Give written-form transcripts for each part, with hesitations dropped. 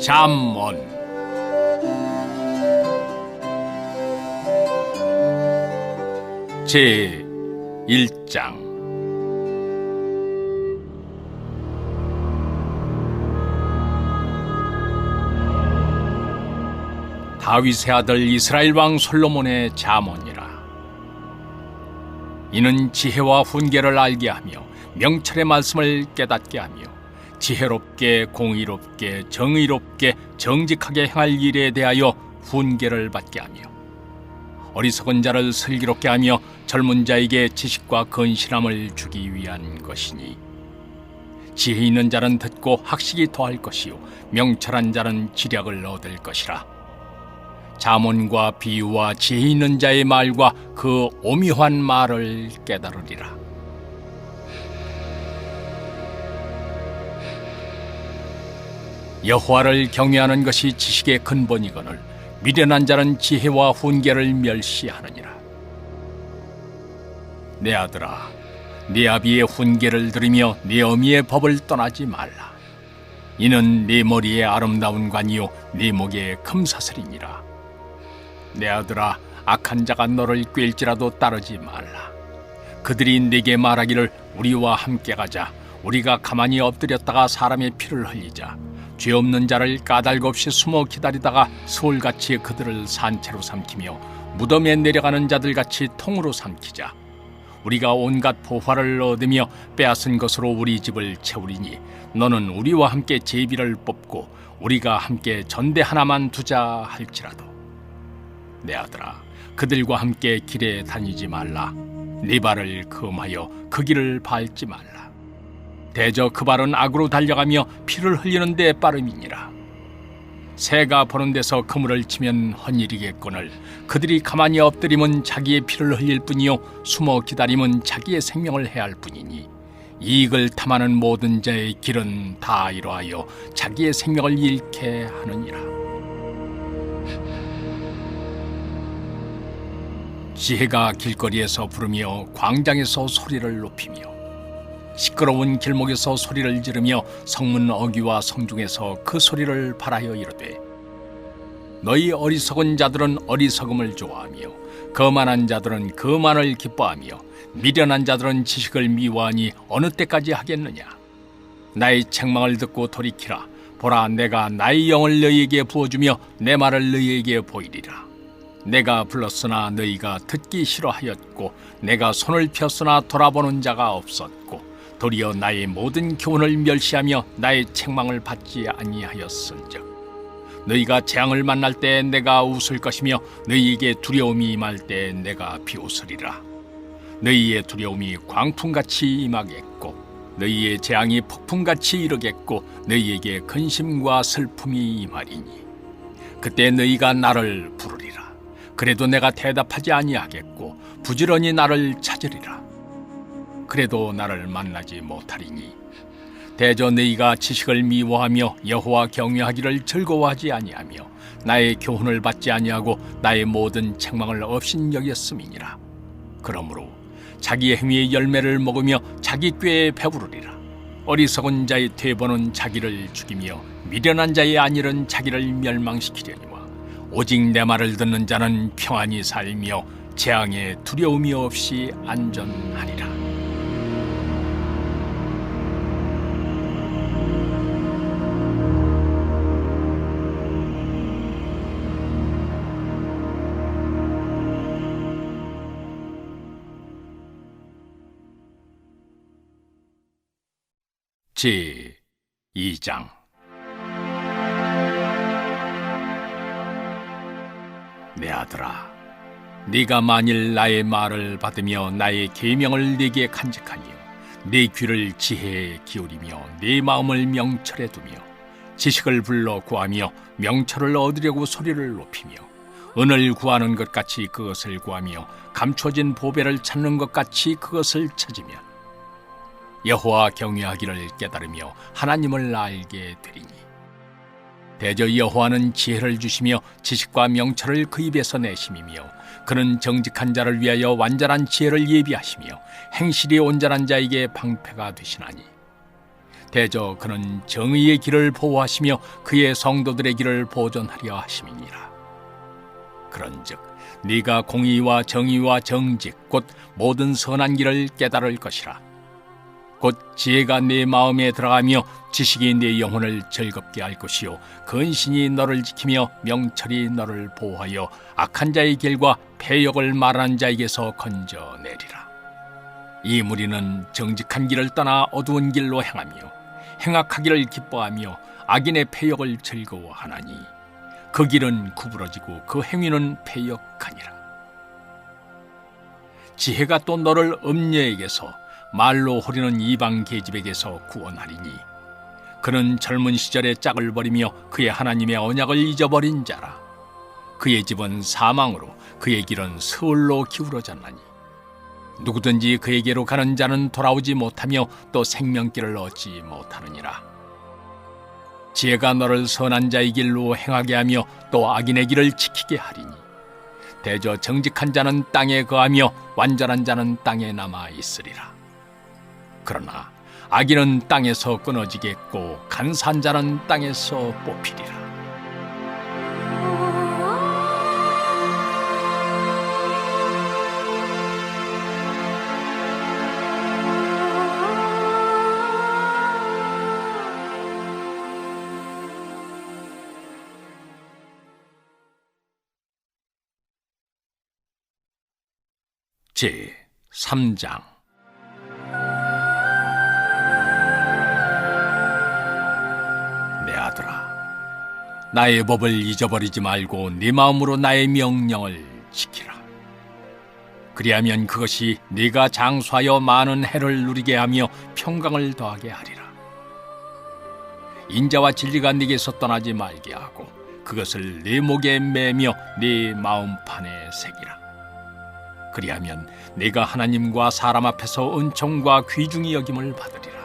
잠언 제 1장. 다윗의 아들 이스라엘 왕 솔로몬의 잠언이라. 이는 지혜와 훈계를 알게 하며 명철의 말씀을 깨닫게 하며 지혜롭게 공의롭게 정의롭게 정직하게 행할 일에 대하여 훈계를 받게 하며 어리석은 자를 슬기롭게 하며 젊은 자에게 지식과 건실함을 주기 위한 것이니, 지혜 있는 자는 듣고 학식이 더할 것이요 명철한 자는 지략을 얻을 것이라. 잠언과 비유와 지혜 있는 자의 말과 그 오묘한 말을 깨달으리라. 여호와를 경외하는 것이 지식의 근본이거늘 미련한 자는 지혜와 훈계를 멸시하느니라. 내 아들아, 네 아비의 훈계를 들으며 네 어미의 법을 떠나지 말라. 이는 네 머리에 아름다운 관이요 네 목에 금사슬이니라. 내 아들아, 악한 자가 너를 꾀일지라도 따르지 말라. 그들이 네게 말하기를 우리와 함께 가자. 우리가 가만히 엎드렸다가 사람의 피를 흘리자. 죄 없는 자를 까닭 없이 숨어 기다리다가 서울같이 그들을 산채로 삼키며 무덤에 내려가는 자들같이 통으로 삼키자. 우리가 온갖 보화를 얻으며 빼앗은 것으로 우리 집을 채우리니 너는 우리와 함께 제비를 뽑고 우리가 함께 전대 하나만 두자 할지라도. 내 아들아, 그들과 함께 길에 다니지 말라. 네 발을 금하여 그 길을 밟지 말라. 대저 그 발은 악으로 달려가며 피를 흘리는 데 빠름이니라. 새가 보는 데서 그물을 치면 헛일이겠거늘 그들이 가만히 엎드리면 자기의 피를 흘릴 뿐이요 숨어 기다리면 자기의 생명을 해할 뿐이니, 이익을 탐하는 모든 자의 길은 다 이러하여 자기의 생명을 잃게 하느니라. 지혜가 길거리에서 부르며 광장에서 소리를 높이며 시끄러운 길목에서 소리를 지르며 성문 어귀와 성중에서 그 소리를 발하여 이르되, 너희 어리석은 자들은 어리석음을 좋아하며 거만한 자들은 거만을 기뻐하며 미련한 자들은 지식을 미워하니 어느 때까지 하겠느냐. 나의 책망을 듣고 돌이키라. 보라, 내가 나의 영을 너희에게 부어주며 내 말을 너희에게 보이리라. 내가 불렀으나 너희가 듣기 싫어하였고 내가 손을 폈으나 돌아보는 자가 없었고 도리어 나의 모든 교훈을 멸시하며 나의 책망을 받지 아니하였은즉, 너희가 재앙을 만날 때 내가 웃을 것이며 너희에게 두려움이 임할 때 내가 비웃으리라. 너희의 두려움이 광풍같이 임하겠고 너희의 재앙이 폭풍같이 이르겠고 너희에게 근심과 슬픔이 임하리니, 그때 너희가 나를 부르리라. 그래도 내가 대답하지 아니하겠고 부지런히 나를 찾으리라. 그래도 나를 만나지 못하리니, 대저 너희가 지식을 미워하며 여호와 경외하기를 즐거워하지 아니하며 나의 교훈을 받지 아니하고 나의 모든 책망을 업신여겼음이니라. 그러므로 자기의 행위의 열매를 먹으며 자기 꾀에 배부르리라. 어리석은 자의 퇴보는 자기를 죽이며 미련한 자의 안일은 자기를 멸망시키려니와, 오직 내 말을 듣는 자는 평안히 살며 재앙에 두려움이 없이 안전하리라. 제 2장. 내 아들아, 네가 만일 나의 말을 받으며 나의 계명을 네게 간직하며 네 귀를 지혜에 기울이며 네 마음을 명철에 두며 지식을 불러 구하며 명철을 얻으려고 소리를 높이며 은을 구하는 것 같이 그것을 구하며 감춰진 보배를 찾는 것 같이 그것을 찾으면 여호와 경외하기를 깨달으며 하나님을 알게 되리니, 대저 여호와는 지혜를 주시며 지식과 명철을 그 입에서 내심이며 그는 정직한 자를 위하여 완전한 지혜를 예비하시며 행실이 온전한 자에게 방패가 되시나니 대저 그는 정의의 길을 보호하시며 그의 성도들의 길을 보존하려 하심이니라. 그런즉 네가 공의와 정의와 정직 곧 모든 선한 길을 깨달을 것이라. 곧 지혜가 네 마음에 들어가며 지식이 네 영혼을 즐겁게 할 것이요 근신이 너를 지키며 명철이 너를 보호하여 악한 자의 길과 패역을 말하는 자에게서 건져내리라. 이 무리는 정직한 길을 떠나 어두운 길로 행하며 행악하기를 기뻐하며 악인의 패역을 즐거워하나니 그 길은 구부러지고 그 행위는 패역하니라. 지혜가 또 너를 음녀에게서 말로 호리는 이방 계집에게서 구원하리니 그는 젊은 시절에 짝을 버리며 그의 하나님의 언약을 잊어버린 자라. 그의 집은 사망으로 그의 길은 스올로 기울어졌나니 누구든지 그에게로 가는 자는 돌아오지 못하며 또 생명길을 얻지 못하느니라. 지혜가 너를 선한 자의 길로 행하게 하며 또 악인의 길을 지키게 하리니 대저 정직한 자는 땅에 거하며 완전한 자는 땅에 남아 있으리라. 그러나 악인은 땅에서 끊어지겠고 간사한 자는 땅에서 뽑히리라. 제 3장. 내 아들아, 나의 법을 잊어버리지 말고 네 마음으로 나의 명령을 지키라. 그리하면 그것이 네가 장수하여 많은 해를 누리게 하며 평강을 더하게 하리라. 인자와 진리가 네게서 떠나지 말게 하고 그것을 네 목에 매며 네 마음판에 새기라. 그리하면 네가 하나님과 사람 앞에서 은총과 귀중히 여김을 받으리라.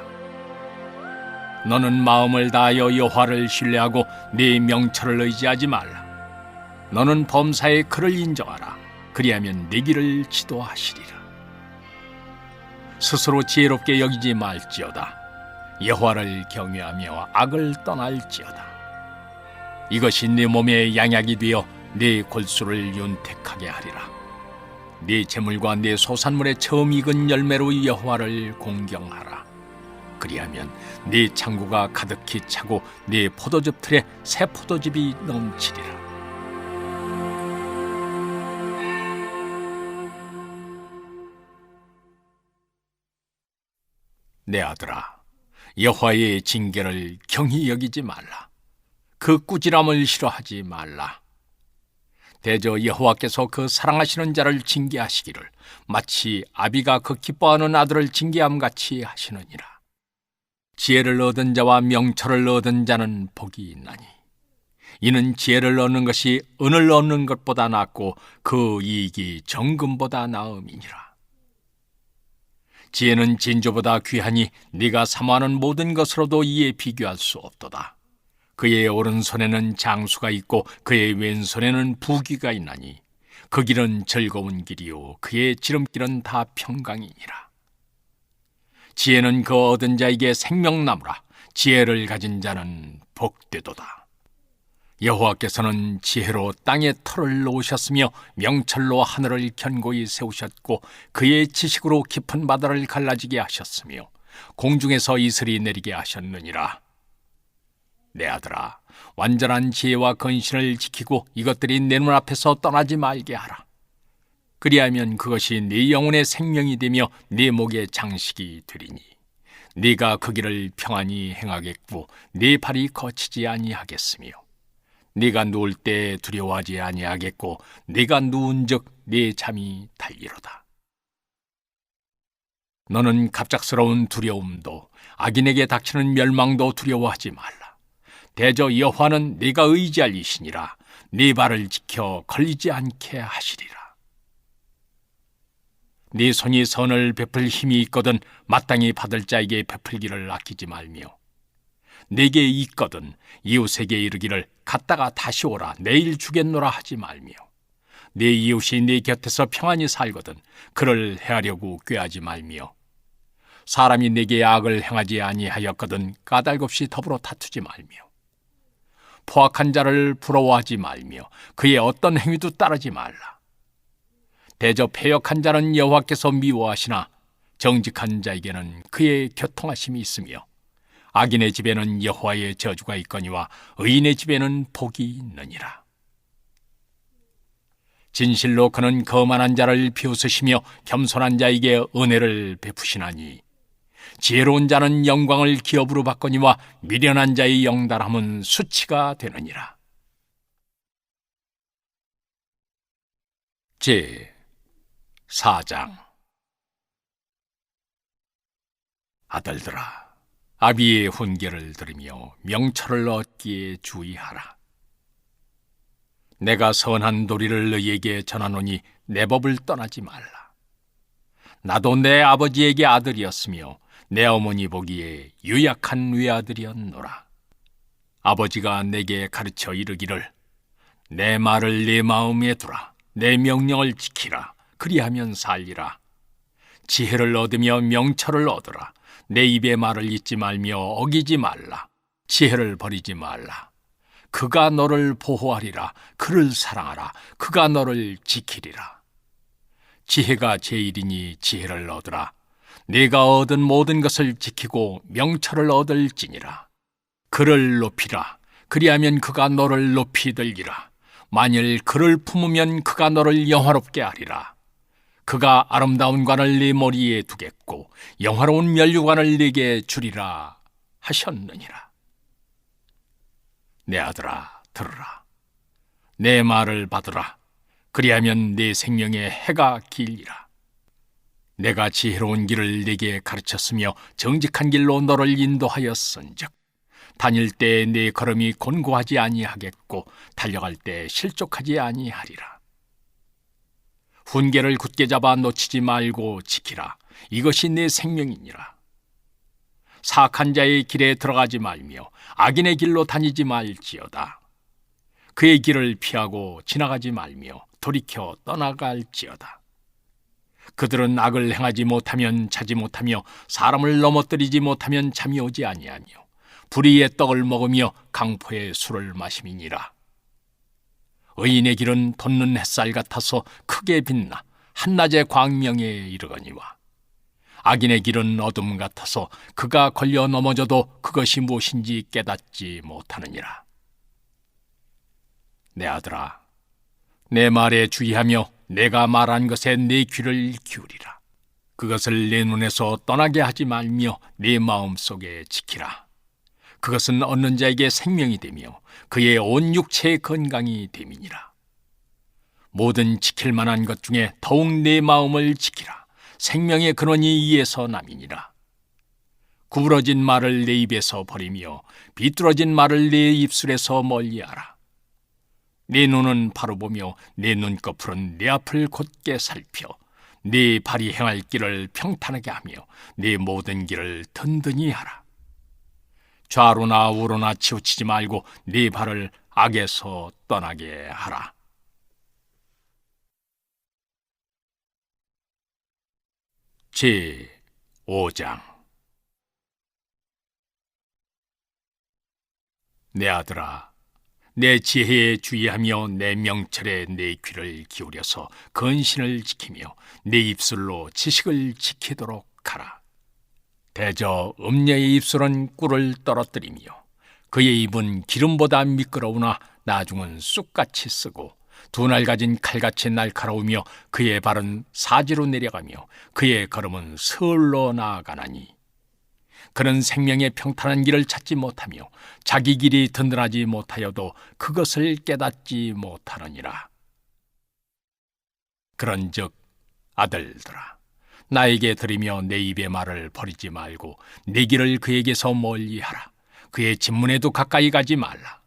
너는 마음을 다하여 여호와를 신뢰하고 네 명철을 의지하지 말라. 너는 범사의 그를 인정하라. 그리하면 네 길을 지도하시리라. 스스로 지혜롭게 여기지 말지어다. 여호와를 경외하며 악을 떠날지어다. 이것이 네 몸의 양약이 되어 네 골수를 윤택하게 하리라. 네 재물과 네 소산물의 처음 익은 열매로 여호와를 공경하라. 그리하면 네 창고가 가득히 차고 네 포도즙 틀에 새 포도즙이 넘치리라. 내 아들아, 여호와의 징계를 경히 여기지 말라. 그 꾸지람을 싫어하지 말라. 대저 여호와께서 그 사랑하시는 자를 징계하시기를 마치 아비가 그 기뻐하는 아들을 징계함 같이 하시느니라. 지혜를 얻은 자와 명철을 얻은 자는 복이 있나니 이는 지혜를 얻는 것이 은을 얻는 것보다 낫고 그 이익이 정금보다 나음이니라. 지혜는 진주보다 귀하니 네가 사모하는 모든 것으로도 이에 비교할 수 없도다. 그의 오른손에는 장수가 있고 그의 왼손에는 부귀가 있나니 그 길은 즐거운 길이요 그의 지름길은 다 평강이니라. 지혜는 그 얻은 자에게 생명나무라. 지혜를 가진 자는 복되도다. 여호와께서는 지혜로 땅에 털을 놓으셨으며 명철로 하늘을 견고히 세우셨고 그의 지식으로 깊은 바다를 갈라지게 하셨으며 공중에서 이슬이 내리게 하셨느니라. 내 아들아, 완전한 지혜와 근신을 지키고 이것들이 내 눈앞에서 떠나지 말게 하라. 그리하면 그것이 네 영혼의 생명이 되며 네 목의 장식이 되리니 네가 그 길을 평안히 행하겠고 네 발이 거치지 아니하겠으며 네가 누울 때 두려워하지 아니하겠고 네가 누운즉 네 잠이 달리로다. 너는 갑작스러운 두려움도 악인에게 닥치는 멸망도 두려워하지 말라. 대저 여호와는 네가 의지할 이시니라. 네 발을 지켜 걸리지 않게 하시리라. 네 손이 선을 베풀 힘이 있거든 마땅히 받을 자에게 베풀기를 아끼지 말며 내게 있거든 이웃에게 이르기를 갔다가 다시 오라 내일 주겠노라 하지 말며 내 이웃이 네 곁에서 평안히 살거든 그를 해하려고 꾀하지 말며 사람이 내게 악을 행하지 아니하였거든 까닭없이 더불어 다투지 말며 포악한 자를 부러워하지 말며 그의 어떤 행위도 따르지 말라. 대저 패역한 자는 여호와께서 미워하시나 정직한 자에게는 그의 교통하심이 있으며 악인의 집에는 여호와의 저주가 있거니와 의인의 집에는 복이 있느니라. 진실로 그는 거만한 자를 비웃으시며 겸손한 자에게 은혜를 베푸시나니 지혜로운 자는 영광을 기업으로 받거니와 미련한 자의 영달함은 수치가 되느니라. 제 4장. 아들들아, 아비의 훈계를 들으며 명철을 얻기에 주의하라. 내가 선한 도리를 너희에게 전하노니 내 법을 떠나지 말라. 나도 내 아버지에게 아들이었으며 내 어머니 보기에 유약한 외아들이었노라. 아버지가 내게 가르쳐 이르기를 내 말을 내 마음에 두라. 내 명령을 지키라. 그리하면 살리라. 지혜를 얻으며 명철을 얻으라. 내 입의 말을 잊지 말며 어기지 말라. 지혜를 버리지 말라. 그가 너를 보호하리라. 그를 사랑하라. 그가 너를 지키리라. 지혜가 제일이니 지혜를 얻으라. 네가 얻은 모든 것을 지키고 명철을 얻을지니라. 그를 높이라. 그리하면 그가 너를 높이 들리라. 만일 그를 품으면 그가 너를 영화롭게 하리라. 그가 아름다운 관을 네 머리에 두겠고 영화로운 면류관을 네게 주리라 하셨느니라. 내 아들아, 들으라. 내 말을 받으라. 그리하면 네 생명의 해가 길리라. 내가 지혜로운 길을 네게 가르쳤으며 정직한 길로 너를 인도하였은즉 다닐 때 네 걸음이 곤고하지 아니하겠고 달려갈 때 실족하지 아니하리라. 훈계를 굳게 잡아 놓치지 말고 지키라. 이것이 내 생명이니라. 사악한 자의 길에 들어가지 말며 악인의 길로 다니지 말지어다. 그의 길을 피하고 지나가지 말며 돌이켜 떠나갈지어다. 그들은 악을 행하지 못하면 자지 못하며 사람을 넘어뜨리지 못하면 잠이 오지 아니하며 불의의 떡을 먹으며 강포의 술을 마심이니라. 의인의 길은 돋는 햇살 같아서 크게 빛나 한낮의 광명에 이르거니와 악인의 길은 어둠 같아서 그가 걸려 넘어져도 그것이 무엇인지 깨닫지 못하느니라. 내 아들아, 내 말에 주의하며 내가 말한 것에 내 귀를 기울이라. 그것을 내 눈에서 떠나게 하지 말며 내 마음속에 지키라. 그것은 얻는 자에게 생명이 되며 그의 온 육체의 건강이 됨이니라. 모든 지킬 만한 것 중에 더욱 내 마음을 지키라. 생명의 근원이 이에서 남이니라. 구부러진 말을 내 입에서 버리며 비뚤어진 말을 내 입술에서 멀리하라. 네 눈은 바로 보며 내 눈꺼풀은 내 앞을 곧게 살펴 네 발이 행할 길을 평탄하게 하며 네 모든 길을 든든히 하라. 좌로나 우로나 치우치지 말고 네 발을 악에서 떠나게 하라. 제 5장. 내 아들아, 내 지혜에 주의하며 내 명철에 내 귀를 기울여서 근신을 지키며 내 입술로 지식을 지키도록 하라. 대저 음녀의 입술은 꿀을 떨어뜨리며 그의 입은 기름보다 미끄러우나 나중은 쑥같이 쓰고 두 날 가진 칼같이 날카로우며 그의 발은 사지로 내려가며 그의 걸음은 서울로 나아가나니 그는 생명의 평탄한 길을 찾지 못하며 자기 길이 든든하지 못하여도 그것을 깨닫지 못하느니라. 그런즉 아들들아, 나에게 들으며 내 입의 말을 버리지 말고 내 길을 그에게서 멀리하라. 그의 진문에도 가까이 가지 말라.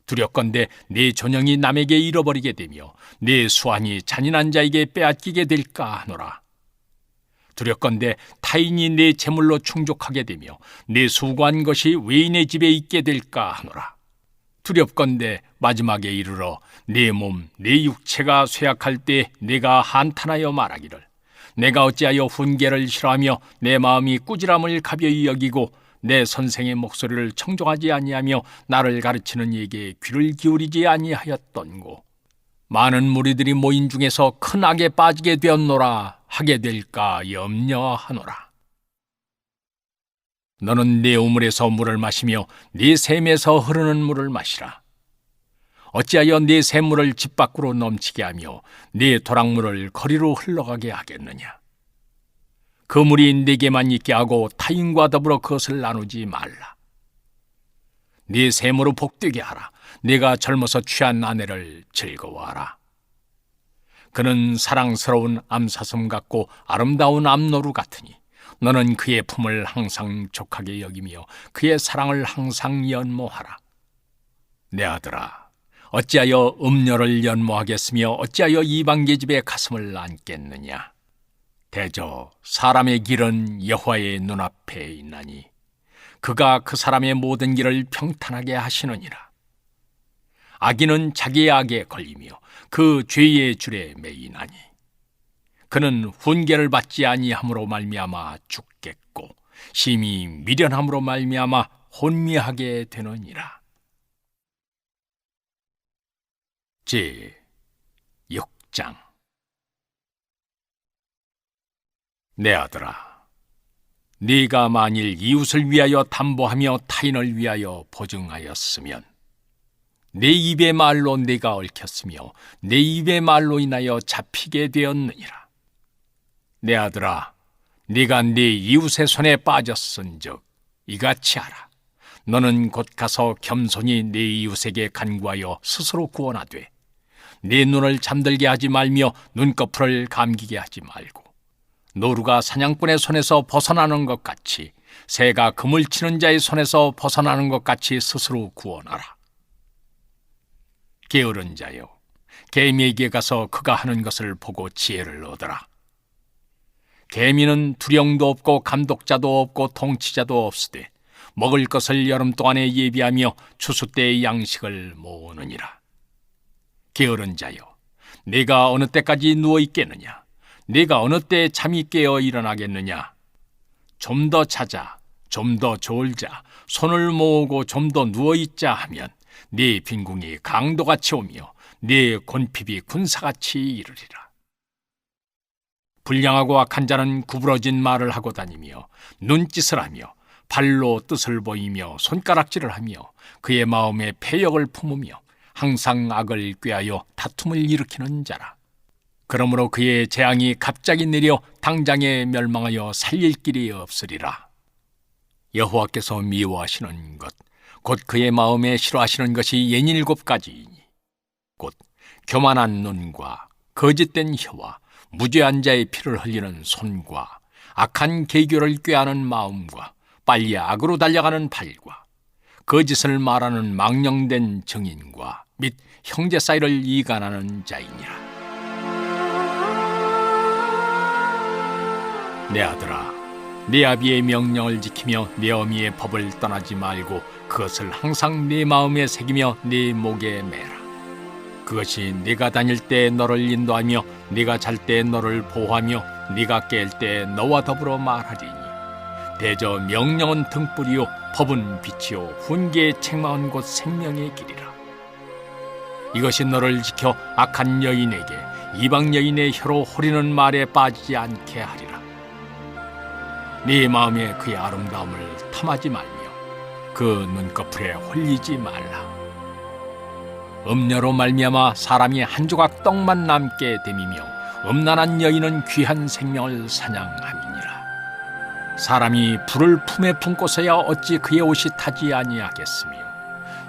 두렵건대 내 존영이 남에게 잃어버리게 되며 내 수완이 잔인한 자에게 빼앗기게 될까 하노라. 두렵건대 타인이 내 재물로 충족하게 되며 내 수고한 것이 외인의 집에 있게 될까 하노라. 두렵건대 마지막에 이르러 내 몸, 내 육체가 쇠약할 때 내가 한탄하여 말하기를 내가 어찌하여 훈계를 싫어하며 내 마음이 꾸지람을 가벼이 여기고 내 선생의 목소리를 청종하지 아니하며 나를 가르치는 이에게 귀를 기울이지 아니하였던고. 많은 무리들이 모인 중에서 큰 악에 빠지게 되었노라 하게 될까 염려하노라. 너는 네 우물에서 물을 마시며 네 샘에서 흐르는 물을 마시라. 어찌하여 네 샘물을 집 밖으로 넘치게 하며 네 도랑물을 거리로 흘러가게 하겠느냐. 그 물이 네게만 있게 하고 타인과 더불어 그것을 나누지 말라. 네 샘으로 복되게 하라. 네가 젊어서 취한 아내를 즐거워하라. 그는 사랑스러운 암사슴 같고 아름다운 암노루 같으니 너는 그의 품을 항상 족하게 여기며 그의 사랑을 항상 연모하라. 내 아들아, 어찌하여 음녀를 연모하겠으며 어찌하여 이방계 집에 가슴을 안겠느냐. 대저 사람의 길은 여호와의 눈앞에 있나니 그가 그 사람의 모든 길을 평탄하게 하시느니라. 악인은 자기의 악에 걸리며 그 죄의 줄에 매이나니 그는 훈계를 받지 아니함으로 말미암아 죽겠고 심히 미련함으로 말미암아 혼미하게 되느니라. 제 6장. 내 아들아, 네가 만일 이웃을 위하여 담보하며 타인을 위하여 보증하였으면 내 입의 말로 네가 얽혔으며 내 입의 말로 인하여 잡히게 되었느니라. 내 아들아, 네가 네 이웃의 손에 빠졌은즉 이같이 하라. 너는 곧 가서 겸손히 네 이웃에게 간구하여 스스로 구원하되 네 눈을 잠들게 하지 말며 눈꺼풀을 감기게 하지 말고 노루가 사냥꾼의 손에서 벗어나는 것 같이 새가 그물 치는 자의 손에서 벗어나는 것 같이 스스로 구원하라. 게으른 자여, 개미에게 가서 그가 하는 것을 보고 지혜를 얻어라. 개미는 두령도 없고 감독자도 없고 통치자도 없으되 먹을 것을 여름 동안에 예비하며 추수 때의 양식을 모으느니라. 게으른 자여, 네가 어느 때까지 누워 있겠느냐? 네가 어느 때 잠이 깨어 일어나겠느냐? 좀 더 자자, 좀 더 졸자, 손을 모으고 좀 더 누워 있자 하면 네 빈궁이 강도같이 오며 네 곤핍이 군사같이 이르리라. 불량하고 악한 자는 구부러진 말을 하고 다니며 눈짓을 하며 발로 뜻을 보이며 손가락질을 하며 그의 마음에 패역을 품으며 항상 악을 꾀하여 다툼을 일으키는 자라. 그러므로 그의 재앙이 갑자기 내려 당장에 멸망하여 살릴 길이 없으리라. 여호와께서 미워하시는 것, 곧 그의 마음에 싫어하시는 것이 67가지이니 곧 교만한 눈과 거짓된 혀와 무죄한 자의 피를 흘리는 손과 악한 계교를 꾀하는 마음과 빨리 악으로 달려가는 발과 거짓을 말하는 망령된 증인과 및 형제 사이를 이간하는 자이니라. 내 아들아, 네 아비의 명령을 지키며 네 어미의 법을 떠나지 말고 그것을 항상 네 마음에 새기며 네 목에 매라. 그것이 네가 다닐 때 너를 인도하며 네가 잘 때 너를 보호하며 네가 깰 때 너와 더불어 말하리니 대저 명령은 등불이요 법은 빛이요 훈계의 책망은 곧 생명의 길이라. 이것이 너를 지켜 악한 여인에게 이방 여인의 혀로 호리는 말에 빠지지 않게 하리라. 네 마음에 그의 아름다움을 탐하지 말며 그 눈꺼풀에 홀리지 말라. 음녀로 말미암아 사람이 한 조각 떡만 남게 됨이며 음란한 여인은 귀한 생명을 사냥함이니라. 사람이 불을 품에 품고서야 어찌 그의 옷이 타지 아니하겠으며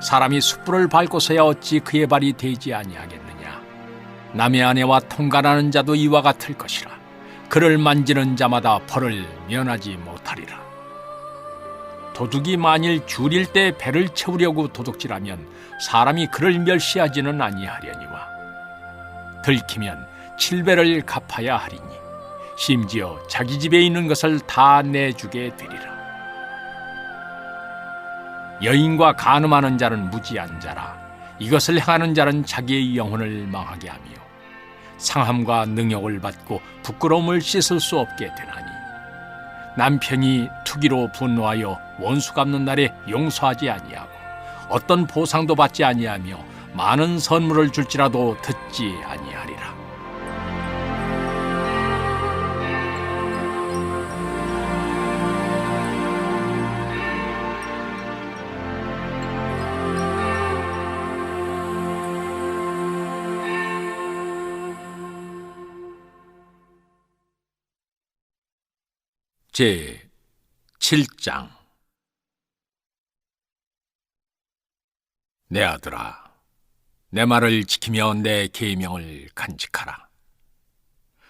사람이 숯불을 밟고서야 어찌 그의 발이 되지 아니하겠느냐. 남의 아내와 통관하는 자도 이와 같을 것이라. 그를 만지는 자마다 벌을 면하지 못하리라. 도둑이 만일 줄일 때 배를 채우려고 도둑질하면 사람이 그를 멸시하지는 아니하려니와 들키면 7배를 갚아야 하리니 심지어 자기 집에 있는 것을 다 내주게 되리라. 여인과 간음하는 자는 무지한 자라. 이것을 행하는 자는 자기의 영혼을 망하게 하며 상함과 능욕을 받고 부끄러움을 씻을 수 없게 되나니, 남편이 투기로 분노하여 원수 갚는 날에 용서하지 아니하고 어떤 보상도 받지 아니하며 많은 선물을 줄지라도 듣지 아니하리라. 제 7장. 내 아들아, 내 말을 지키며 내 계명을 간직하라.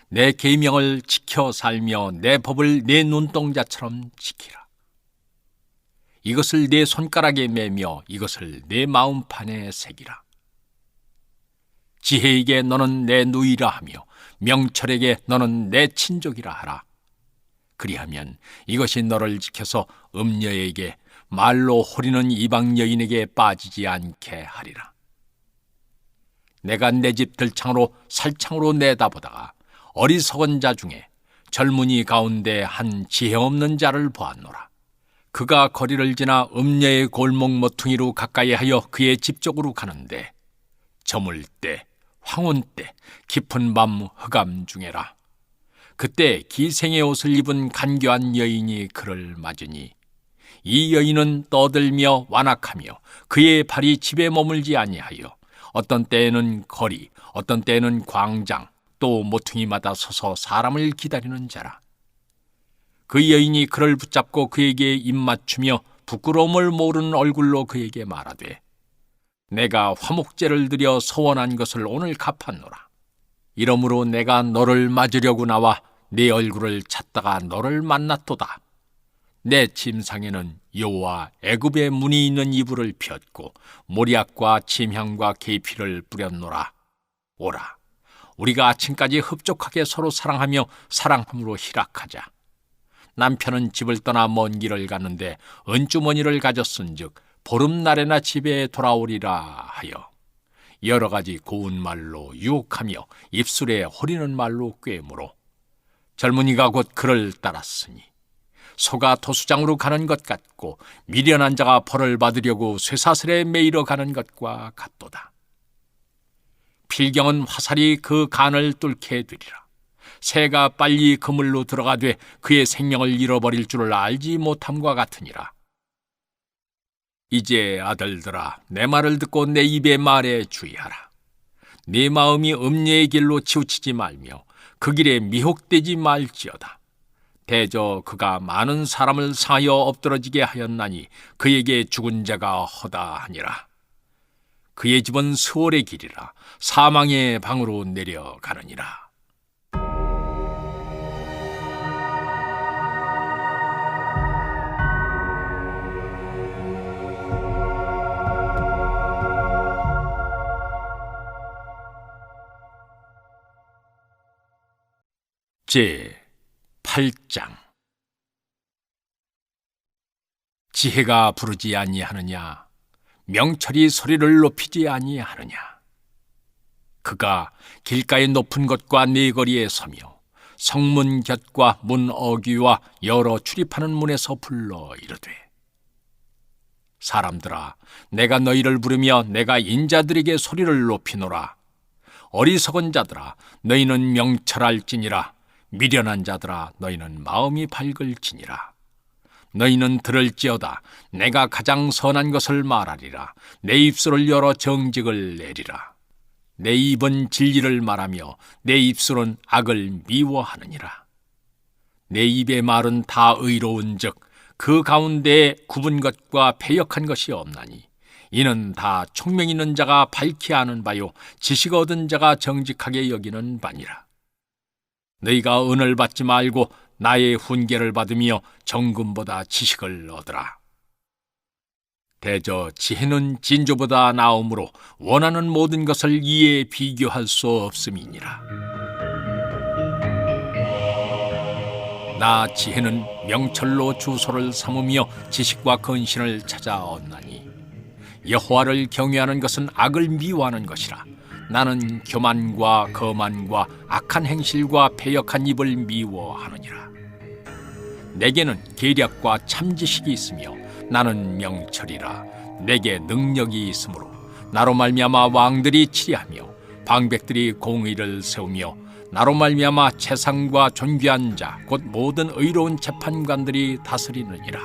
내 계명을 지켜 살며 내 법을 내 눈동자처럼 지키라. 이것을 내 손가락에 매며 이것을 내 마음판에 새기라. 지혜에게 너는 내 누이라 하며 명철에게 너는 내 친족이라 하라. 그리하면 이것이 너를 지켜서 음녀에게, 말로 호리는 이방 여인에게 빠지지 않게 하리라. 내가 내 집 들창으로 살창으로 내다보다가 어리석은 자 중에 젊은이 가운데 한 지혜 없는 자를 보았노라. 그가 거리를 지나 음녀의 골목 모퉁이로 가까이 하여 그의 집 쪽으로 가는데, 저물 때, 황혼 때, 깊은 밤 흑암 중에라. 그때 기생의 옷을 입은 간교한 여인이 그를 맞으니, 이 여인은 떠들며 완악하며 그의 발이 집에 머물지 아니하여 어떤 때에는 거리, 어떤 때에는 광장, 또 모퉁이마다 서서 사람을 기다리는 자라. 그 여인이 그를 붙잡고 그에게 입맞추며 부끄러움을 모르는 얼굴로 그에게 말하되, 내가 화목제를 드려 서원한 것을 오늘 갚았노라. 이러므로 내가 너를 맞으려고 나와 네 얼굴을 찾다가 너를 만났도다. 내 침상에는 여호와 애굽의 문이 있는 이불을 폈고 모리약과 침향과 계피를 뿌렸노라. 오라, 우리가 아침까지 흡족하게 서로 사랑하며 사랑함으로 희락하자. 남편은 집을 떠나 먼 길을 갔는데 은주머니를 가졌은즉 보름날에나 집에 돌아오리라 하여 여러 가지 고운 말로 유혹하며 입술에 호리는 말로 꿰물어 젊은이가 곧 그를 따랐으니 소가 도수장으로 가는 것 같고 미련한 자가 벌을 받으려고 쇠사슬에 매이러 가는 것과 같도다. 필경은 화살이 그 간을 뚫게 되리라. 새가 빨리 그물로 들어가되 그의 생명을 잃어버릴 줄을 알지 못함과 같으니라. 이제 아들들아, 내 말을 듣고 내 입의 말에 주의하라. 네 마음이 음녀의 길로 치우치지 말며 그 길에 미혹되지 말지어다. 대저 그가 많은 사람을 상하여 엎드러지게 하였나니 그에게 죽은 자가 허다하니라. 그의 집은 스월의 길이라 사망의 방으로 내려가느니라. 제 8장. 지혜가 부르지 아니하느냐, 명철이 소리를 높이지 아니하느냐. 그가 길가의 높은 곳과 네거리에 서며 성문 곁과 문 어귀와 여러 출입하는 문에서 불러 이르되, 사람들아, 내가 너희를 부르며 내가 인자들에게 소리를 높이노라. 어리석은 자들아, 너희는 명철할지니라. 미련한 자들아, 너희는 마음이 밝을지니라. 너희는 들을지어다. 내가 가장 선한 것을 말하리라. 내 입술을 열어 정직을 내리라. 내 입은 진리를 말하며 내 입술은 악을 미워하느니라. 내 입의 말은 다 의로운즉 그 가운데에 굽은 것과 패역한 것이 없나니 이는 다 총명 있는 자가 밝히 아는 바요 지식 얻은 자가 정직하게 여기는 바니라. 너희가 은을 받지 말고 나의 훈계를 받으며 정금보다 지식을 얻으라. 대저 지혜는 진주보다 나음으로 원하는 모든 것을 이에 비교할 수 없음이니라. 나 지혜는 명철로 주소를 삼으며 지식과 근신을 찾아 얻나니 여호와를 경외하는 것은 악을 미워하는 것이라. 나는 교만과 거만과 악한 행실과 패역한 입을 미워하느니라. 내게는 계략과 참지식이 있으며 나는 명철이라. 내게 능력이 있으므로 나로 말미암아 왕들이 치리하며 방백들이 공의를 세우며 나로 말미암아 재상과 존귀한 자 곧 모든 의로운 재판관들이 다스리느니라.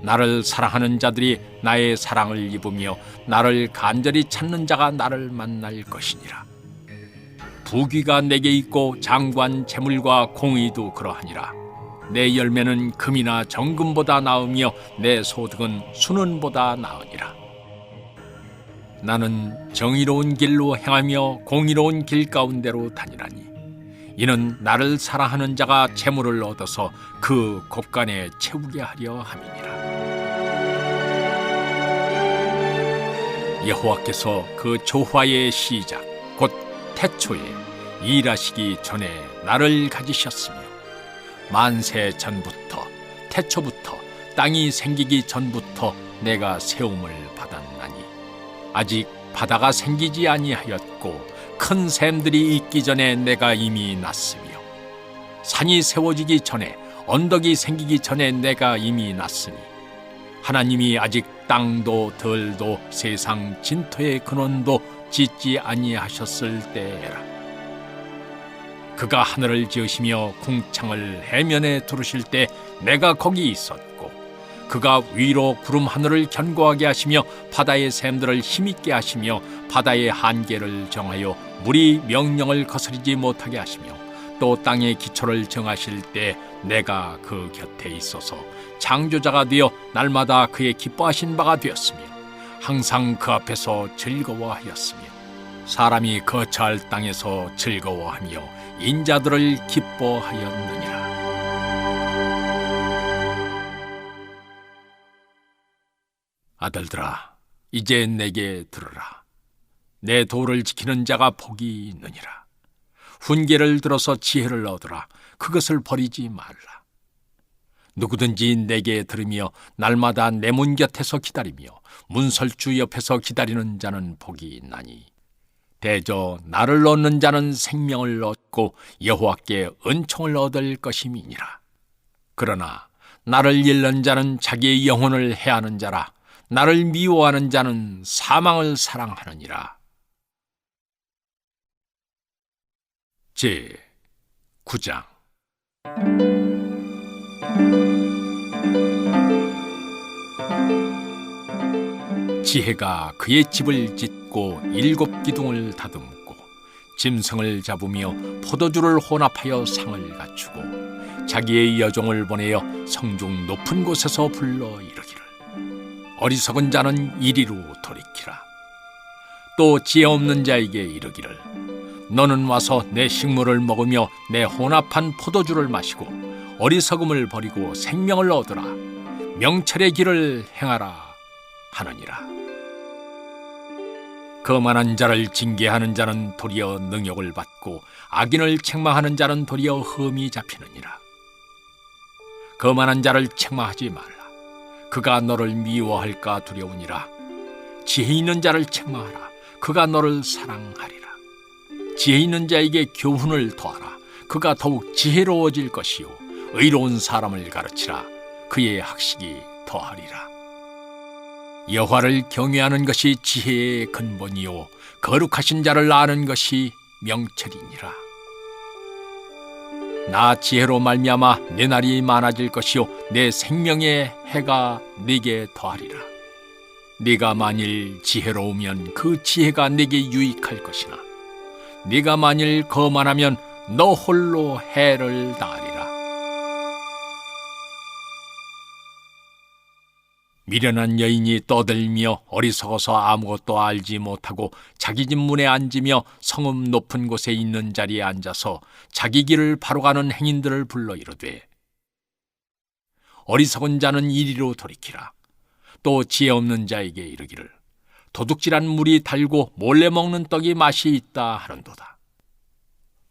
나를 사랑하는 자들이 나의 사랑을 입으며 나를 간절히 찾는 자가 나를 만날 것이니라. 부귀가 내게 있고 장관 재물과 공의도 그러하니라. 내 열매는 금이나 정금보다 나으며 내 소득은 순은보다 나으니라. 나는 정의로운 길로 행하며 공의로운 길 가운데로 다니라니 이는 나를 사랑하는 자가 재물을 얻어서 그 곳간에 채우게 하려 함이니라. 여호와께서 그 조화의 시작 곧 태초에 일하시기 전에 나를 가지셨으며 만세 전부터 태초부터 땅이 생기기 전부터 내가 세움을 받았나니 아직 바다가 생기지 아니하였고 큰 샘들이 있기 전에 내가 이미 났으며 산이 세워지기 전에 언덕이 생기기 전에 내가 이미 났으니 하나님이 아직 땅도 들도 세상 진토의 근원도 짓지 아니하셨을 때에라. 그가 하늘을 지으시며 궁창을 해면에 두르실 때 내가 거기 있었고 그가 위로 구름 하늘을 견고하게 하시며 바다의 샘들을 힘있게 하시며 바다의 한계를 정하여 물이 명령을 거스르지 못하게 하시며 또 땅의 기초를 정하실 때 내가 그 곁에 있어서 창조자가 되어 날마다 그의 기뻐하신 바가 되었으며 항상 그 앞에서 즐거워하였으며 사람이 거처할 땅에서 즐거워하며 인자들을 기뻐하였느니라. 아들들아, 이제 내게 들으라. 내 도를 지키는 자가 복이 있느니라. 훈계를 들어서 지혜를 얻으라. 그것을 버리지 말라. 누구든지 내게 들으며 날마다 내 문 곁에서 기다리며 문설주 옆에서 기다리는 자는 복이 있나니 대저 나를 얻는 자는 생명을 얻고 여호와께 은총을 얻을 것임이니라. 그러나 나를 잃는 자는 자기의 영혼을 해하는 자라. 나를 미워하는 자는 사망을 사랑하느니라. 제 9장. 지혜가 그의 집을 짓고 7 기둥을 다듬고 짐승을 잡으며 포도주를 혼합하여 상을 갖추고 자기의 여종을 보내어 성중 높은 곳에서 불러 이르기를 어리석은 자는 이리로 돌이키라. 또 지혜 없는 자에게 이르기를 너는 와서 내 식물을 먹으며 내 혼합한 포도주를 마시고 어리석음을 버리고 생명을 얻으라. 명철의 길을 행하라 하느니라. 거만한 자를 징계하는 자는 도리어 능욕을 받고 악인을 책망하는 자는 도리어 흠이 잡히느니라. 거만한 자를 책망하지 말라. 그가 너를 미워할까 두려우니라. 지혜 있는 자를 책망하라. 그가 너를 사랑하리라. 지혜 있는 자에게 교훈을 더하라. 그가 더욱 지혜로워질 것이요 의로운 사람을 가르치라. 그의 학식이 더하리라. 여호와를 경외하는 것이 지혜의 근본이요 거룩하신 자를 아는 것이 명철이니라. 나 지혜로 말미암아 내 날이 많아질 것이요 내 생명의 해가 네게 더하리라. 네가 만일 지혜로우면 그 지혜가 네게 유익할 것이나 네가 만일 거만하면 너 홀로 해를 당하리라. 미련한 여인이 떠들며 어리석어서 아무것도 알지 못하고 자기 집 문에 앉으며 성읍 높은 곳에 있는 자리에 앉아서 자기 길을 바로 가는 행인들을 불러 이르되 어리석은 자는 이리로 돌이키라. 또 지혜 없는 자에게 이르기를 도둑질한 물이 달고 몰래 먹는 떡이 맛이 있다 하는도다.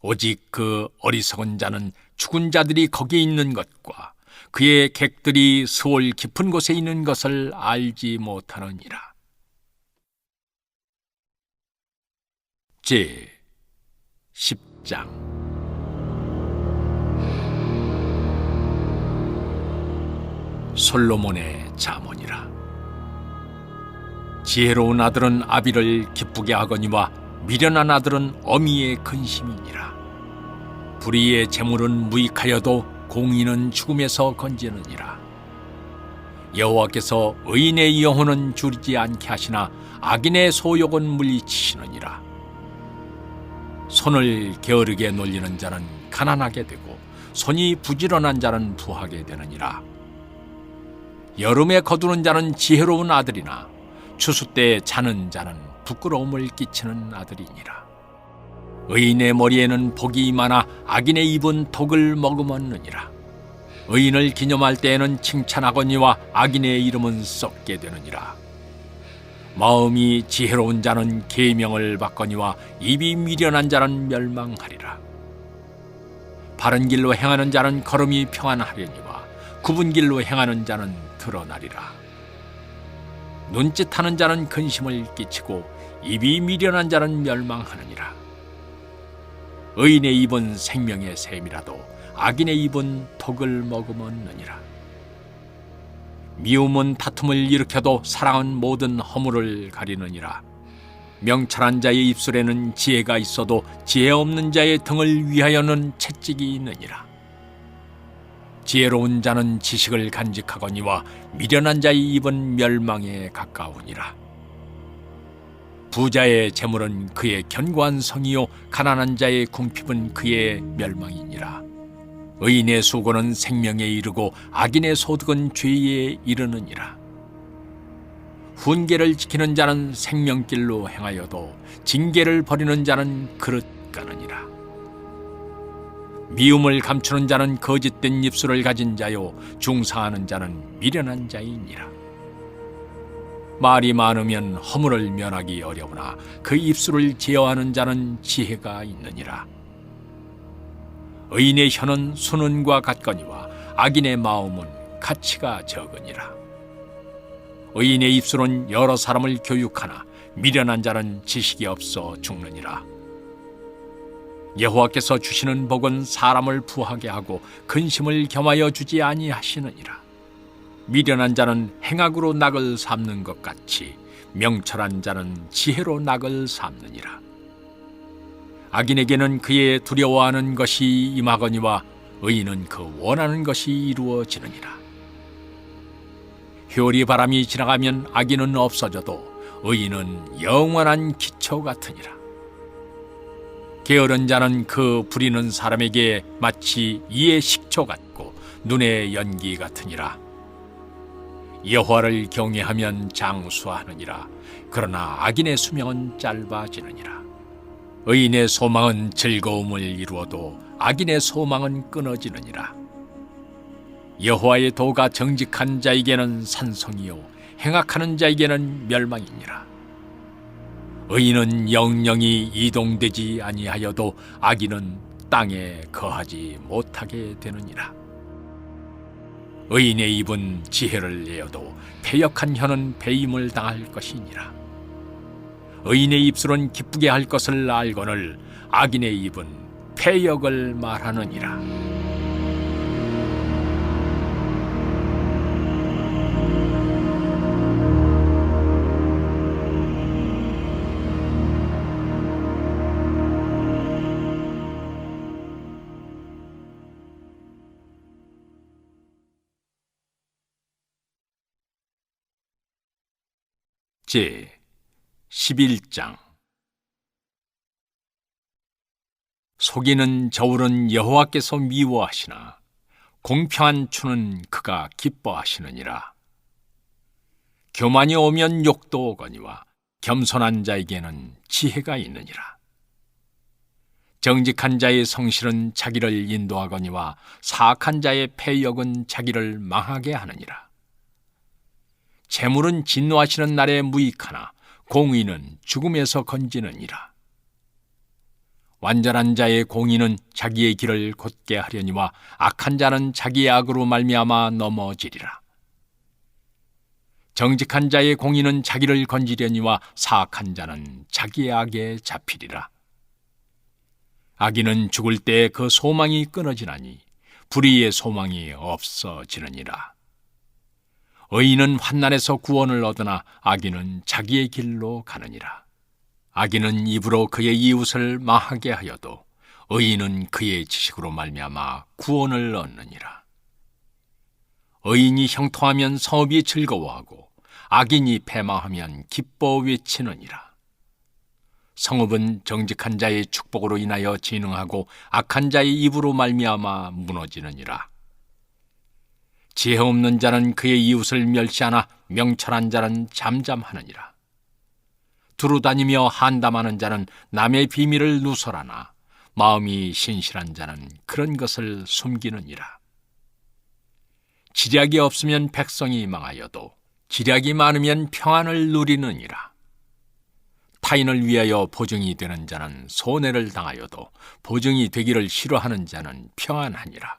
오직 그 어리석은 자는 죽은 자들이 거기에 있는 것과 그의 객들이 스올 깊은 곳에 있는 것을 알지 못하느니라. 제 10장. 솔로몬의 잠언이라. 지혜로운 아들은 아비를 기쁘게 하거니와 미련한 아들은 어미의 근심이니라. 불의의 재물은 무익하여도 공의는 죽음에서 건지느니라. 여호와께서 의인의 영혼은 줄이지 않게 하시나 악인의 소욕은 물리치시느니라. 손을 게으르게 놀리는 자는 가난하게 되고 손이 부지런한 자는 부하게 되느니라. 여름에 거두는 자는 지혜로운 아들이나 추수 때에 자는 자는 부끄러움을 끼치는 아들이니라. 의인의 머리에는 복이 많아 악인의 입은 독을 머금었느니라. 의인을 기념할 때에는 칭찬하거니와 악인의 이름은 썩게 되느니라. 마음이 지혜로운 자는 계명을 받거니와 입이 미련한 자는 멸망하리라. 바른 길로 행하는 자는 걸음이 평안하려니와 굽은 길로 행하는 자는 드러나리라. 눈짓하는 자는 근심을 끼치고 입이 미련한 자는 멸망하느니라. 의인의 입은 생명의 샘이라도 악인의 입은 독을 머금었느니라. 미움은 다툼을 일으켜도 사랑은 모든 허물을 가리느니라. 명철한 자의 입술에는 지혜가 있어도 지혜 없는 자의 등을 위하여는 채찍이 있느니라. 지혜로운 자는 지식을 간직하거니와 미련한 자의 입은 멸망에 가까우니라. 부자의 재물은 그의 견고한 성이요 가난한 자의 궁핍은 그의 멸망이니라. 의인의 수고는 생명에 이르고 악인의 소득은 죄에 이르느니라. 훈계를 지키는 자는 생명길로 행하여도 징계를 버리는 자는 그릇 가느니라. 미움을 감추는 자는 거짓된 입술을 가진 자요 중상하는 자는 미련한 자이니라. 말이 많으면 허물을 면하기 어려우나 그 입술을 제어하는 자는 지혜가 있느니라. 의인의 혀는 순은과 같거니와 악인의 마음은 가치가 적으니라. 의인의 입술은 여러 사람을 교육하나 미련한 자는 지식이 없어 죽느니라. 여호와께서 주시는 복은 사람을 부하게 하고 근심을 겸하여 주지 아니하시느니라. 미련한 자는 행악으로 낙을 삼는 것 같이 명철한 자는 지혜로 낙을 삼느니라. 악인에게는 그의 두려워하는 것이 임하거니와 의인은 그 원하는 것이 이루어지느니라. 효리 바람이 지나가면 악인은 없어져도 의인은 영원한 기초 같으니라. 게으른 자는 그 부리는 사람에게 마치 이의 식초 같고 눈의 연기 같으니라. 여호와를 경외하면 장수하느니라. 그러나 악인의 수명은 짧아지느니라. 의인의 소망은 즐거움을 이루어도 악인의 소망은 끊어지느니라. 여호와의 도가 정직한 자에게는 산성이요 행악하는 자에게는 멸망이니라. 의인은 영영이 이동되지 아니하여도 악인은 땅에 거하지 못하게 되느니라. 의인의 입은 지혜를 내어도 패역한 혀는 배임을 당할 것이니라. 의인의 입술은 기쁘게 할 것을 알거늘 악인의 입은 패역을 말하느니라. 제 11장. 속이는 저울은 여호와께서 미워하시나 공평한 추는 그가 기뻐하시느니라. 교만이 오면 욕도 오거니와 겸손한 자에게는 지혜가 있느니라. 정직한 자의 성실은 자기를 인도하거니와 사악한 자의 패역은 자기를 망하게 하느니라. 재물은 진노하시는 날에 무익하나 공의는 죽음에서 건지느니라. 완전한 자의 공의는 자기의 길을 곧게 하려니와 악한 자는 자기의 악으로 말미암아 넘어지리라. 정직한 자의 공의는 자기를 건지려니와 사악한 자는 자기의 악에 잡히리라. 악인은 죽을 때 그 소망이 끊어지나니 불의의 소망이 없어지느니라. 의인은 환난에서 구원을 얻으나 악인은 자기의 길로 가느니라. 악인은 입으로 그의 이웃을 망하게 하여도 의인은 그의 지식으로 말미암아 구원을 얻느니라. 의인이 형통하면 성읍이 즐거워하고 악인이 패망하면 기뻐 외치느니라. 성읍은 정직한 자의 축복으로 인하여 진흥하고 악한 자의 입으로 말미암아 무너지느니라. 지혜 없는 자는 그의 이웃을 멸시하나 명철한 자는 잠잠하느니라. 두루다니며 한담하는 자는 남의 비밀을 누설하나 마음이 신실한 자는 그런 것을 숨기느니라. 지략이 없으면 백성이 망하여도 지략이 많으면 평안을 누리느니라. 타인을 위하여 보증이 되는 자는 손해를 당하여도 보증이 되기를 싫어하는 자는 평안하니라.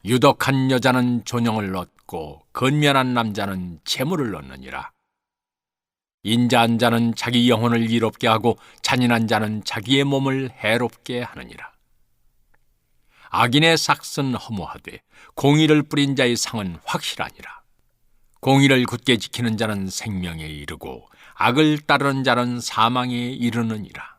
유덕한 여자는 존영을 얻고 건면한 남자는 재물을 얻느니라. 인자한 자는 자기 영혼을 이롭게 하고 잔인한 자는 자기의 몸을 해롭게 하느니라. 악인의 삭은 허무하되 공의를 뿌린 자의 상은 확실하니라. 공의를 굳게 지키는 자는 생명에 이르고 악을 따르는 자는 사망에 이르느니라.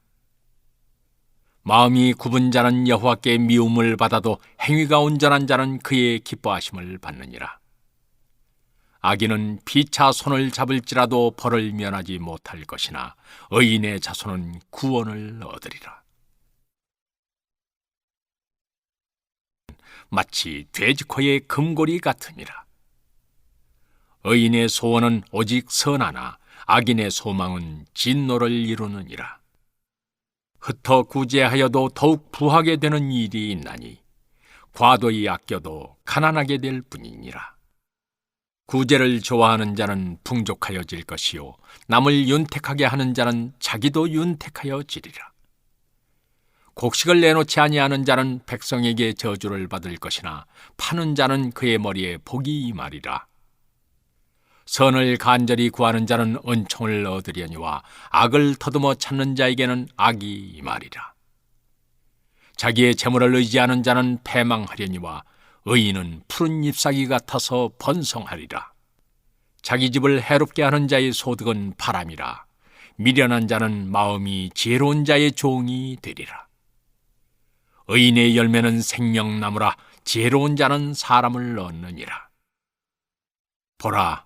마음이 굽은 자는 여호와께 미움을 받아도 행위가 온전한 자는 그의 기뻐하심을 받느니라. 악인은 피차 손을 잡을지라도 벌을 면하지 못할 것이나 의인의 자손은 구원을 얻으리라. 마치 돼지코의 금고리 같으니라. 의인의 소원은 오직 선하나 악인의 소망은 진노를 이루느니라. 흩어 구제하여도 더욱 부하게 되는 일이 있나니 과도히 아껴도 가난하게 될 뿐이니라. 구제를 좋아하는 자는 풍족하여질 것이요 남을 윤택하게 하는 자는 자기도 윤택하여지리라. 곡식을 내놓지 아니하는 자는 백성에게 저주를 받을 것이나 파는 자는 그의 머리에 복이 임하리라. 선을 간절히 구하는 자는 은총을 얻으려니와 악을 더듬어 찾는 자에게는 악이 임하리라. 자기의 재물을 의지하는 자는 패망하려니와 의인은 푸른 잎사귀 같아서 번성하리라. 자기 집을 해롭게 하는 자의 소득은 바람이라. 미련한 자는 마음이 지혜로운 자의 종이 되리라. 의인의 열매는 생명나무라. 지혜로운 자는 사람을 얻느니라. 보라,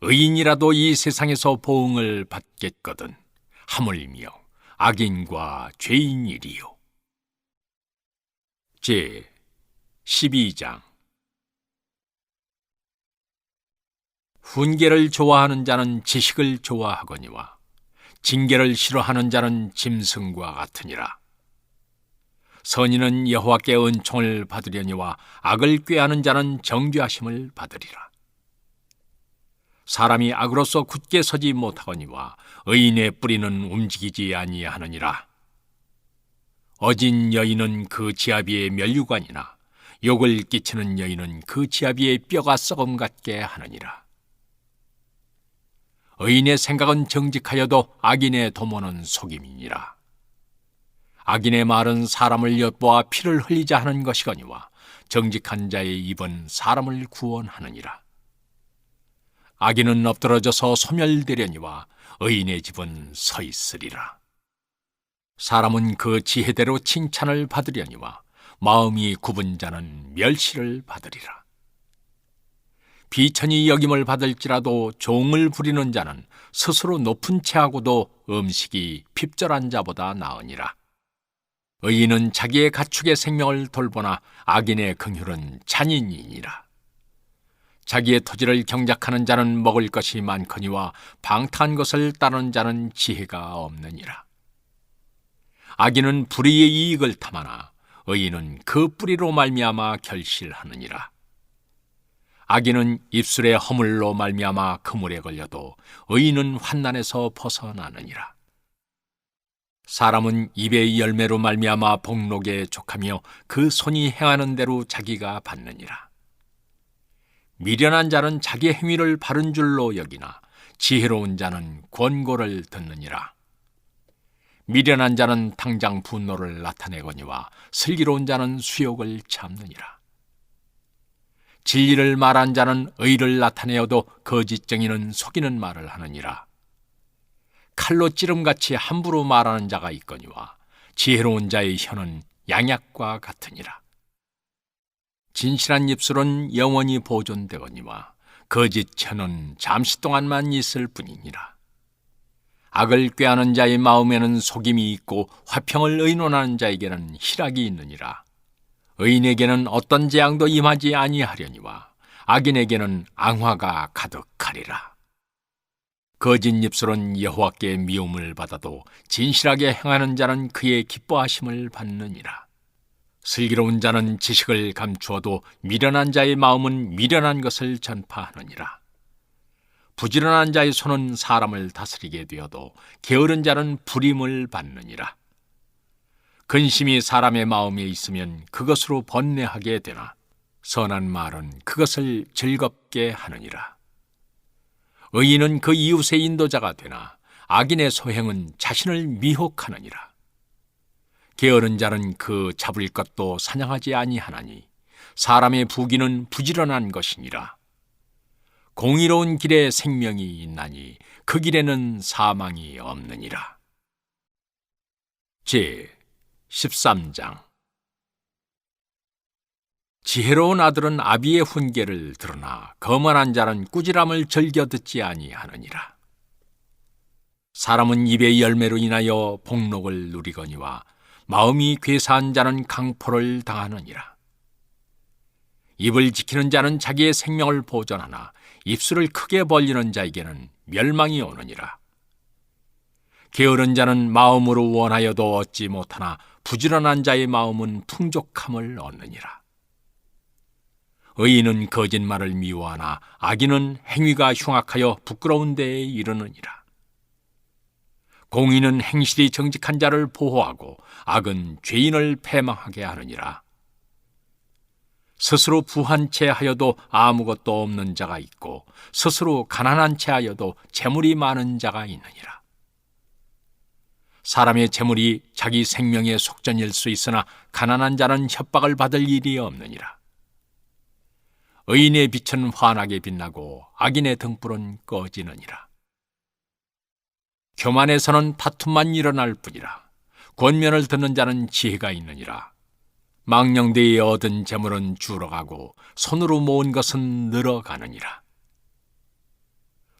의인이라도 이 세상에서 보응을 받겠거든 하물며 악인과 죄인이리요. 제 12장. 훈계를 좋아하는 자는 지식을 좋아하거니와 징계를 싫어하는 자는 짐승과 같으니라. 선인은 여호와께 은총을 받으려니와 악을 꾀하는 자는 정죄하심을 받으리라. 사람이 악으로서 굳게 서지 못하거니와 의인의 뿌리는 움직이지 아니하느니라. 어진 여인은 그 지아비의 면류관이나 욕을 끼치는 여인은 그 지아비의 뼈가 썩음 같게 하느니라. 의인의 생각은 정직하여도 악인의 도모는 속임이니라. 악인의 말은 사람을 엿보아 피를 흘리자 하는 것이거니와 정직한 자의 입은 사람을 구원하느니라. 악인은 엎드러져서 소멸되려니와 의인의 집은 서 있으리라. 사람은 그 지혜대로 칭찬을 받으려니와 마음이 굽은 자는 멸시를 받으리라. 비천히 여김을 받을지라도 종을 부리는 자는 스스로 높은 채하고도 음식이 핍절한 자보다 나으니라. 의인은 자기의 가축의 생명을 돌보나 악인의 긍휼은 잔인이니라. 자기의 토지를 경작하는 자는 먹을 것이 많거니와 방탕한 것을 따르는 자는 지혜가 없느니라. 악인은 불의의 이익을 탐하나 의인은 그 뿌리로 말미암아 결실하느니라. 악인은 입술의 허물로 말미암아 그물에 걸려도 의인은 환난에서 벗어나느니라. 사람은 입의 열매로 말미암아 복록에 족하며 그 손이 행하는 대로 자기가 받느니라. 미련한 자는 자기 행위를 바른 줄로 여기나 지혜로운 자는 권고를 듣느니라. 미련한 자는 당장 분노를 나타내거니와 슬기로운 자는 수욕을 참느니라. 진리를 말한 자는 의를 나타내어도 거짓쟁이는 속이는 말을 하느니라. 칼로 찌름같이 함부로 말하는 자가 있거니와 지혜로운 자의 혀는 양약과 같으니라. 진실한 입술은 영원히 보존되거니와 거짓 혀는 잠시 동안만 있을 뿐이니라. 악을 꾀하는 자의 마음에는 속임이 있고 화평을 의논하는 자에게는 희락이 있느니라. 의인에게는 어떤 재앙도 임하지 아니하려니와 악인에게는 앙화가 가득하리라. 거짓 입술은 여호와께 미움을 받아도 진실하게 행하는 자는 그의 기뻐하심을 받느니라. 슬기로운 자는 지식을 감추어도 미련한 자의 마음은 미련한 것을 전파하느니라. 부지런한 자의 손은 사람을 다스리게 되어도 게으른 자는 불임을 받느니라. 근심이 사람의 마음에 있으면 그것으로 번뇌하게 되나 선한 말은 그것을 즐겁게 하느니라. 의인은 그 이웃의 인도자가 되나 악인의 소행은 자신을 미혹하느니라. 게으른 자는 그 잡을 것도 사냥하지 아니하나니 사람의 부귀는 부지런한 것이니라. 공의로운 길에 생명이 있나니 그 길에는 사망이 없느니라. 제 13장. 지혜로운 아들은 아비의 훈계를 들으나 거만한 자는 꾸지람을 즐겨 듣지 아니하느니라. 사람은 입의 열매로 인하여 복록을 누리거니와 마음이 괴사한 자는 강포를 당하느니라. 입을 지키는 자는 자기의 생명을 보존하나 입술을 크게 벌리는 자에게는 멸망이 오느니라. 게으른 자는 마음으로 원하여도 얻지 못하나 부지런한 자의 마음은 풍족함을 얻느니라. 의인은 거짓말을 미워하나 악인은 행위가 흉악하여 부끄러운 데에 이르느니라. 공의는 행실이 정직한 자를 보호하고 악은 죄인을 패망하게 하느니라. 스스로 부한 채 하여도 아무것도 없는 자가 있고 스스로 가난한 채 하여도 재물이 많은 자가 있느니라. 사람의 재물이 자기 생명의 속전일 수 있으나 가난한 자는 협박을 받을 일이 없느니라. 의인의 빛은 환하게 빛나고 악인의 등불은 꺼지느니라. 교만에서는 다툼만 일어날 뿐이라. 권면을 듣는 자는 지혜가 있느니라. 망령되이 얻은 재물은 줄어가고 손으로 모은 것은 늘어가느니라.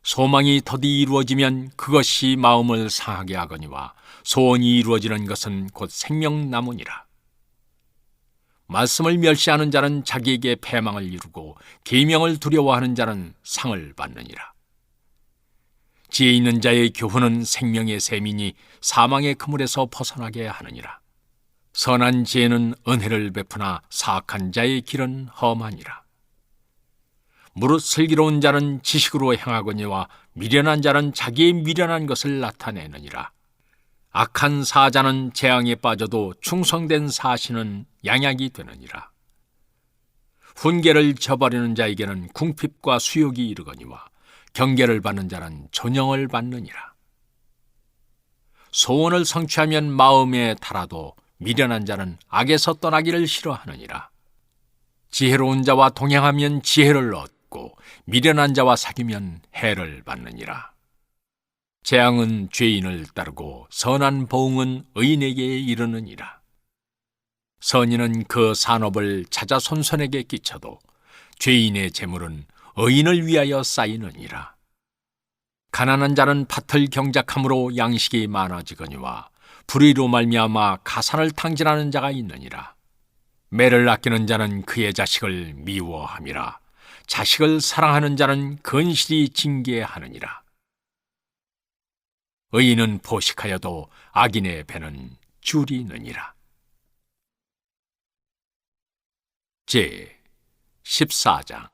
소망이 더디 이루어지면 그것이 마음을 상하게 하거니와 소원이 이루어지는 것은 곧 생명나무니라. 말씀을 멸시하는 자는 자기에게 패망을 이루고 계명을 두려워하는 자는 상을 받느니라. 지혜 있는 자의 교훈은 생명의 샘이니 사망의 그물에서 벗어나게 하느니라. 선한 지혜는 은혜를 베푸나 사악한 자의 길은 험하니라. 무릇 슬기로운 자는 지식으로 행하거니와 미련한 자는 자기의 미련한 것을 나타내느니라. 악한 사자는 재앙에 빠져도 충성된 사신은 양약이 되느니라. 훈계를 저버리는 자에게는 궁핍과 수욕이 이르거니와 경계를 받는 자는 존영을 받느니라. 소원을 성취하면 마음에 달아도 미련한 자는 악에서 떠나기를 싫어하느니라. 지혜로운 자와 동행하면 지혜를 얻고 미련한 자와 사귀면 해를 받느니라. 재앙은 죄인을 따르고 선한 보응은 의인에게 이르느니라. 선인은 그 산업을 찾아 손손에게 끼쳐도 죄인의 재물은 의인을 위하여 쌓이느니라. 가난한 자는 밭을 경작함으로 양식이 많아지거니와 불의로 말미암아 가산을 탕진하는 자가 있느니라. 매를 아끼는 자는 그의 자식을 미워함이라. 자식을 사랑하는 자는 건실히 징계하느니라. 의인은 포식하여도 악인의 배는 줄이느니라. 제 14장.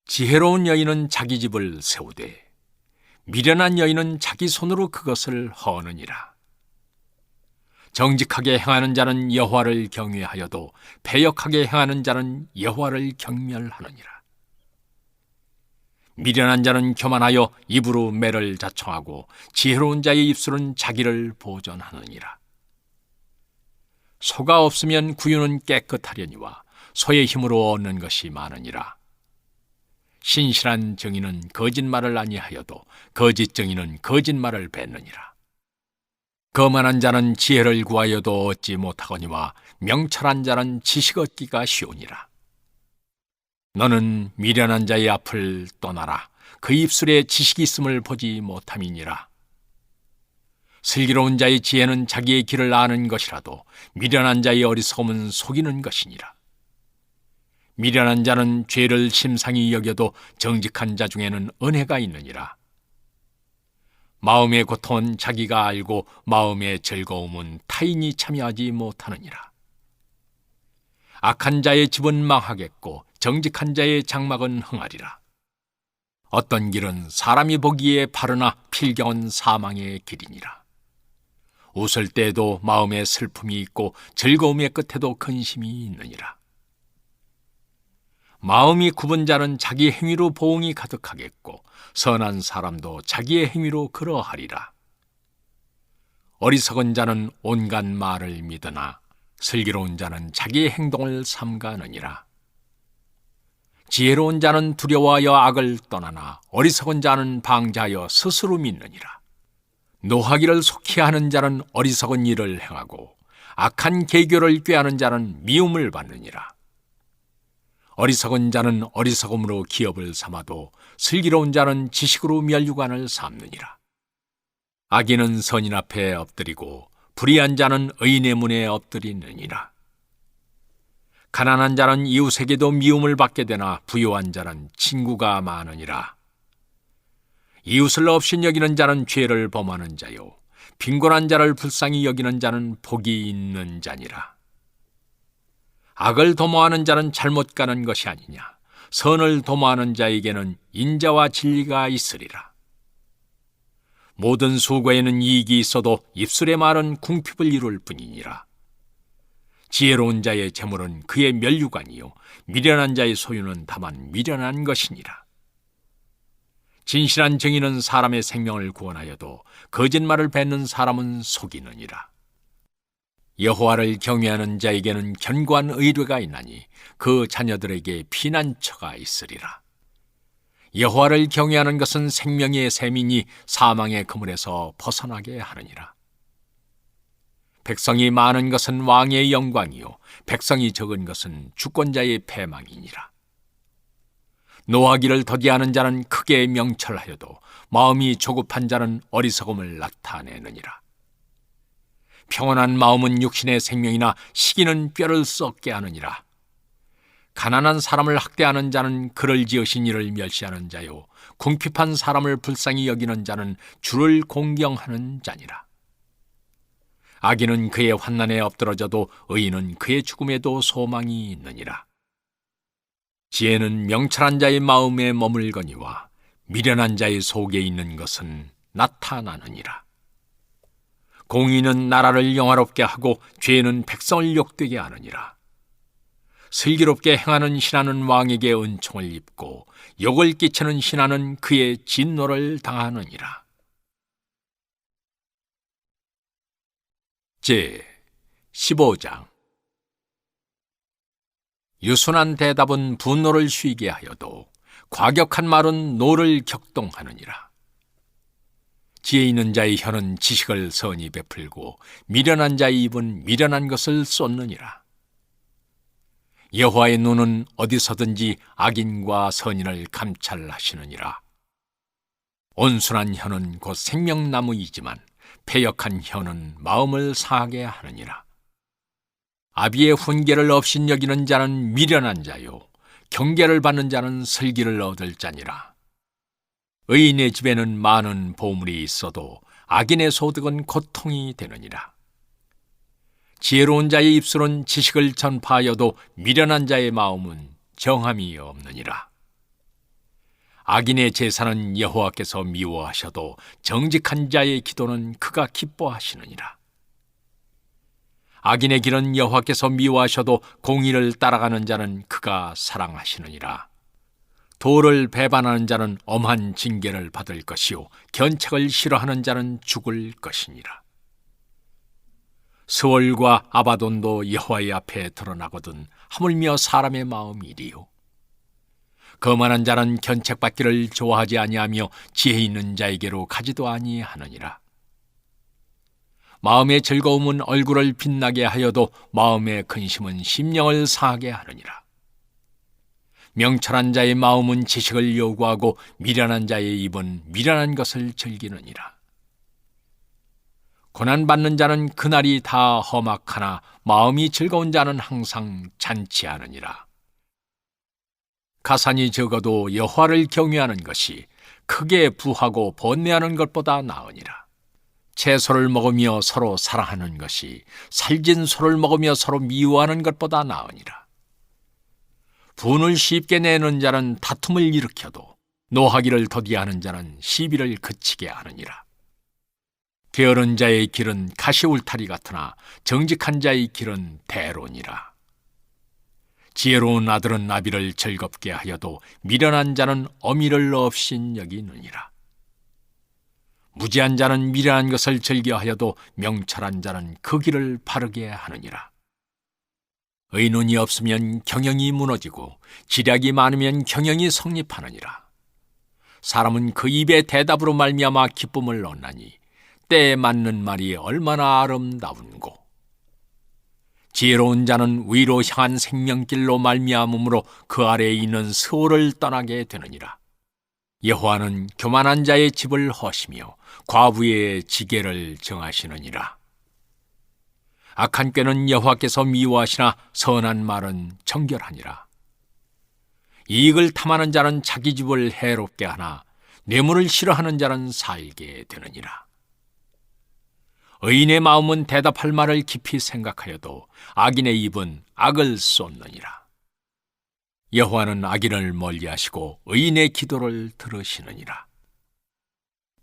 지혜로운 여인은 자기 집을 세우되 미련한 여인은 자기 손으로 그것을 허느니라. 정직하게 행하는 자는 여호와를 경외하여도 패역하게 행하는 자는 여호와를 경멸하느니라. 미련한 자는 교만하여 입으로 매를 자청하고 지혜로운 자의 입술은 자기를 보전하느니라. 소가 없으면 구유는 깨끗하려니와 소의 힘으로 얻는 것이 많으니라. 신실한 정의는 거짓말을 아니하여도 거짓 정의는 거짓말을 뱉느니라. 거만한 자는 지혜를 구하여도 얻지 못하거니와 명철한 자는 지식 얻기가 쉬우니라. 너는 미련한 자의 앞을 떠나라. 그 입술에 지식이 있음을 보지 못함이니라. 슬기로운 자의 지혜는 자기의 길을 아는 것이라도 미련한 자의 어리석음은 속이는 것이니라. 미련한 자는 죄를 심상히 여겨도 정직한 자 중에는 은혜가 있느니라. 마음의 고통은 자기가 알고 마음의 즐거움은 타인이 참여하지 못하느니라. 악한 자의 집은 망하겠고 정직한 자의 장막은 흥하리라. 어떤 길은 사람이 보기에 바르나 필경은 사망의 길이니라. 웃을 때에도 마음에 슬픔이 있고 즐거움의 끝에도 근심이 있느니라. 마음이 굽은 자는 자기 행위로 보응이 가득하겠고 선한 사람도 자기의 행위로 그러하리라. 어리석은 자는 온갖 말을 믿으나 슬기로운 자는 자기의 행동을 삼가느니라. 지혜로운 자는 두려워하여 악을 떠나나 어리석은 자는 방자하여 스스로 믿느니라. 노하기를 속히 하는 자는 어리석은 일을 행하고 악한 계교를 꾀하는 자는 미움을 받느니라. 어리석은 자는 어리석음으로 기업을 삼아도 슬기로운 자는 지식으로 면류관을 삼느니라. 악인은 선인 앞에 엎드리고 불의한 자는 의인의 문에 엎드리느니라. 가난한 자는 이웃에게도 미움을 받게 되나 부유한 자는 친구가 많으니라. 이웃을 없인 여기는 자는 죄를 범하는 자요 빈곤한 자를 불쌍히 여기는 자는 복이 있는 자니라. 악을 도모하는 자는 잘못 가는 것이 아니냐. 선을 도모하는 자에게는 인자와 진리가 있으리라. 모든 수고에는 이익이 있어도 입술의 말은 궁핍을 이룰 뿐이니라. 지혜로운 자의 재물은 그의 면류관이요 미련한 자의 소유는 다만 미련한 것이니라. 진실한 정의는 사람의 생명을 구원하여도 거짓말을 뱉는 사람은 속이느니라. 여호와를 경외하는 자에게는 견고한 의뢰가 있나니 그 자녀들에게 피난처가 있으리라. 여호와를 경외하는 것은 생명의 샘이니 사망의 그물에서 벗어나게 하느니라. 백성이 많은 것은 왕의 영광이요 백성이 적은 것은 주권자의 패망이니라. 노하기를 더디하는 자는 크게 명철하여도 마음이 조급한 자는 어리석음을 나타내느니라. 평온한 마음은 육신의 생명이나 시기는 뼈를 썩게 하느니라. 가난한 사람을 학대하는 자는 그를 지으신 이를 멸시하는 자요 궁핍한 사람을 불쌍히 여기는 자는 주를 공경하는 자니라. 악인은 그의 환난에 엎드러져도 의인은 그의 죽음에도 소망이 있느니라. 지혜는 명철한 자의 마음에 머물거니와 미련한 자의 속에 있는 것은 나타나느니라. 공의는 나라를 영화롭게 하고 죄는 백성을 욕되게 하느니라. 슬기롭게 행하는 신하는 왕에게 은총을 입고 욕을 끼치는 신하는 그의 진노를 당하느니라. 제 15장 유순한 대답은 분노를 쉬게 하여도 과격한 말은 노를 격동하느니라. 지혜 있는 자의 혀는 지식을 선히 베풀고 미련한 자의 입은 미련한 것을 쏟느니라. 여호와의 눈은 어디서든지 악인과 선인을 감찰하시느니라. 온순한 혀는 곧 생명나무이지만 패역한 혀는 마음을 상하게 하느니라. 아비의 훈계를 없인 여기는 자는 미련한 자요 경계를 받는 자는 슬기를 얻을 자니라. 의인의 집에는 많은 보물이 있어도 악인의 소득은 고통이 되느니라. 지혜로운 자의 입술은 지식을 전파하여도 미련한 자의 마음은 정함이 없느니라. 악인의 제사는 여호와께서 미워하셔도 정직한 자의 기도는 그가 기뻐하시느니라. 악인의 길은 여호와께서 미워하셔도 공의를 따라가는 자는 그가 사랑하시느니라. 도를 배반하는 자는 엄한 징계를 받을 것이요 견책을 싫어하는 자는 죽을 것이니라. 스월과 아바돈도 여호와의 앞에 드러나거든 하물며 사람의 마음이리요. 거만한 자는 견책받기를 좋아하지 아니하며 지혜 있는 자에게로 가지도 아니하느니라. 마음의 즐거움은 얼굴을 빛나게 하여도 마음의 근심은 심령을 상하게 하느니라. 명철한 자의 마음은 지식을 요구하고 미련한 자의 입은 미련한 것을 즐기느니라. 고난받는 자는 그날이 다 험악하나 마음이 즐거운 자는 항상 잔치하느니라. 가산이 적어도 여호와를 경외하는 것이 크게 부하고 번뇌하는 것보다 나으니라. 채소를 먹으며 서로 사랑하는 것이 살진 소를 먹으며 서로 미워하는 것보다 나으니라. 분을 쉽게 내는 자는 다툼을 일으켜도 노하기를 더디하는 자는 시비를 그치게 하느니라. 게으른 자의 길은 가시울타리 같으나 정직한 자의 길은 대로니라. 지혜로운 아들은 나비를 즐겁게 하여도 미련한 자는 어미를 없인 여기느니라. 무지한 자는 미련한 것을 즐겨하여도 명철한 자는 그 길을 바르게 하느니라. 의논이 없으면 경영이 무너지고 지략이 많으면 경영이 성립하느니라. 사람은 그 입의 대답으로 말미암아 기쁨을 얻나니 때에 맞는 말이 얼마나 아름다운고. 지혜로운 자는 위로 향한 생명길로 말미암음으로 그 아래에 있는 스올을 떠나게 되느니라. 여호와는 교만한 자의 집을 허시며 과부의 지계를 정하시느니라. 악한 꾀는 여호와께서 미워하시나 선한 말은 정결하니라. 이익을 탐하는 자는 자기 집을 해롭게 하나 뇌물을 싫어하는 자는 살게 되느니라. 의인의 마음은 대답할 말을 깊이 생각하여도 악인의 입은 악을 쏟느니라. 여호와는 악인을 멀리하시고 의인의 기도를 들으시느니라.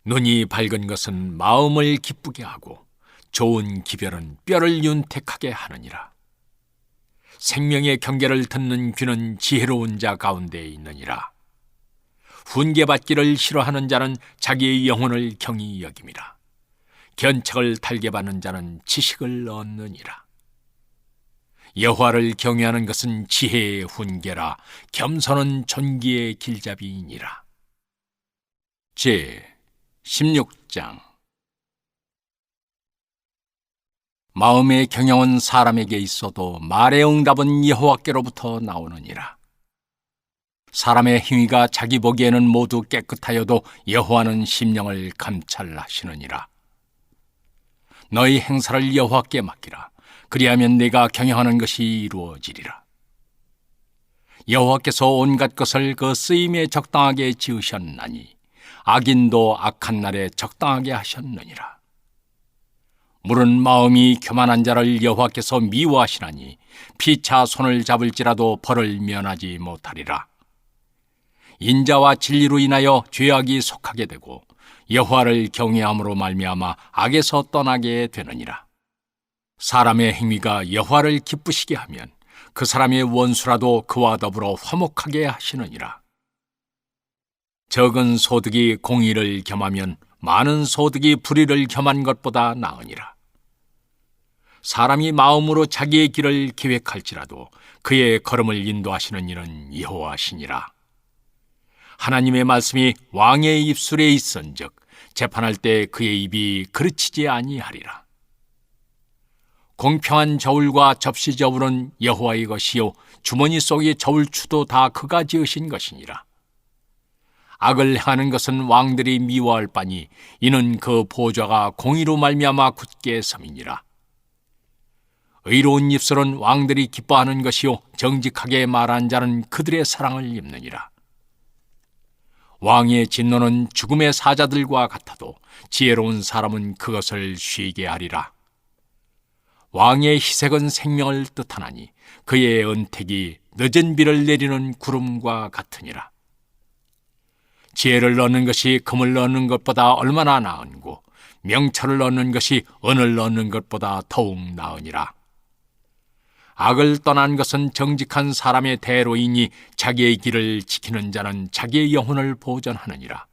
눈이 밝은 것은 마음을 기쁘게 하고 좋은 기별은 뼈를 윤택하게 하느니라. 생명의 경계를 듣는 귀는 지혜로운 자 가운데 있느니라. 훈계받기를 싫어하는 자는 자기의 영혼을 경히 여김이라. 견책을 달게 받는 자는 지식을 얻느니라. 여호와를 경외하는 것은 지혜의 훈계라. 겸손은 존귀의 길잡이이니라. 제 16장. 마음의 경영은 사람에게 있어도 말의 응답은 여호와께로부터 나오느니라. 사람의 행위가 자기 보기에는 모두 깨끗하여도 여호와는 심령을 감찰하시느니라. 너희 행사를 여호와께 맡기라. 그리하면 내가 경영하는 것이 이루어지리라. 여호와께서 온갖 것을 그 쓰임에 적당하게 지으셨나니 악인도 악한 날에 적당하게 하셨느니라. 물은 마음이 교만한 자를 여호와께서 미워하시나니 피차 손을 잡을지라도 벌을 면하지 못하리라. 인자와 진리로 인하여 죄악이 속하게 되고 여호와를 경외함으로 말미암아 악에서 떠나게 되느니라. 사람의 행위가 여호와를 기쁘시게 하면 그 사람의 원수라도 그와 더불어 화목하게 하시느니라. 적은 소득이 공의를 겸하면 많은 소득이 불의를 겸한 것보다 나으니라. 사람이 마음으로 자기의 길을 계획할지라도 그의 걸음을 인도하시는 이는 여호와시니라. 하나님의 말씀이 왕의 입술에 있은즉 재판할 때 그의 입이 그르치지 아니하리라. 공평한 저울과 접시 저울은 여호와의 것이요 주머니 속의 저울추도 다 그가 지으신 것이니라. 악을 행하는 것은 왕들이 미워할 바니 이는 그 보좌가 공의로 말미암아 굳게 섬이니라. 의로운 입술은 왕들이 기뻐하는 것이요 정직하게 말한 자는 그들의 사랑을 입느니라. 왕의 진노는 죽음의 사자들과 같아도 지혜로운 사람은 그것을 쉬게 하리라. 왕의 희색은 생명을 뜻하나니 그의 은택이 늦은 비를 내리는 구름과 같으니라. 지혜를 얻는 것이 금을 얻는 것보다 얼마나 나은고 명철을 얻는 것이 은을 얻는 것보다 더욱 나으니라. 악을 떠난 것은 정직한 사람의 대로이니 자기의 길을 지키는 자는 자기의 영혼을 보전하느니라.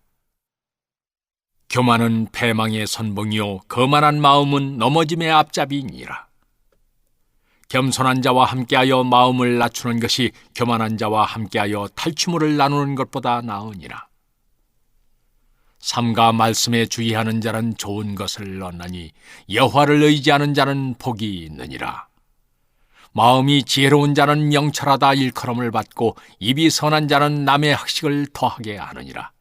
교만은 패망의 선봉이요 거만한 마음은 넘어짐의 앞잡이니라. 겸손한 자와 함께하여 마음을 낮추는 것이 교만한 자와 함께하여 탈취물을 나누는 것보다 나으니라. 삼가 말씀에 주의하는 자는 좋은 것을 얻나니 여호와를 의지하는 자는 복이 있느니라. 마음이 지혜로운 자는 영철하다 일컬음을 받고 입이 선한 자는 남의 학식을 더하게 하느니라.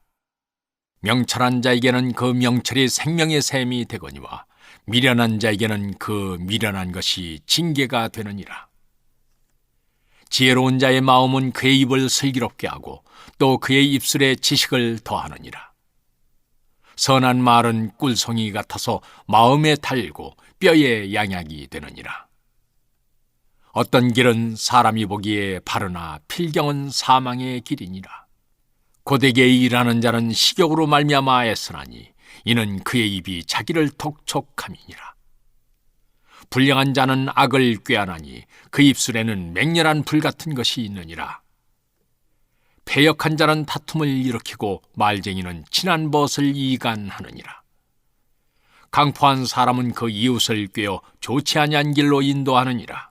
명철한 자에게는 그 명철이 생명의 샘이 되거니와 미련한 자에게는 그 미련한 것이 징계가 되느니라. 지혜로운 자의 마음은 그의 입을 슬기롭게 하고 또 그의 입술에 지식을 더하느니라. 선한 말은 꿀송이 같아서 마음에 달고 뼈에 양약이 되느니라. 어떤 길은 사람이 보기에 바르나 필경은 사망의 길이니라. 고되게 일하는 자는 식욕으로 말미암아 애쓰나니 이는 그의 입이 자기를 독촉함이니라. 불량한 자는 악을 꾀하나니 그 입술에는 맹렬한 불 같은 것이 있느니라. 패역한 자는 다툼을 일으키고 말쟁이는 친한 벗을 이간하느니라. 강포한 사람은 그 이웃을 꾀어 좋지 아니한 길로 인도하느니라.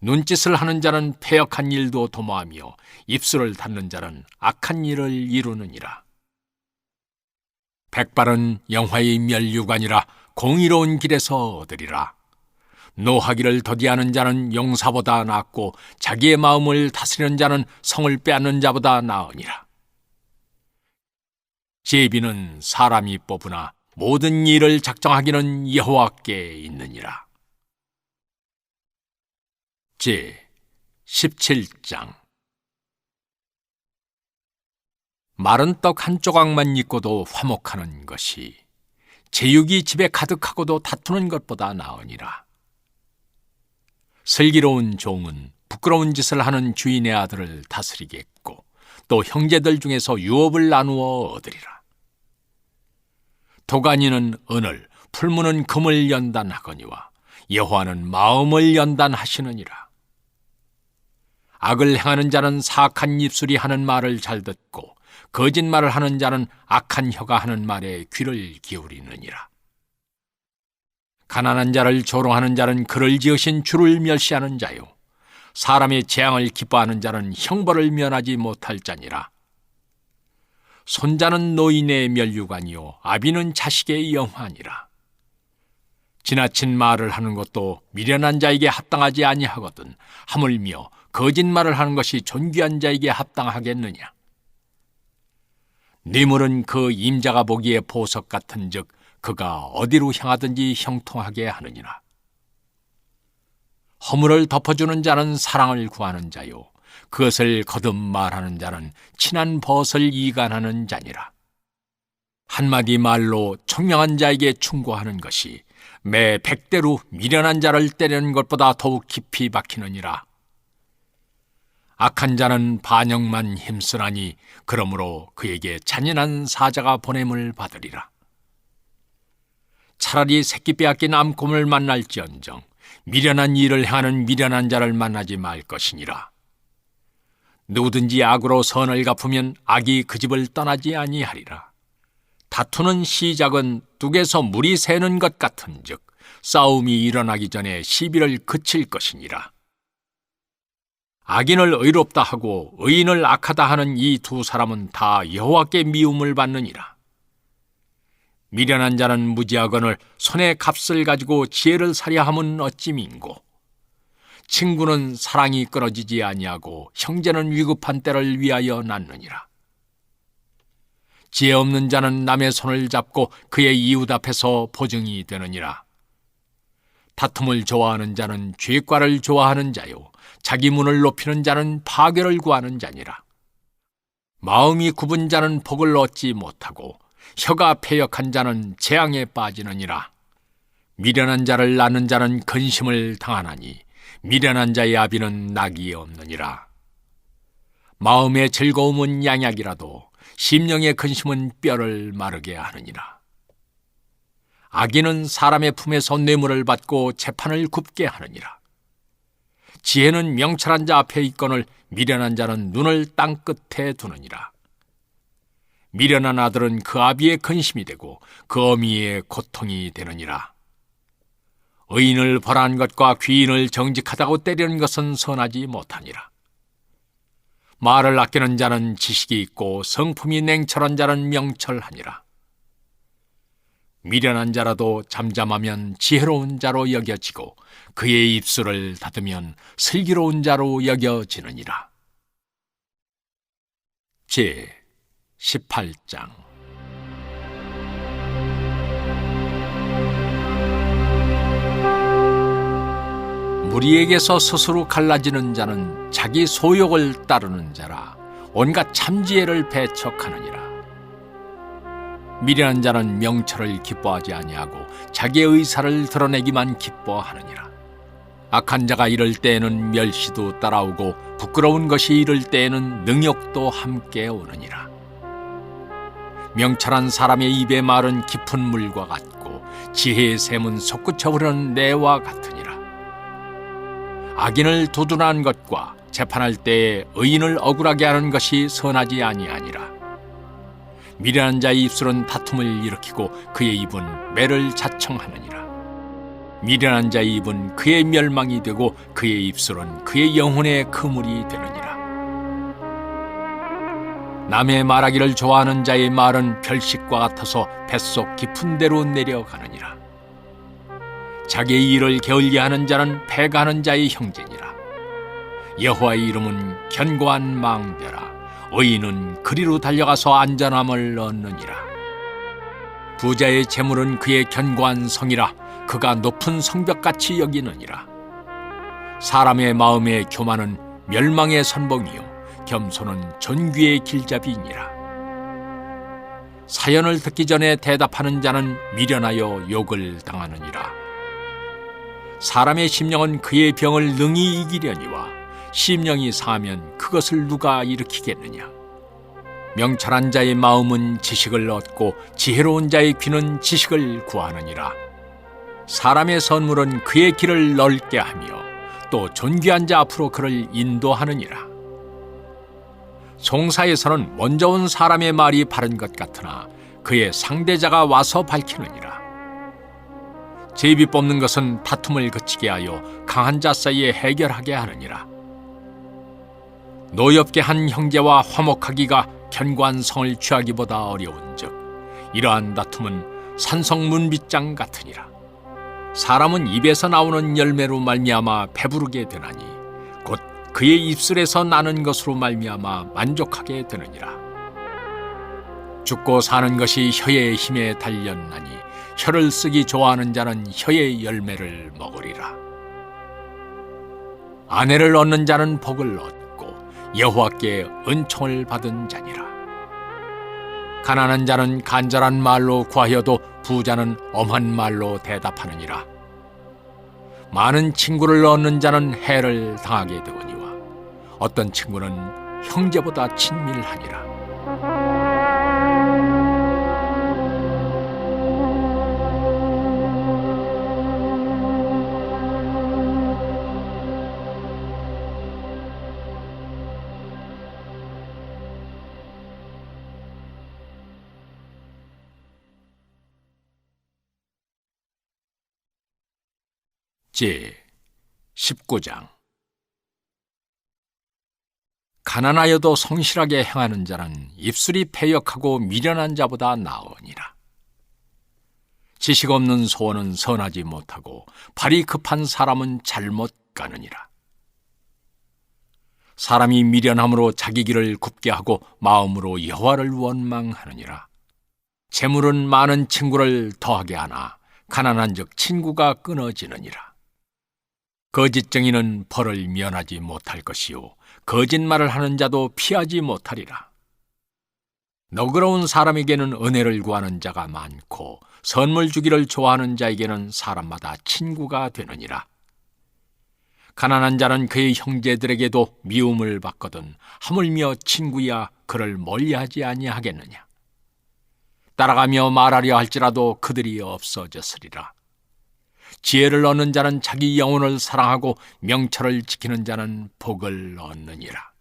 눈짓을 하는 자는 패역한 일도 도모하며 입술을 닫는 자는 악한 일을 이루느니라. 백발은 영화의 면류관이라 공의로운 길에서 얻으리라. 노하기를 더디하는 자는 용사보다 낫고 자기의 마음을 다스리는 자는 성을 빼앗는 자보다 나으니라. 제비는 사람이 뽑으나 모든 일을 작정하기는 여호와께 있느니라. 제 17장. 마른 떡 한 조각만 있고도 화목하는 것이 제육이 집에 가득하고도 다투는 것보다 나으니라. 슬기로운 종은 부끄러운 짓을 하는 주인의 아들을 다스리겠고 또 형제들 중에서 유업을 나누어 얻으리라. 도가니는 은을, 풀무는 금을 연단하거니와 여호와는 마음을 연단하시느니라. 악을 행하는 자는 사악한 입술이 하는 말을 잘 듣고 거짓말을 하는 자는 악한 혀가 하는 말에 귀를 기울이느니라. 가난한 자를 조롱하는 자는 그를 지으신 주를 멸시하는 자요 사람의 재앙을 기뻐하는 자는 형벌을 면하지 못할 자니라. 손자는 노인의 면류관이요 아비는 자식의 영화니라. 지나친 말을 하는 것도 미련한 자에게 합당하지 아니하거든 하물며 거짓말을 하는 것이 존귀한 자에게 합당하겠느냐. 뇌물은 그 임자가 보기에 보석 같은즉 그가 어디로 향하든지 형통하게 하느니라. 허물을 덮어주는 자는 사랑을 구하는 자요 그것을 거듭 말하는 자는 친한 벗을 이간하는 자니라. 한마디 말로 청량한 자에게 충고하는 것이 매 100대로 미련한 자를 때리는 것보다 더욱 깊이 박히느니라. 악한 자는 반역만 힘쓰나니 그러므로 그에게 잔인한 사자가 보냄을 받으리라. 차라리 새끼 빼앗긴 암곰을 만날지언정 미련한 일을 행하는 미련한 자를 만나지 말 것이니라. 누구든지 악으로 선을 갚으면 악이 그 집을 떠나지 아니하리라. 다투는 시작은 뚝에서 물이 새는 것 같은즉 싸움이 일어나기 전에 시비를 그칠 것이니라. 악인을 의롭다 하고 의인을 악하다 하는 이 두 사람은 다 여호와께 미움을 받느니라. 미련한 자는 무지하거늘 손에 값을 가지고 지혜를 사려 함은 어찌 민고. 친구는 사랑이 끊어지지 아니하고 형제는 위급한 때를 위하여 낳느니라. 지혜 없는 자는 남의 손을 잡고 그의 이웃 앞에서 보증이 되느니라. 다툼을 좋아하는 자는 죄과를 좋아하는 자요 자기 문을 높이는 자는 파괴를 구하는 자니라. 마음이 굽은 자는 복을 얻지 못하고 혀가 패역한 자는 재앙에 빠지느니라. 미련한 자를 낳는 자는 근심을 당하나니 미련한 자의 아비는 낙이 없느니라. 마음의 즐거움은 양약이라도 심령의 근심은 뼈를 마르게 하느니라. 악인은 사람의 품에서 뇌물을 받고 재판을 굽게 하느니라. 지혜는 명철한 자 앞에 있거늘 미련한 자는 눈을 땅 끝에 두느니라. 미련한 아들은 그 아비의 근심이 되고 그 어미의 고통이 되느니라. 의인을 벌한 것과 귀인을 정직하다고 때리는 것은 선하지 못하니라. 말을 아끼는 자는 지식이 있고 성품이 냉철한 자는 명철하니라. 미련한 자라도 잠잠하면 지혜로운 자로 여겨지고 그의 입술을 닫으면 슬기로운 자로 여겨지느니라. 제 18장. 무리에게서 스스로 갈라지는 자는 자기 소욕을 따르는 자라 온갖 참지혜를 배척하느니라. 미련한 자는 명철을 기뻐하지 아니하고 자기의 의사를 드러내기만 기뻐하느니라. 악한 자가 이럴 때에는 멸시도 따라오고 부끄러운 것이 이럴 때에는 능욕도 함께 오느니라. 명철한 사람의 입의 말은 깊은 물과 같고 지혜의 샘은 솟구쳐 흐르는 내와 같으니라. 악인을 두둔하는 것과 재판할 때에 의인을 억울하게 하는 것이 선하지 아니하니라. 미련한 자의 입술은 다툼을 일으키고 그의 입은 매를 자청하느니라. 미련한 자의 입은 그의 멸망이 되고 그의 입술은 그의 영혼의 그물이 되느니라. 남의 말하기를 좋아하는 자의 말은 별식과 같아서 뱃속 깊은 데로 내려가느니라. 자기의 일을 게을리하는 자는 패가하는 자의 형제니라. 여호와의 이름은 견고한 망대라. 의인은 그리로 달려가서 안전함을 얻느니라. 부자의 재물은 그의 견고한 성이라. 그가 높은 성벽같이 여기느니라. 사람의 마음의 교만은 멸망의 선봉이요 겸손은 존귀의 길잡이니라. 사연을 듣기 전에 대답하는 자는 미련하여 욕을 당하느니라. 사람의 심령은 그의 병을 능히 이기려니와 심령이 상하면 그것을 누가 일으키겠느냐. 명철한 자의 마음은 지식을 얻고 지혜로운 자의 귀는 지식을 구하느니라. 사람의 선물은 그의 길을 넓게 하며 또 존귀한 자 앞으로 그를 인도하느니라. 송사에서는 먼저 온 사람의 말이 바른 것 같으나 그의 상대자가 와서 밝히느니라. 제비 뽑는 것은 다툼을 그치게 하여 강한 자 사이에 해결하게 하느니라. 노엽게 한 형제와 화목하기가 견고한 성을 취하기보다 어려운즉 이러한 다툼은 산성 문빗장 같으니라. 사람은 입에서 나오는 열매로 말미암아 배부르게 되나니 곧 그의 입술에서 나는 것으로 말미암아 만족하게 되느니라. 죽고 사는 것이 혀의 힘에 달렸나니 혀를 쓰기 좋아하는 자는 혀의 열매를 먹으리라. 아내를 얻는 자는 복을 얻고 여호와께 은총을 받은 자니라. 가난한 자는 간절한 말로 구하여도 부자는 엄한 말로 대답하느니라. 많은 친구를 얻는 자는 해를 당하게 되거니와 어떤 친구는 형제보다 친밀하니라. 제 19장. 가난하여도 성실하게 행하는 자는 입술이 패역하고 미련한 자보다 나으니라. 지식 없는 소원은 선하지 못하고 발이 급한 사람은 잘못 가느니라. 사람이 미련함으로 자기 길을 굽게 하고 마음으로 여호와를 원망하느니라. 재물은 많은 친구를 더하게 하나 가난한즉 친구가 끊어지느니라. 거짓증인은 벌을 면하지 못할 것이요 거짓말을 하는 자도 피하지 못하리라. 너그러운 사람에게는 은혜를 구하는 자가 많고 선물 주기를 좋아하는 자에게는 사람마다 친구가 되느니라. 가난한 자는 그의 형제들에게도 미움을 받거든 하물며 친구야 그를 멀리하지 아니하겠느냐. 따라가며 말하려 할지라도 그들이 없어졌으리라. 지혜를 얻는 자는 자기 영혼을 사랑하고 명철을 지키는 자는 복을 얻느니라.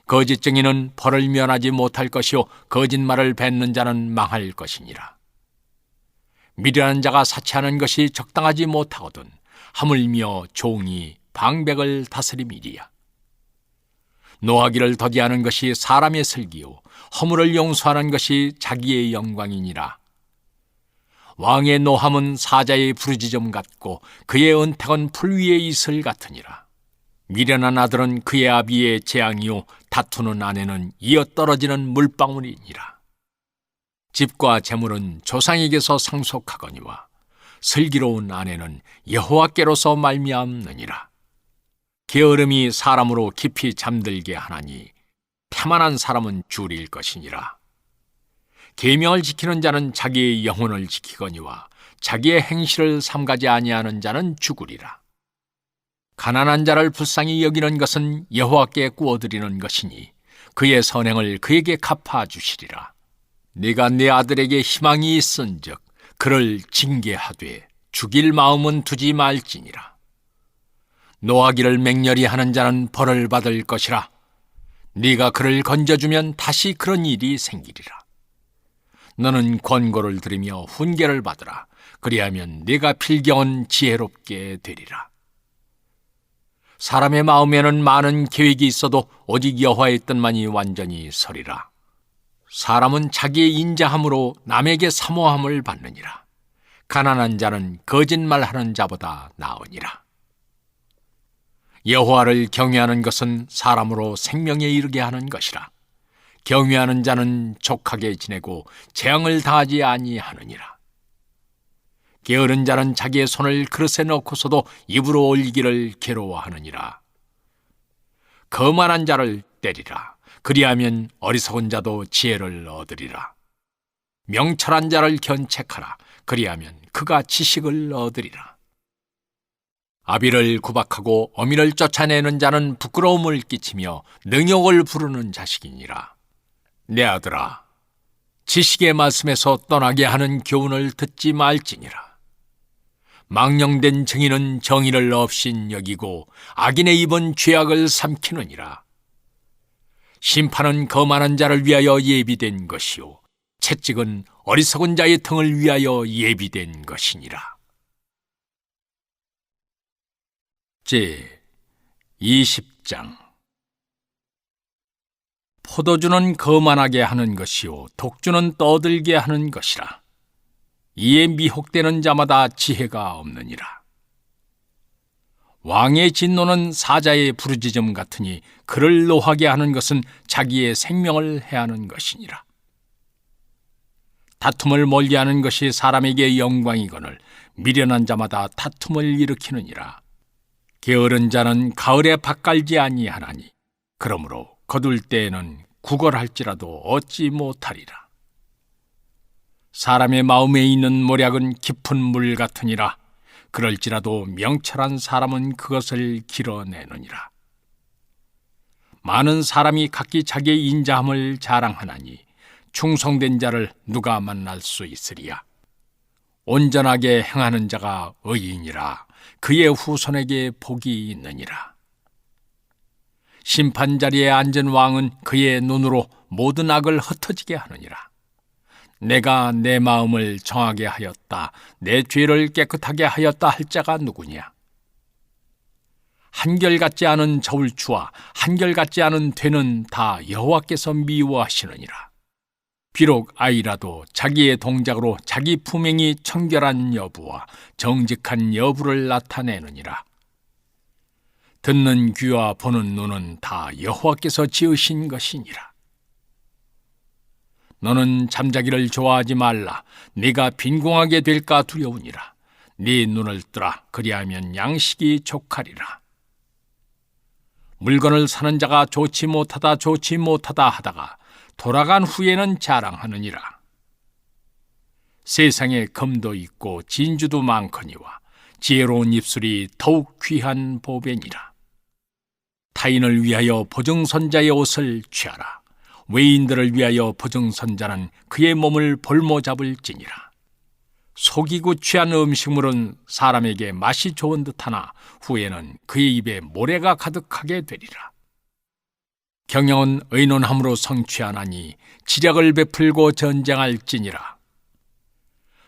거짓 증인은 벌을 면하지 못할 것이요 거짓말을 뱉는 자는 망할 것이니라. 미련한 자가 사치하는 것이 적당하지 못하거든 하물며 종이 방백을 다스림이리야. 노하기를 더디하는 것이 사람의 슬기요 허물을 용서하는 것이 자기의 영광이니라. 왕의 노함은 사자의 부르짖음 같고 그의 은택은 풀 위에 이슬 같으니라. 미련한 아들은 그의 아비의 재앙이요 다투는 아내는 이어 떨어지는 물방울이니라. 집과 재물은 조상에게서 상속하거니와 슬기로운 아내는 여호와께로서 말미암느니라. 게으름이 사람으로 깊이 잠들게 하나니 태만한 사람은 줄일 것이니라. 계명을 지키는 자는 자기의 영혼을 지키거니와 자기의 행실을 삼가지 아니하는 자는 죽으리라. 가난한 자를 불쌍히 여기는 것은 여호와께 구워드리는 것이니 그의 선행을 그에게 갚아주시리라. 네가 네 아들에게 희망이 있은즉 그를 징계하되 죽일 마음은 두지 말지니라. 노하기를 맹렬히 하는 자는 벌을 받을 것이라. 네가 그를 건져주면 다시 그런 일이 생기리라. 너는 권고를 들으며 훈계를 받으라. 그리하면 네가 필경은 지혜롭게 되리라. 사람의 마음에는 많은 계획이 있어도 오직 여호와의 뜻만이 완전히 서리라. 사람은 자기의 인자함으로 남에게 사모함을 받느니라. 가난한 자는 거짓말하는 자보다 나으니라. 여호와를 경외하는 것은 사람으로 생명에 이르게 하는 것이라. 경외하는 자는 족하게 지내고 재앙을 당하지 아니하느니라. 게으른 자는 자기의 손을 그릇에 넣고서도 입으로 올리기를 괴로워하느니라. 거만한 자를 때리라. 그리하면 어리석은 자도 지혜를 얻으리라. 명철한 자를 견책하라. 그리하면 그가 지식을 얻으리라. 아비를 구박하고 어미를 쫓아내는 자는 부끄러움을 끼치며 능욕을 부르는 자식이니라. 내 아들아, 지식의 말씀에서 떠나게 하는 교훈을 듣지 말지니라. 망령된 증인은 정의를 없인 여기고 악인의 입은 죄악을 삼키느니라. 심판은 거만한 자를 위하여 예비된 것이요 채찍은 어리석은 자의 등을 위하여 예비된 것이니라. 제 20장. 포도주는 거만하게 하는 것이요 독주는 떠들게 하는 것이라. 이에 미혹되는 자마다 지혜가 없느니라. 왕의 진노는 사자의 부르짖음 같으니 그를 노하게 하는 것은 자기의 생명을 해하는 것이니라. 다툼을 멀리하는 것이 사람에게 영광이거늘 미련한 자마다 다툼을 일으키느니라. 게으른 자는 가을에 밭갈지 아니하나니 그러므로 거둘 때에는 구걸할지라도 얻지 못하리라. 사람의 마음에 있는 모략은 깊은 물 같으니라. 그럴지라도 명철한 사람은 그것을 길어내느니라. 많은 사람이 각기 자기의 인자함을 자랑하나니 충성된 자를 누가 만날 수 있으리야. 온전하게 행하는 자가 의인이라. 그의 후손에게 복이 있느니라. 심판자리에 앉은 왕은 그의 눈으로 모든 악을 흩어지게 하느니라. 내가 내 마음을 정하게 하였다, 내 죄를 깨끗하게 하였다 할 자가 누구냐? 한결같지 않은 저울추와 한결같지 않은 되는 다 여호와께서 미워하시느니라. 비록 아이라도 자기의 동작으로 자기 품행이 청결한 여부와 정직한 여부를 나타내느니라. 듣는 귀와 보는 눈은 다 여호와께서 지으신 것이니라. 너는 잠자기를 좋아하지 말라. 네가 빈궁하게 될까 두려우니라. 네 눈을 뜨라. 그리하면 양식이 족하리라. 물건을 사는 자가 좋지 못하다 하다가 돌아간 후에는 자랑하느니라. 세상에 금도 있고 진주도 많거니와 지혜로운 입술이 더욱 귀한 보배니라. 타인을 위하여 보증선자의 옷을 취하라. 외인들을 위하여 보증선자는 그의 몸을 볼모 잡을지니라. 속이고 취한 음식물은 사람에게 맛이 좋은 듯하나 후에는 그의 입에 모래가 가득하게 되리라. 경영은 의논함으로 성취하나니 지략을 베풀고 전쟁할지니라.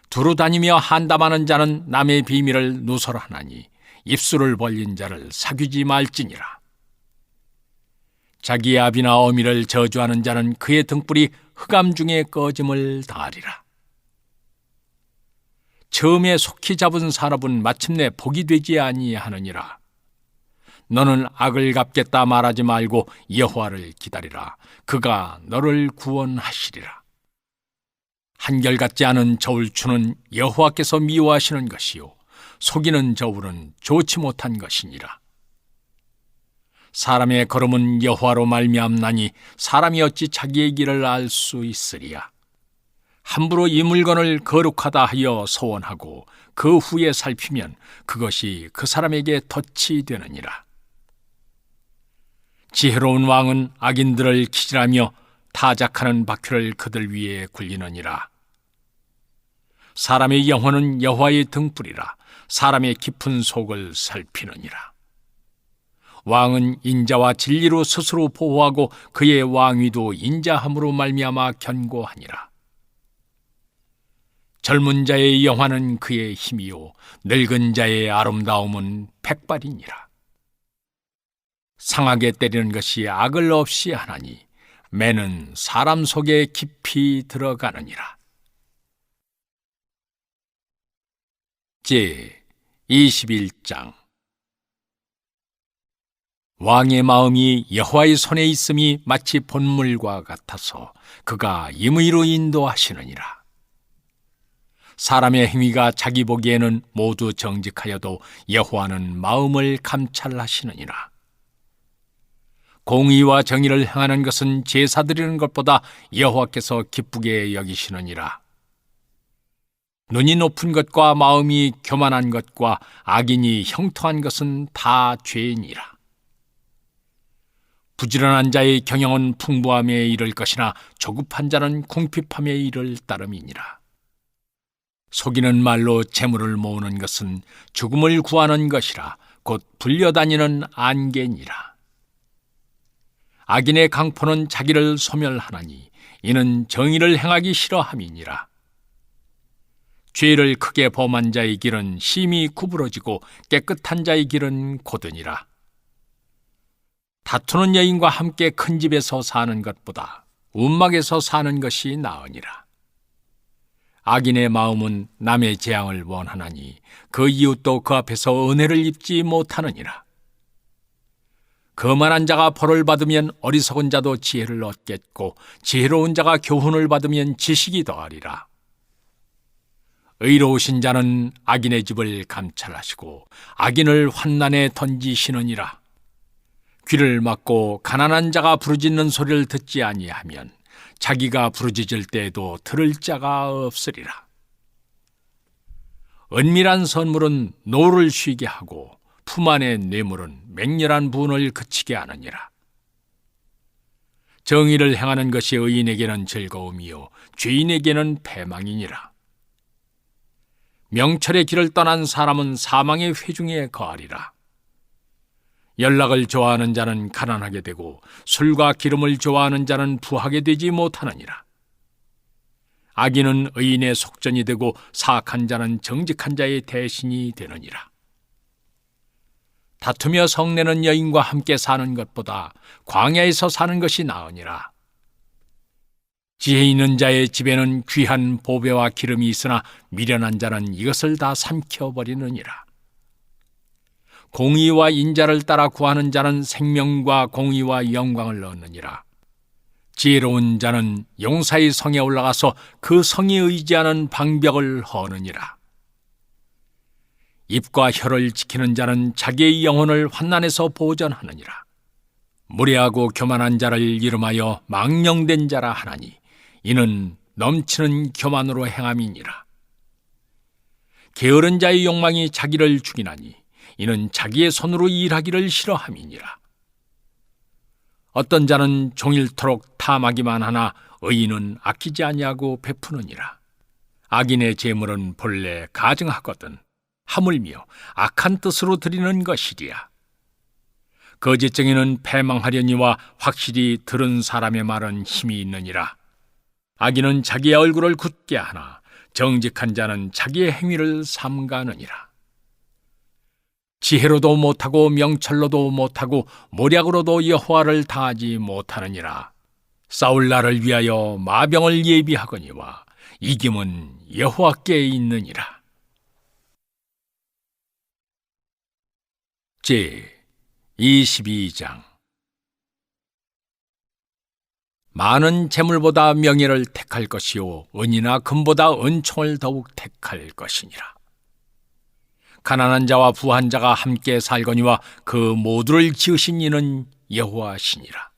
두루 다니며 한담하는 자는 남의 비밀을 누설하나니 입술을 벌린 자를 사귀지 말지니라. 자기의 아비나 어미를 저주하는 자는 그의 등불이 흑암 중에 꺼짐을 당하리라. 처음에 속히 잡은 사람은 마침내 복이 되지 아니하느니라. 너는 악을 갚겠다 말하지 말고 여호와를 기다리라. 그가 너를 구원하시리라. 한결같지 않은 저울추는 여호와께서 미워하시는 것이요 속이는 저울은 좋지 못한 것이니라. 사람의 걸음은 여호와로 말미암나니 사람이 어찌 자기의 길을 알 수 있으리야. 함부로 이 물건을 거룩하다 하여 소원하고 그 후에 살피면 그것이 그 사람에게 덫이 되느니라. 지혜로운 왕은 악인들을 기질하며 타작하는 바퀴를 그들 위에 굴리느니라. 사람의 영혼은 여호와의 등불이라. 사람의 깊은 속을 살피느니라. 왕은 인자와 진리로 스스로 보호하고 그의 왕위도 인자함으로 말미암아 견고하니라. 젊은 자의 영화는 그의 힘이요 늙은 자의 아름다움은 백발이니라. 상하게 때리는 것이 악을 없이 하나니 매는 사람 속에 깊이 들어가느니라. 제 21장. 왕의 마음이 여호와의 손에 있음이 마치 본물과 같아서 그가 임의로 인도하시느니라. 사람의 행위가 자기 보기에는 모두 정직하여도 여호와는 마음을 감찰하시느니라. 공의와 정의를 행하는 것은 제사 드리는 것보다 여호와께서 기쁘게 여기시느니라. 눈이 높은 것과 마음이 교만한 것과 악인이 형통한 것은 다 죄이니라. 부지런한 자의 경영은 풍부함에 이를 것이나 조급한 자는 궁핍함에 이를 따름이니라. 속이는 말로 재물을 모으는 것은 죽음을 구하는 것이라 곧 불려다니는 안개니라. 악인의 강포는 자기를 소멸하나니 이는 정의를 행하기 싫어함이니라. 죄를 크게 범한 자의 길은 심히 구부러지고 깨끗한 자의 길은 고드니라. 다투는 여인과 함께 큰 집에서 사는 것보다 움막에서 사는 것이 나으니라. 악인의 마음은 남의 재앙을 원하나니 그 이웃도 그 앞에서 은혜를 입지 못하느니라. 거만한 자가 벌을 받으면 어리석은 자도 지혜를 얻겠고 지혜로운 자가 교훈을 받으면 지식이 더하리라. 의로우신 자는 악인의 집을 감찰하시고 악인을 환난에 던지시느니라. 귀를 막고 가난한 자가 부르짖는 소리를 듣지 아니하면 자기가 부르짖을 때에도 들을 자가 없으리라. 은밀한 선물은 노를 쉬게 하고 품 안의 뇌물은 맹렬한 분을 그치게 하느니라. 정의를 행하는 것이 의인에게는 즐거움이요 죄인에게는 패망이니라. 명철의 길을 떠난 사람은 사망의 회중에 거하리라. 연락을 좋아하는 자는 가난하게 되고 술과 기름을 좋아하는 자는 부하게 되지 못하느니라. 악인은 의인의 속전이 되고 사악한 자는 정직한 자의 대신이 되느니라. 다투며 성내는 여인과 함께 사는 것보다 광야에서 사는 것이 나으니라. 지혜 있는 자의 집에는 귀한 보배와 기름이 있으나 미련한 자는 이것을 다 삼켜버리느니라. 공의와 인자를 따라 구하는 자는 생명과 공의와 영광을 얻느니라. 지혜로운 자는 용사의 성에 올라가서 그 성에 의지하는 방벽을 허느니라. 입과 혀를 지키는 자는 자기의 영혼을 환난에서 보전하느니라. 무례하고 교만한 자를 이름하여 망령된 자라 하나니 이는 넘치는 교만으로 행함이니라. 게으른 자의 욕망이 자기를 죽이나니 이는 자기의 손으로 일하기를 싫어함이니라. 어떤 자는 종일토록 탐하기만 하나 의인은 아끼지 아니하고 베푸느니라. 악인의 재물은 본래 가증하거든 하물며 악한 뜻으로 드리는 것이리야. 거짓증인은 패망하려니와 확실히 들은 사람의 말은 힘이 있느니라. 악인은 자기의 얼굴을 굳게 하나 정직한 자는 자기의 행위를 삼가느니라. 지혜로도 못하고 명철로도 못하고 모략으로도 여호와를 당하지 못하느니라. 싸울 날을 위하여 마병을 예비하거니와 이김은 여호와께 있느니라. 제 22장. 많은 재물보다 명예를 택할 것이요 은이나 금보다 은총을 더욱 택할 것이니라. 가난한 자와 부한 자가 함께 살거니와 그 모두를 지으신 이는 여호와시니라.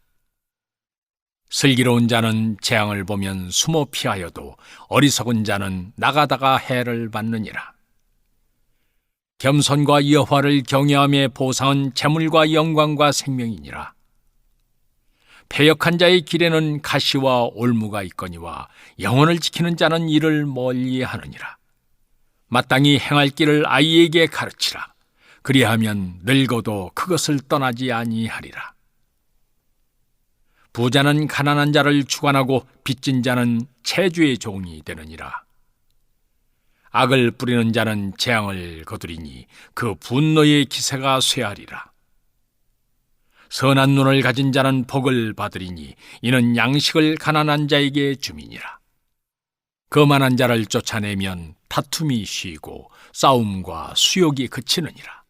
슬기로운 자는 재앙을 보면 숨어 피하여도 어리석은 자는 나가다가 해를 받느니라. 겸손과 여호와를 경외함의 보상은 재물과 영광과 생명이니라. 패역한 자의 길에는 가시와 올무가 있거니와 영혼을 지키는 자는 이를 멀리하느니라. 마땅히 행할 길을 아이에게 가르치라. 그리하면 늙어도 그것을 떠나지 아니하리라. 부자는 가난한 자를 주관하고 빚진 자는 채주의 종이 되느니라. 악을 뿌리는 자는 재앙을 거두리니 그 분노의 기세가 쇠하리라. 선한 눈을 가진 자는 복을 받으리니 이는 양식을 가난한 자에게 주미니라. 거만한 자를 쫓아내면 다툼이 쉬고 싸움과 수욕이 그치느니라.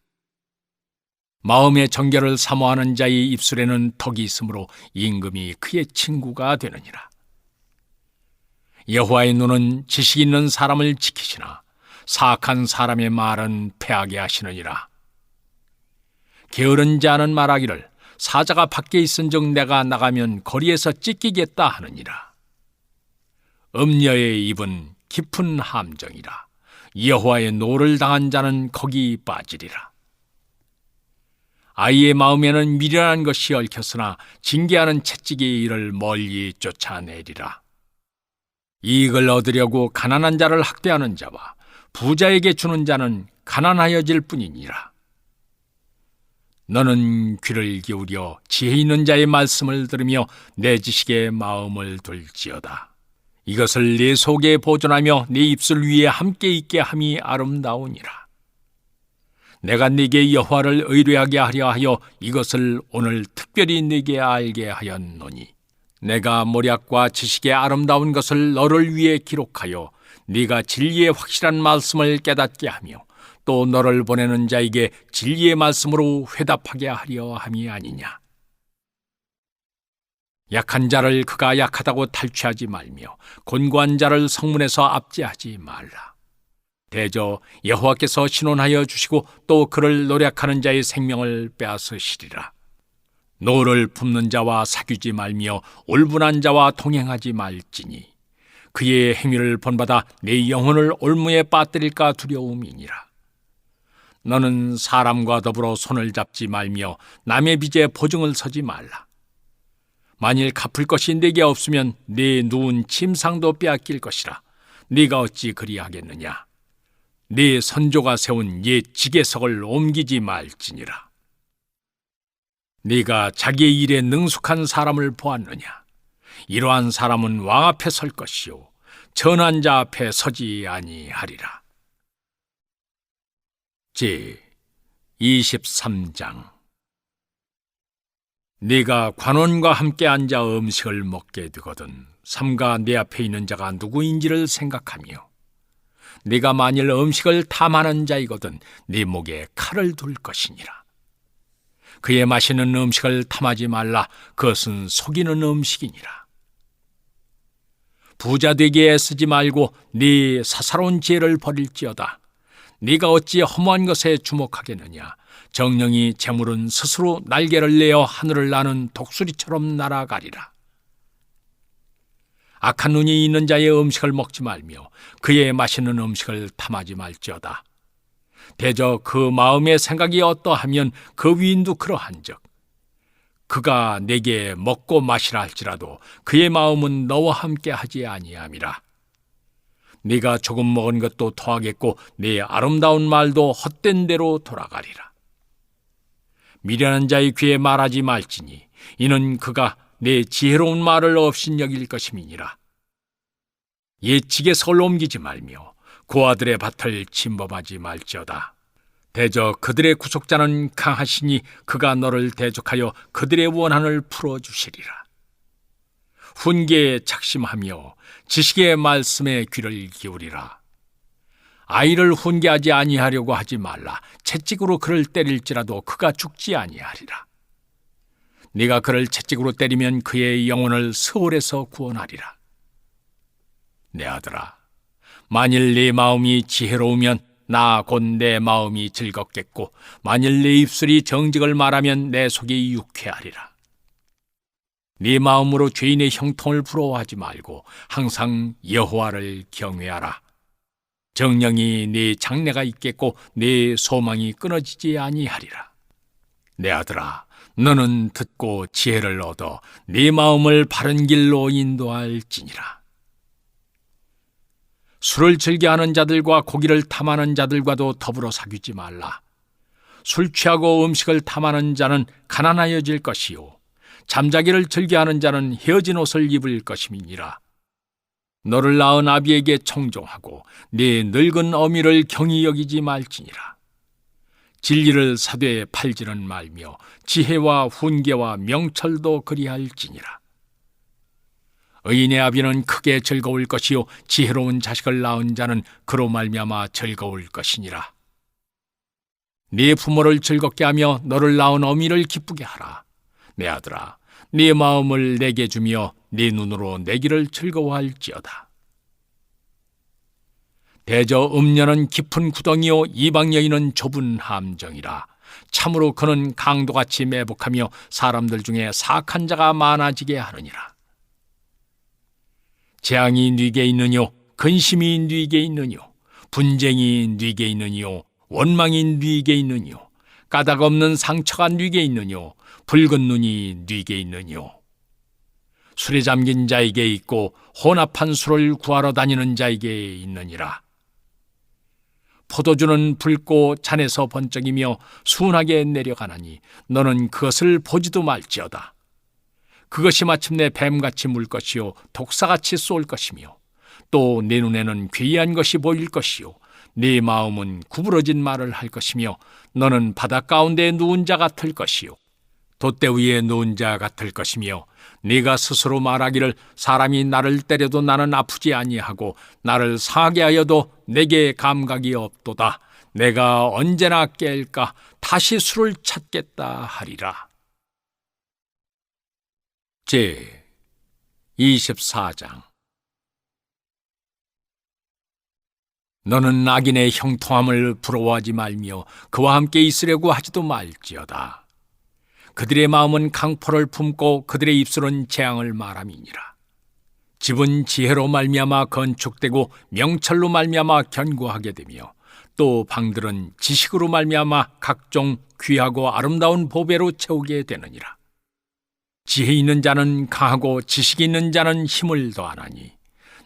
마음의 정결을 사모하는 자의 입술에는 덕이 있으므로 임금이 그의 친구가 되느니라. 여호와의 눈은 지식 있는 사람을 지키시나 사악한 사람의 말은 패하게 하시느니라. 게으른 자는 말하기를 사자가 밖에 있은즉 내가 나가면 거리에서 찢기겠다 하느니라. 음녀의 입은 깊은 함정이라. 여호와의 노를 당한 자는 거기 빠지리라. 아이의 마음에는 미련한 것이 얽혔으나 징계하는 채찍의 일을 멀리 쫓아내리라. 이익을 얻으려고 가난한 자를 학대하는 자와 부자에게 주는 자는 가난하여질 뿐이니라. 너는 귀를 기울여 지혜 있는 자의 말씀을 들으며 내 지식에 마음을 둘지어다. 이것을 네 속에 보존하며 네 입술 위에 함께 있게 함이 아름다우니라. 내가 네게 여호와를 의뢰하게 하려 하여 이것을 오늘 특별히 네게 알게 하였노니 내가 모략과 지식의 아름다운 것을 너를 위해 기록하여 네가 진리의 확실한 말씀을 깨닫게 하며 또 너를 보내는 자에게 진리의 말씀으로 회답하게 하려 함이 아니냐. 약한 자를 그가 약하다고 탈취하지 말며 곤고한 자를 성문에서 압제하지 말라. 대저 여호와께서 신원하여 주시고 또 그를 노략하는 자의 생명을 빼앗으시리라. 노를 품는 자와 사귀지 말며 울분한 자와 동행하지 말지니 그의 행위를 본받아 내 영혼을 올무에 빠뜨릴까 두려움이니라. 너는 사람과 더불어 손을 잡지 말며 남의 빚에 보증을 서지 말라. 만일 갚을 것이 네게 없으면 네 누운 침상도 빼앗길 것이라. 네가 어찌 그리하겠느냐. 네 선조가 세운 옛 지게석을 옮기지 말지니라. 네가 자기의 일에 능숙한 사람을 보았느냐. 이러한 사람은 왕 앞에 설 것이요 전한 자 앞에 서지 아니하리라. 제 23장. 네가 관원과 함께 앉아 음식을 먹게 되거든 삼가 네 앞에 있는 자가 누구인지를 생각하며 네가 만일 음식을 탐하는 자이거든 네 목에 칼을 둘 것이니라. 그의 마시는 음식을 탐하지 말라. 그것은 속이는 음식이니라. 부자 되게 애쓰지 말고 네 사사로운 지혜를 버릴지어다. 네가 어찌 허무한 것에 주목하겠느냐. 정령이 재물은 스스로 날개를 내어 하늘을 나는 독수리처럼 날아가리라. 악한 눈이 있는 자의 음식을 먹지 말며 그의 마시는 음식을 탐하지 말지어다. 대저 그 마음의 생각이 어떠하면 그 위인도 그러한즉 그가 내게 먹고 마시라 할지라도 그의 마음은 너와 함께 하지 아니함이라. 네가 조금 먹은 것도 토하겠고 네 아름다운 말도 헛된 대로 돌아가리라. 미련한 자의 귀에 말하지 말지니 이는 그가 내 지혜로운 말을 업신여길 것임이니라. 옛집에서 옮기지 말며 고아들의 밭을 침범하지 말지어다. 대저 그들의 구속자는 강하시니 그가 너를 대적하여 그들의 원한을 풀어주시리라. 훈계에 작심하며 지식의 말씀에 귀를 기울이라. 아이를 훈계하지 아니하려고 하지 말라. 채찍으로 그를 때릴지라도 그가 죽지 아니하리라. 네가 그를 채찍으로 때리면 그의 영혼을 스올에서 구원하리라. 내 아들아, 만일 네 마음이 지혜로우면 나 곧 내 마음이 즐겁겠고 만일 네 입술이 정직을 말하면 내 속이 유쾌하리라. 네 마음으로 죄인의 형통을 부러워하지 말고 항상 여호와를 경외하라. 정령이 네 장래가 있겠고 네 소망이 끊어지지 아니하리라. 내 아들아, 너는 듣고 지혜를 얻어 네 마음을 바른 길로 인도할지니라. 술을 즐겨하는 자들과 고기를 탐하는 자들과도 더불어 사귀지 말라. 술 취하고 음식을 탐하는 자는 가난하여질 것이요 잠자기를 즐겨하는 자는 헤어진 옷을 입을 것임이니라. 너를 낳은 아비에게 청종하고 네 늙은 어미를 경히 여기지 말지니라. 진리를 사되에 팔지는 말며 지혜와 훈계와 명철도 그리할지니라. 의인의 아비는 크게 즐거울 것이요 지혜로운 자식을 낳은 자는 그로 말미암아 즐거울 것이니라. 네 부모를 즐겁게 하며 너를 낳은 어미를 기쁘게 하라. 내 아들아, 네 마음을 내게 주며 네 눈으로 내 길을 즐거워할지어다. 대저 음녀는 깊은 구덩이요 이방 여인은 좁은 함정이라. 참으로 그는 강도같이 매복하며 사람들 중에 사악한 자가 많아지게 하느니라. 재앙이 네게 있느뇨, 근심이 네게 있느뇨, 분쟁이 네게 있느뇨, 원망이 네게 있느뇨, 까닭 없는 상처가 네게 있느뇨, 붉은 눈이 네게 있느뇨. 술에 잠긴 자에게 있고 혼합한 술을 구하러 다니는 자에게 있느니라. 포도주는 붉고 잔에서 번쩍이며 순하게 내려가나니 너는 그것을 보지도 말지어다. 그것이 마침내 뱀같이 물 것이요 독사같이 쏠 것이며 또 내 눈에는 괴이한 것이 보일 것이요 네 마음은 구부러진 말을 할 것이며 너는 바닷 가운데 누운 자 같을 것이요 돛대 위에 누운 자 같을 것이며 네가 스스로 말하기를 사람이 나를 때려도 나는 아프지 아니하고 나를 상하게 하여도 내게 감각이 없도다. 내가 언제나 깰까 다시 술을 찾겠다 하리라. 제 24장. 너는 악인의 형통함을 부러워하지 말며 그와 함께 있으려고 하지도 말지어다. 그들의 마음은 강포를 품고 그들의 입술은 재앙을 말함이니라. 집은 지혜로 말미암아 건축되고 명철로 말미암아 견고하게 되며 또 방들은 지식으로 말미암아 각종 귀하고 아름다운 보배로 채우게 되느니라. 지혜 있는 자는 강하고 지식 있는 자는 힘을 더하나니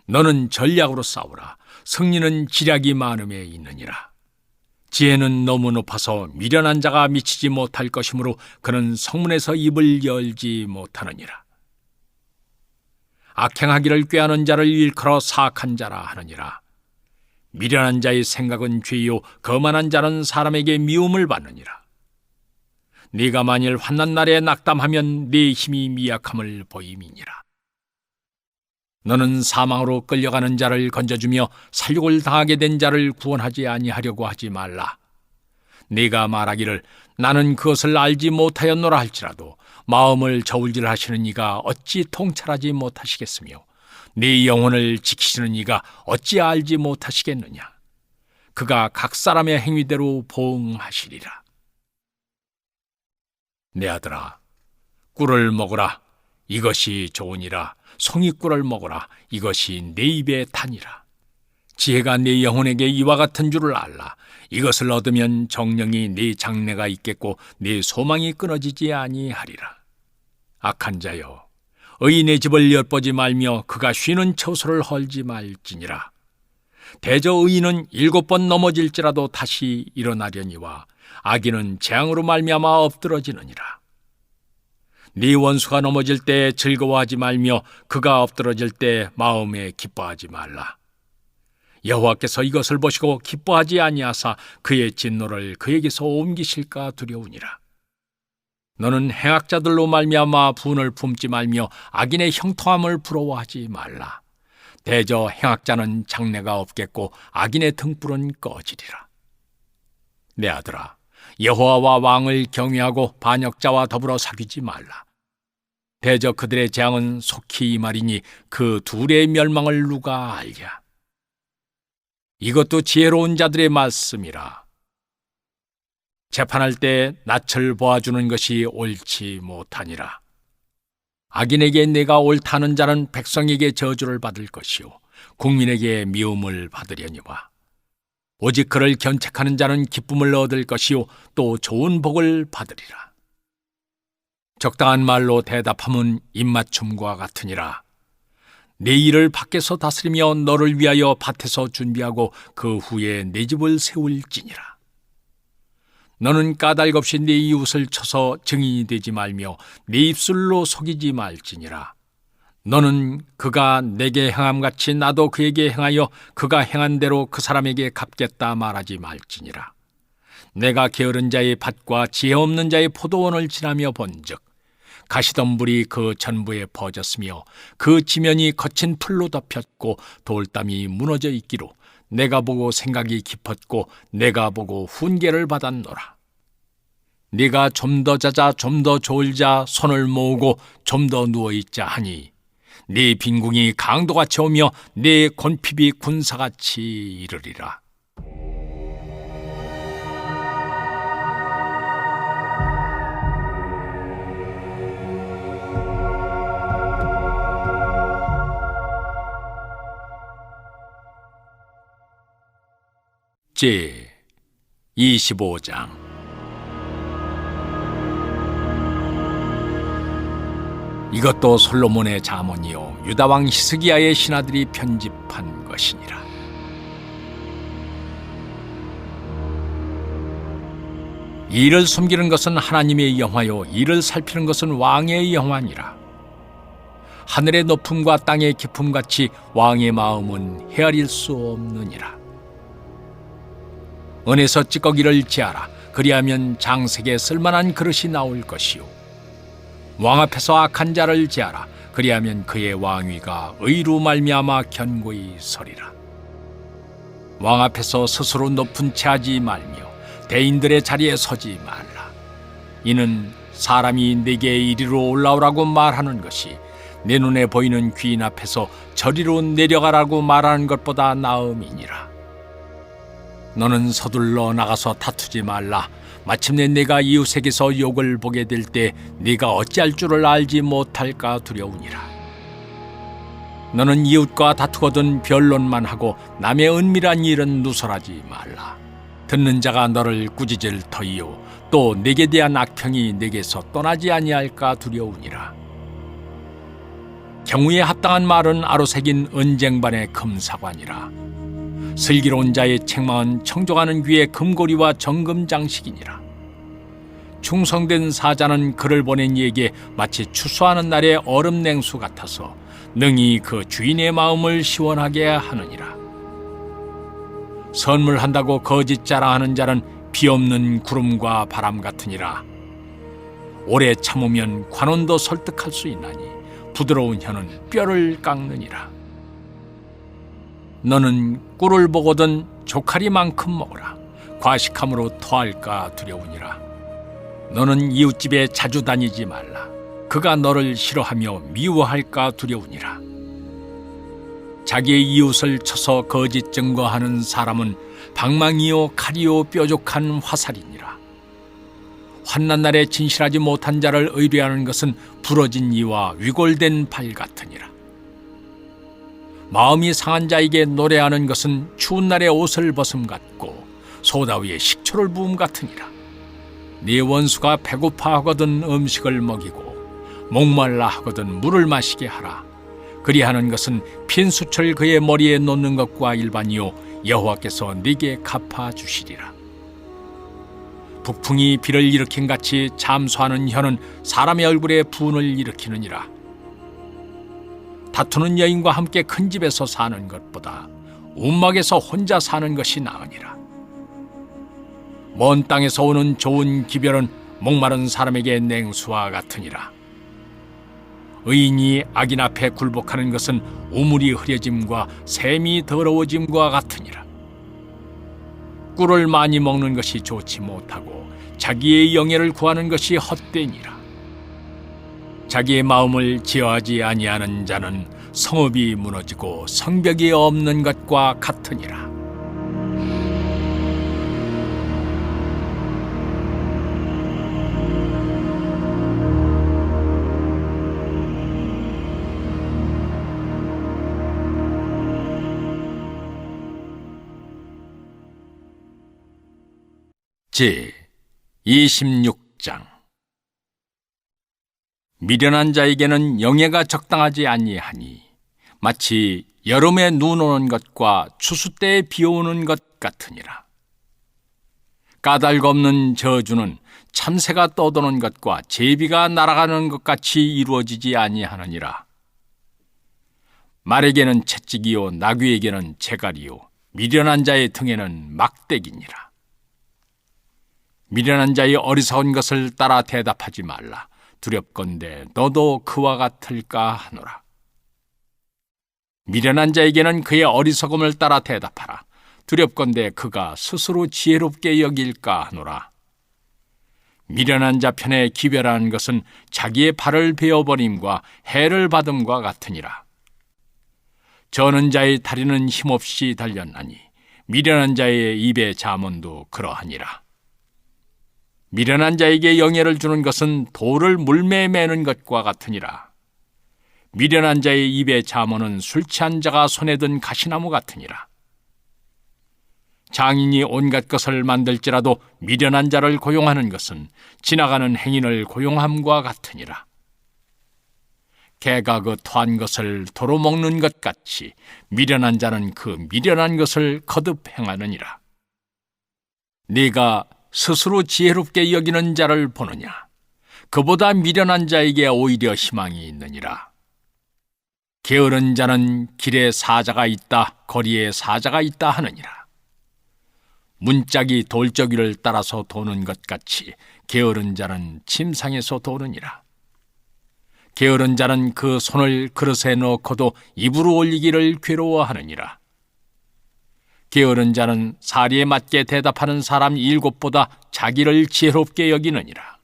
너는 전략으로 싸우라. 승리는 지략이 많음에 있느니라. 지혜는 너무 높아서 미련한 자가 미치지 못할 것이므로 그는 성문에서 입을 열지 못하느니라. 악행하기를 꾀하는 자를 일컬어 사악한 자라 하느니라. 미련한 자의 생각은 죄요 거만한 자는 사람에게 미움을 받느니라. 네가 만일 환난 날에 낙담하면 네 힘이 미약함을 보임이니라. 너는 사망으로 끌려가는 자를 건져주며 살육을 당하게 된 자를 구원하지 아니하려고 하지 말라. 네가 말하기를 나는 그것을 알지 못하였노라 할지라도 마음을 저울질하시는 이가 어찌 통찰하지 못하시겠으며 네 영혼을 지키시는 이가 어찌 알지 못하시겠느냐. 그가 각 사람의 행위대로 보응하시리라. 내 아들아, 꿀을 먹으라. 이것이 좋으니라. 송이꿀을 먹으라. 이것이 내 입에 타니라. 지혜가 네 영혼에게 이와 같은 줄을 알라. 이것을 얻으면 정령이 네 장래가 있겠고 네 소망이 끊어지지 아니하리라. 악한 자여, 의인의 집을 엿보지 말며 그가 쉬는 처소를 헐지 말지니라. 대저 의인은 7번 넘어질지라도 다시 일어나려니와 악인은 재앙으로 말미암아 엎드러지느니라. 네 원수가 넘어질 때 즐거워하지 말며 그가 엎드러질 때 마음에 기뻐하지 말라. 여호와께서 이것을 보시고 기뻐하지 아니하사 그의 진노를 그에게서 옮기실까 두려우니라. 너는 행악자들로 말미암아 분을 품지 말며 악인의 형통함을 부러워하지 말라. 대저 행악자는 장래가 없겠고 악인의 등불은 꺼지리라. 내 아들아, 여호와와 왕을 경외하고 반역자와 더불어 사귀지 말라. 대저 그들의 재앙은 속히 임하리니 그 둘의 멸망을 누가 알랴. 이것도 지혜로운 자들의 말씀이라. 재판할 때 낯을 보아주는 것이 옳지 못하니라. 악인에게 내가 옳다는 자는 백성에게 저주를 받을 것이요 국민에게 미움을 받으려니와 오직 그를 견책하는 자는 기쁨을 얻을 것이요 또 좋은 복을 받으리라. 적당한 말로 대답함은 입맞춤과 같으니라. 내 일을 밖에서 다스리며 너를 위하여 밭에서 준비하고 그 후에 내 집을 세울지니라. 너는 까닭 없이 네 이웃을 쳐서 증인이 되지 말며 네 입술로 속이지 말지니라. 너는 그가 내게 행함같이 나도 그에게 행하여 그가 행한 대로 그 사람에게 갚겠다 말하지 말지니라. 내가 게으른 자의 밭과 지혜 없는 자의 포도원을 지나며 본즉 가시덤불이 그 전부에 퍼졌으며 그 지면이 거친 풀로 덮였고 돌담이 무너져 있기로 내가 보고 생각이 깊었고 내가 보고 훈계를 받았노라. 네가 좀 더 자자 좀 더 졸자 손을 모으고 좀 더 누워있자 하니 네 빈궁이 강도같이 오며 네 곤핍이 군사같이 이르리라. 제 25장. 이것도 솔로몬의 잠언이요 유다 왕 히스기야의 신하들이 편집한 것이니라. 이를 숨기는 것은 하나님의 영화요 이를 살피는 것은 왕의 영화니라. 하늘의 높음과 땅의 깊음같이 왕의 마음은 헤아릴 수 없느니라. 은에서 찌꺼기를 제하라. 그리하면 장색에 쓸만한 그릇이 나올 것이요 왕 앞에서 악한 자를 제하라. 그리하면 그의 왕위가 의로 말미암아 견고히 서리라. 왕 앞에서 스스로 높은 채 하지 말며 대인들의 자리에 서지 말라. 이는 사람이 내게 이리로 올라오라고 말하는 것이 내 눈에 보이는 귀인 앞에서 저리로 내려가라고 말하는 것보다 나음이니라. 너는 서둘러 나가서 다투지 말라. 마침내 네가 이웃에게서 욕을 보게 될 때 네가 어찌할 줄을 알지 못할까 두려우니라. 너는 이웃과 다투거든 변론만 하고 남의 은밀한 일은 누설하지 말라. 듣는 자가 너를 꾸짖을 터이요 또 네게 대한 악평이 네게서 떠나지 아니할까 두려우니라. 경우에 합당한 말은 아로새긴 은쟁반의 금사관이라. 슬기로운 자의 책망은 청종하는 귀의 금고리와 정금장식이니라. 충성된 사자는 그를 보낸 이에게 마치 추수하는 날의 얼음 냉수 같아서 능히 그 주인의 마음을 시원하게 하느니라. 선물한다고 거짓 자랑하는 자는 비 없는 구름과 바람 같으니라. 오래 참으면 관원도 설득할 수 있나니 부드러운 혀는 뼈를 깎느니라. 너는 꿀을 보거든 조카리만큼 먹으라. 과식함으로 토할까 두려우니라. 너는 이웃집에 자주 다니지 말라. 그가 너를 싫어하며 미워할까 두려우니라. 자기의 이웃을 쳐서 거짓 증거하는 사람은 방망이요 칼이요 뾰족한 화살이니라. 환난 날에 진실하지 못한 자를 의뢰하는 것은 부러진 이와 위골된 발 같으니라. 마음이 상한 자에게 노래하는 것은 추운 날에 옷을 벗음 같고 소다 위에 식초를 부음 같으니라. 네 원수가 배고파하거든 음식을 먹이고 목말라 하거든 물을 마시게 하라. 그리하는 것은 핀수철 그의 머리에 놓는 것과 일반이요 여호와께서 네게 갚아주시리라. 북풍이 비를 일으킨 같이 잠수하는 혀는 사람의 얼굴에 분을 일으키느니라. 다투는 여인과 함께 큰 집에서 사는 것보다 움막에서 혼자 사는 것이 나으니라. 먼 땅에서 오는 좋은 기별은 목마른 사람에게 냉수와 같으니라. 의인이 악인 앞에 굴복하는 것은 우물이 흐려짐과 샘이 더러워짐과 같으니라. 꿀을 많이 먹는 것이 좋지 못하고 자기의 영예를 구하는 것이 헛되니라. 자기의 마음을 지어하지 아니하는 자는 성읍이 무너지고 성벽이 없는 것과 같으니라. 제 26장. 미련한 자에게는 영예가 적당하지 아니하니 마치 여름에 눈 오는 것과 추수 때에 비 오는 것 같으니라. 까닭 없는 저주는 참새가 떠도는 것과 제비가 날아가는 것 같이 이루어지지 아니하느니라. 말에게는 채찍이요 나귀에게는 재갈이요 미련한 자의 등에는 막대기니라. 미련한 자의 어리석은 것을 따라 대답하지 말라. 두렵건대 너도 그와 같을까 하노라. 미련한 자에게는 그의 어리석음을 따라 대답하라. 두렵건대 그가 스스로 지혜롭게 여길까 하노라. 미련한 자 편에 기별하는 것은 자기의 발을 베어버림과 해를 받음과 같으니라. 저는 자의 다리는 힘없이 달렸나니 미련한 자의 입의 잠언도 그러하니라. 미련한 자에게 영예를 주는 것은 돌을 물매에 매는 것과 같으니라. 미련한 자의 입의 잠언은 술 취한 자가 손에 든 가시나무 같으니라. 장인이 온갖 것을 만들지라도 미련한 자를 고용하는 것은 지나가는 행인을 고용함과 같으니라. 개가 그 토한 것을 도로 먹는 것 같이 미련한 자는 그 미련한 것을 거듭 행하느니라. 네가 스스로 지혜롭게 여기는 자를 보느냐? 그보다 미련한 자에게 오히려 희망이 있느니라. 게으른 자는 길에 사자가 있다, 거리에 사자가 있다 하느니라. 문짝이 돌저귀를 따라서 도는 것 같이 게으른 자는 침상에서 도느니라. 게으른 자는 그 손을 그릇에 넣고도 입으로 올리기를 괴로워하느니라. 게으른 자는 사리에 맞게 대답하는 사람 7보다 자기를 지혜롭게 여기느니라.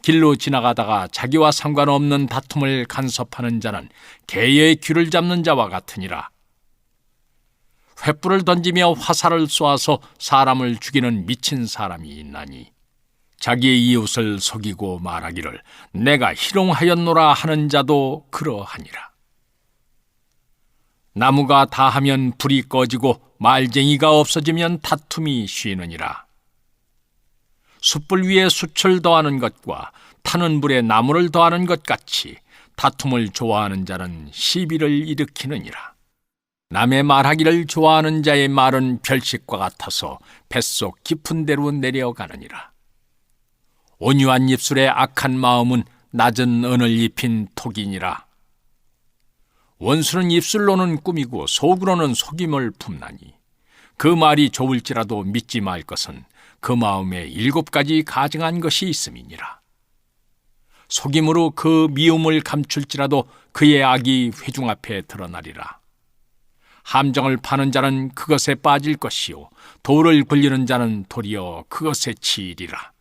길로 지나가다가 자기와 상관없는 다툼을 간섭하는 자는 개의 귀를 잡는 자와 같으니라. 횃불을 던지며 화살을 쏘아서 사람을 죽이는 미친 사람이 있나니 자기의 이웃을 속이고 말하기를 내가 희롱하였노라 하는 자도 그러하니라. 나무가 다하면 불이 꺼지고 말쟁이가 없어지면 다툼이 쉬느니라. 숯불 위에 숯을 더하는 것과 타는 불에 나무를 더하는 것 같이 다툼을 좋아하는 자는 시비를 일으키느니라. 남의 말하기를 좋아하는 자의 말은 별식과 같아서 뱃속 깊은 데로 내려가느니라. 온유한 입술에 악한 마음은 낮은 은을 입힌 톡이니라. 원수는 입술로는 꾸미고 속으로는 속임을 품나니 그 말이 좋을지라도 믿지 말 것은 그 마음에 7가지 가증한 것이 있음이니라. 속임으로 그 미움을 감출지라도 그의 악이 회중 앞에 드러나리라. 함정을 파는 자는 그것에 빠질 것이요 돌을 굴리는 자는 도리어 그것에 치이리라.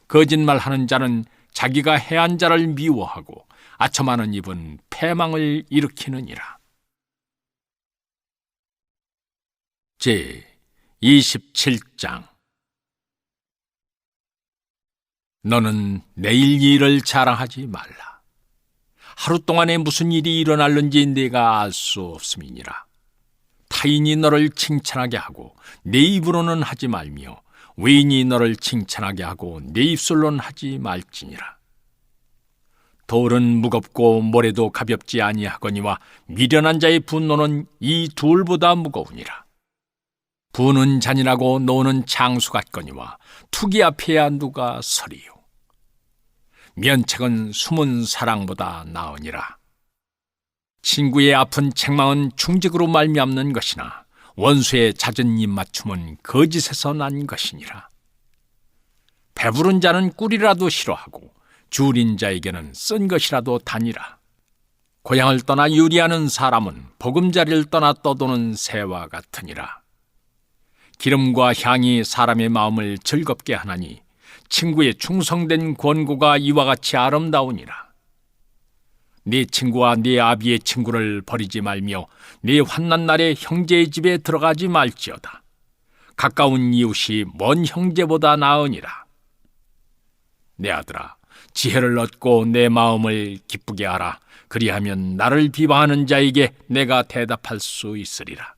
거짓말하는 자는 자기가 해한 자를 미워하고 아첨하는 입은 패망을 일으키느니라. 제 27장. 너는 내일 일을 자랑하지 말라. 하루 동안에 무슨 일이 일어날는지 네가 알 수 없음이니라. 타인이 너를 칭찬하게 하고 내 입으로는 하지 말며 외인이 너를 칭찬하게 하고 내 입술로는 하지 말지니라. 돌은 무겁고 모래도 가볍지 아니하거니와 미련한 자의 분노는 이 둘보다 무거우니라. 부는 잔인하고 노는 장수 같거니와 투기 앞에야 누가 서리요. 면책은 숨은 사랑보다 나으니라. 친구의 아픈 책망은 충직으로 말미암는 것이나 원수의 잦은 입맞춤은 거짓에서 난 것이니라. 배부른 자는 꿀이라도 싫어하고 줄인 자에게는 쓴 것이라도 다니라. 고향을 떠나 유리하는 사람은 보금자리를 떠나 떠도는 새와 같으니라. 기름과 향이 사람의 마음을 즐겁게 하나니 친구의 충성된 권고가 이와 같이 아름다우니라. 네 친구와 네 아비의 친구를 버리지 말며 네 환난 날에 형제의 집에 들어가지 말지어다. 가까운 이웃이 먼 형제보다 나으니라. 내 아들아, 지혜를 얻고 내 마음을 기쁘게 하라. 그리하면 나를 비방하는 자에게 내가 대답할 수 있으리라.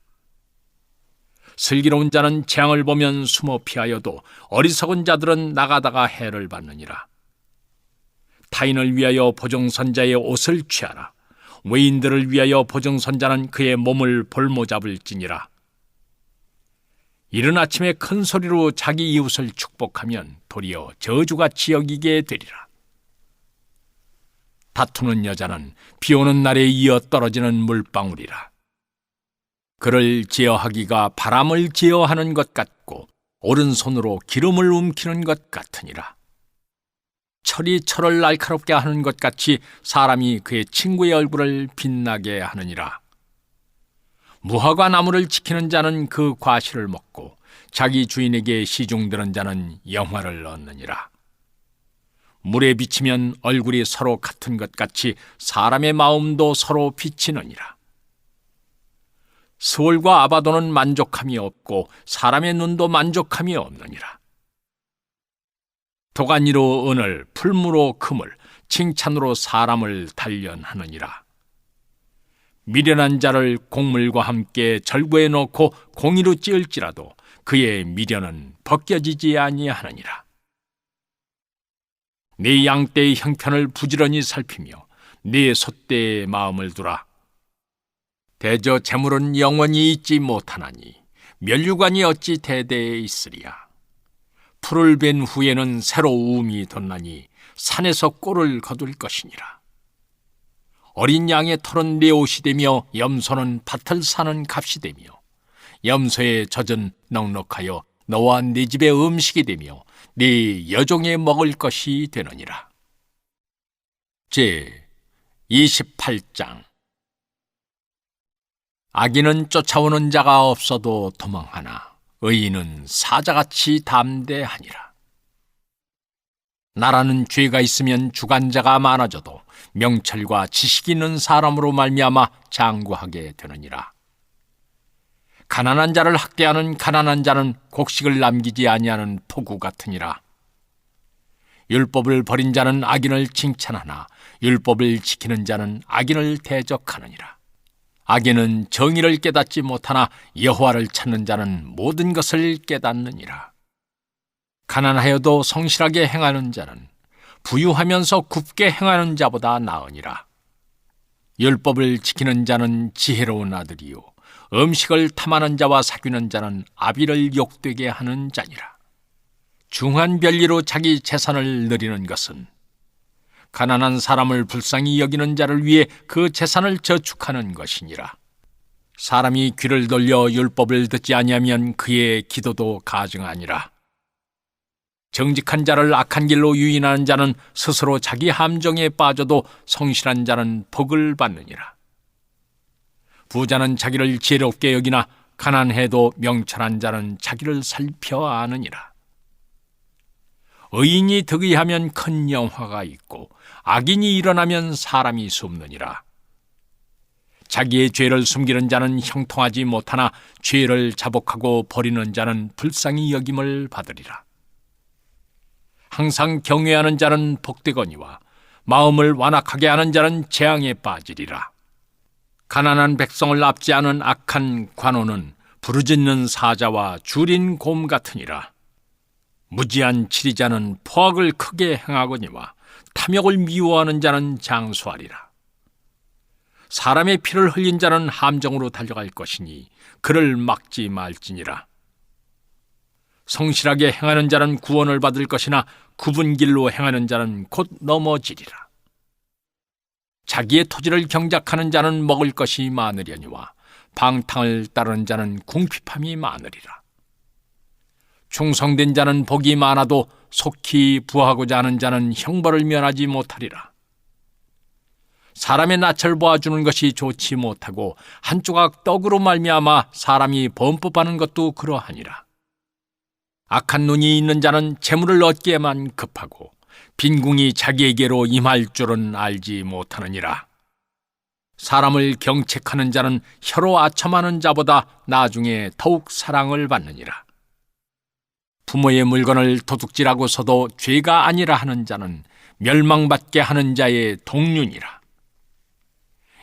슬기로운 자는 재앙을 보면 숨어 피하여도 어리석은 자들은 나가다가 해를 받느니라. 타인을 위하여 보증선자의 옷을 취하라. 외인들을 위하여 보증선자는 그의 몸을 볼모잡을지니라. 이른 아침에 큰 소리로 자기 이웃을 축복하면 도리어 저주같이 여기게 되리라. 다투는 여자는 비 오는 날에 이어 떨어지는 물방울이라. 그를 제어하기가 바람을 제어하는 것 같고 오른손으로 기름을 움키는 것 같으니라. 철이 철을 날카롭게 하는 것 같이 사람이 그의 친구의 얼굴을 빛나게 하느니라. 무화과 나무를 지키는 자는 그 과실을 먹고 자기 주인에게 시중드는 자는 영화를 얻느니라. 물에 비치면 얼굴이 서로 같은 것 같이 사람의 마음도 서로 비치느니라. 스올과 아바도는 만족함이 없고 사람의 눈도 만족함이 없느니라. 도가니로 은을, 풀무로 금을, 칭찬으로 사람을 단련하느니라. 미련한 자를 곡물과 함께 절구해 놓고 공이로 찌을지라도 그의 미련은 벗겨지지 아니하느니라. 네 양떼의 형편을 부지런히 살피며 네 소떼의 마음을 두라. 대저 재물은 영원히 있지 못하나니 면류관이 어찌 대대에 있으리야. 풀을 벤 후에는 새로 우음이 돋나니 산에서 꼴을 거둘 것이니라. 어린 양의 털은 내 옷이 되며 염소는 밭을 사는 값이 되며 염소의 젖은 넉넉하여 너와 네 집의 음식이 되며 네 여종의 먹을 것이 되느니라. 제 28장. 악인은 쫓아오는 자가 없어도 도망하나 의인은 사자같이 담대하니라. 나라는 죄가 있으면 주관자가 많아져도 명철과 지식이 있는 사람으로 말미암아 장구하게 되느니라. 가난한 자를 학대하는 가난한 자는 곡식을 남기지 아니하는 폭우 같으니라. 율법을 버린 자는 악인을 칭찬하나 율법을 지키는 자는 악인을 대적하느니라. 악인은 정의를 깨닫지 못하나 여호와를 찾는 자는 모든 것을 깨닫느니라. 가난하여도 성실하게 행하는 자는 부유하면서 굽게 행하는 자보다 나으니라. 율법을 지키는 자는 지혜로운 아들이요 음식을 탐하는 자와 사귀는 자는 아비를 욕되게 하는 자니라. 중한 별리로 자기 재산을 누리는 것은 가난한 사람을 불쌍히 여기는 자를 위해 그 재산을 저축하는 것이니라. 사람이 귀를 돌려 율법을 듣지 아니하면 그의 기도도 가증하니라. 정직한 자를 악한 길로 유인하는 자는 스스로 자기 함정에 빠져도 성실한 자는 복을 받느니라. 부자는 자기를 지혜롭게 여기나 가난해도 명철한 자는 자기를 살펴 아느니라. 의인이 득의하면 큰 영화가 있고 악인이 일어나면 사람이 숨느니라. 자기의 죄를 숨기는 자는 형통하지 못하나 죄를 자복하고 버리는 자는 불쌍히 여김을 받으리라. 항상 경외하는 자는 복되거니와 마음을 완악하게 하는 자는 재앙에 빠지리라. 가난한 백성을 압제하는 악한 관원은 부르짖는 사자와 줄인 곰 같으니라. 무지한 치리자는 포악을 크게 행하거니와 탐욕을 미워하는 자는 장수하리라. 사람의 피를 흘린 자는 함정으로 달려갈 것이니 그를 막지 말지니라. 성실하게 행하는 자는 구원을 받을 것이나 굽은 길로 행하는 자는 곧 넘어지리라. 자기의 토지를 경작하는 자는 먹을 것이 많으려니와 방탕을 따르는 자는 궁핍함이 많으리라. 충성된 자는 복이 많아도 속히 부하고자 하는 자는 형벌을 면하지 못하리라. 사람의 낯을 보아주는 것이 좋지 못하고 한 조각 떡으로 말미암아 사람이 범법하는 것도 그러하니라. 악한 눈이 있는 자는 재물을 얻기에만 급하고 빈궁이 자기에게로 임할 줄은 알지 못하느니라. 사람을 경책하는 자는 혀로 아첨하는 자보다 나중에 더욱 사랑을 받느니라. 부모의 물건을 도둑질하고서도 죄가 아니라 하는 자는 멸망받게 하는 자의 동륜이라.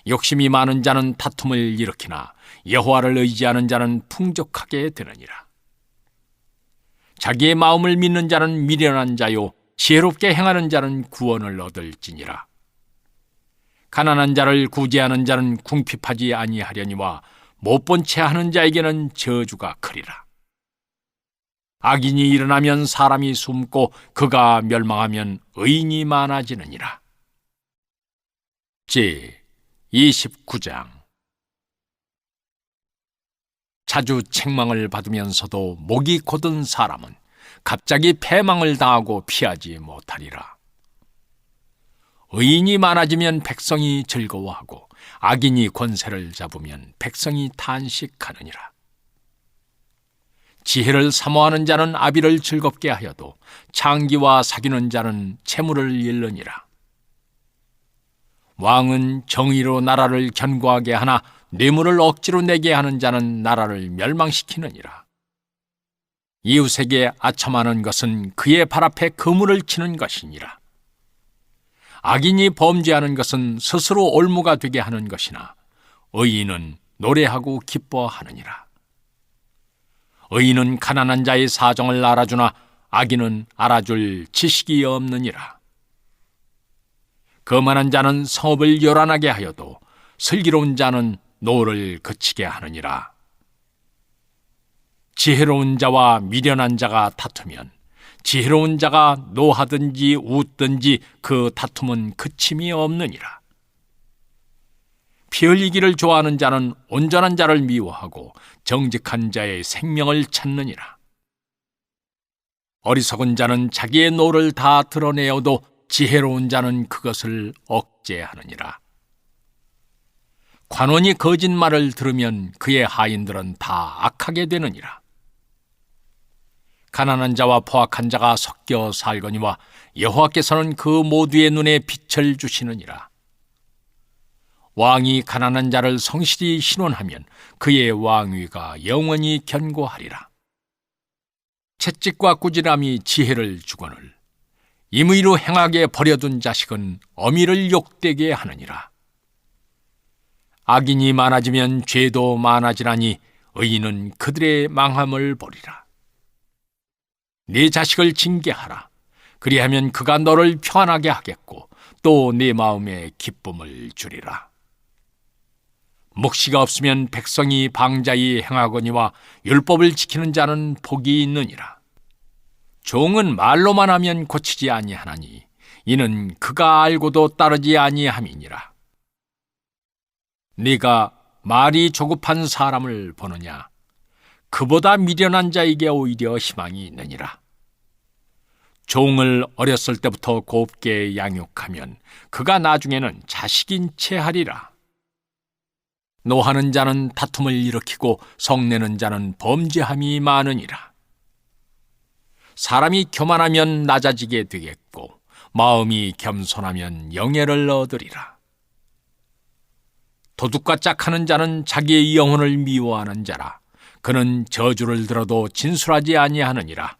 욕심이 많은 자는 다툼을 일으키나 여호와를 의지하는 자는 풍족하게 되느니라. 자기의 마음을 믿는 자는 미련한 자요 지혜롭게 행하는 자는 구원을 얻을지니라. 가난한 자를 구제하는 자는 궁핍하지 아니하려니와 못본 채 하는 자에게는 저주가 크리라. 악인이 일어나면 사람이 숨고 그가 멸망하면 의인이 많아지느니라. 제 29장. 자주 책망을 받으면서도 목이 곧은 사람은 갑자기 패망을 당하고 피하지 못하리라. 의인이 많아지면 백성이 즐거워하고 악인이 권세를 잡으면 백성이 탄식하느니라. 지혜를 사모하는 자는 아비를 즐겁게 하여도 창기와 사귀는 자는 채무를 잃느니라. 왕은 정의로 나라를 견고하게 하나 뇌물을 억지로 내게 하는 자는 나라를 멸망시키느니라. 이웃에게 아첨하는 것은 그의 발 앞에 그물을 치는 것이니라. 악인이 범죄하는 것은 스스로 올무가 되게 하는 것이나 의인은 노래하고 기뻐하느니라. 의인은 가난한 자의 사정을 알아주나 악인은 알아줄 지식이 없느니라. 거만한 자는 성읍을 요란하게 하여도 슬기로운 자는 노를 그치게 하느니라. 지혜로운 자와 미련한 자가 다투면 지혜로운 자가 노하든지 웃든지 그 다툼은 그침이 없느니라. 피 흘리기를 좋아하는 자는 온전한 자를 미워하고 정직한 자의 생명을 찾느니라. 어리석은 자는 자기의 노를 다 드러내어도 지혜로운 자는 그것을 억제하느니라. 관원이 거짓말을 들으면 그의 하인들은 다 악하게 되느니라. 가난한 자와 포악한 자가 섞여 살거니와 여호와께서는 그 모두의 눈에 빛을 주시느니라. 왕이 가난한 자를 성실히 신원하면 그의 왕위가 영원히 견고하리라. 채찍과 꾸지람이 지혜를 주거늘 임의로 행하게 버려둔 자식은 어미를 욕되게 하느니라. 악인이 많아지면 죄도 많아지나니 의인은 그들의 망함을 보리라. 네 자식을 징계하라. 그리하면 그가 너를 평안하게 하겠고 또 네 마음에 기쁨을 주리라. 묵시가 없으면 백성이 방자히 행하거니와 율법을 지키는 자는 복이 있느니라. 종은 말로만 하면 고치지 아니하나니 이는 그가 알고도 따르지 아니함이니라. 네가 말이 조급한 사람을 보느냐? 그보다 미련한 자에게 오히려 희망이 있느니라. 종을 어렸을 때부터 곱게 양육하면 그가 나중에는 자식인 채 하리라. 노하는 자는 다툼을 일으키고 성내는 자는 범죄함이 많으니라. 사람이 교만하면 낮아지게 되겠고 마음이 겸손하면 영예를 얻으리라. 도둑과 짝하는 자는 자기의 영혼을 미워하는 자라. 그는 저주를 들어도 진술하지 아니하느니라.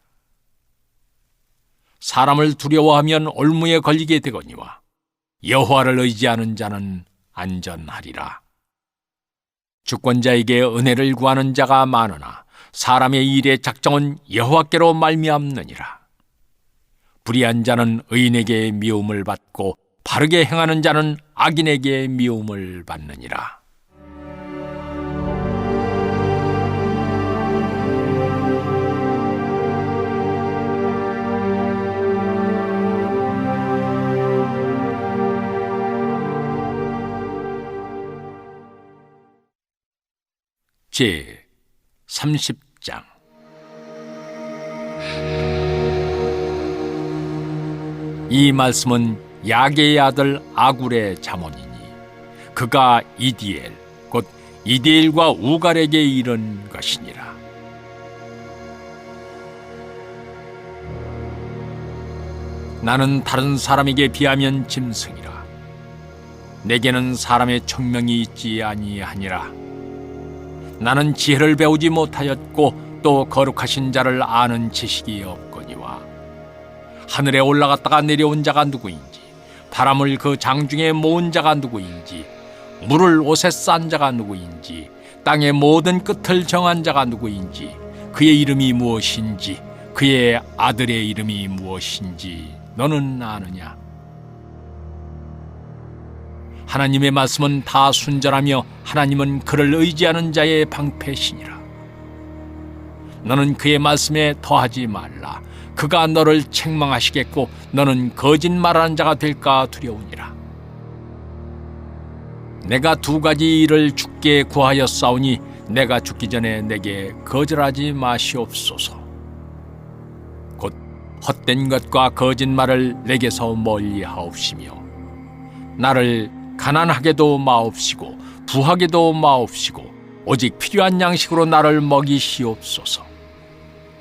사람을 두려워하면 올무에 걸리게 되거니와 여호와를 의지하는 자는 안전하리라. 주권자에게 은혜를 구하는 자가 많으나 사람의 일의 작정은 여호와께로 말미암느니라. 불의한 자는 의인에게 미움을 받고 바르게 행하는 자는 악인에게 미움을 받느니라. 제 30장. 이 말씀은 야게의 아들 아굴의 자문이니 그가 이디엘 곧 이디엘과 우갈에게 이른 것이니라. 나는 다른 사람에게 비하면 짐승이라. 내게는 사람의 총명이 있지 아니하니라. 나는 지혜를 배우지 못하였고 또 거룩하신 자를 아는 지식이 없거니와 하늘에 올라갔다가 내려온 자가 누구인지 바람을 그 장중에 모은 자가 누구인지 물을 옷에 싼 자가 누구인지 땅의 모든 끝을 정한 자가 누구인지 그의 이름이 무엇인지 그의 아들의 이름이 무엇인지 너는 아느냐? 하나님의 말씀은 다 순전하며 하나님은 그를 의지하는 자의 방패시니라. 너는 그의 말씀에 더하지 말라. 그가 너를 책망하시겠고 너는 거짓말하는 자가 될까 두려우니라. 내가 두 가지 일을 주께 구하였사오니 내가 죽기 전에 내게 거절하지 마시옵소서. 곧 헛된 것과 거짓말을 내게서 멀리하옵시며 나를 가난하게도 마옵시고 부하게도 마옵시고 오직 필요한 양식으로 나를 먹이시옵소서.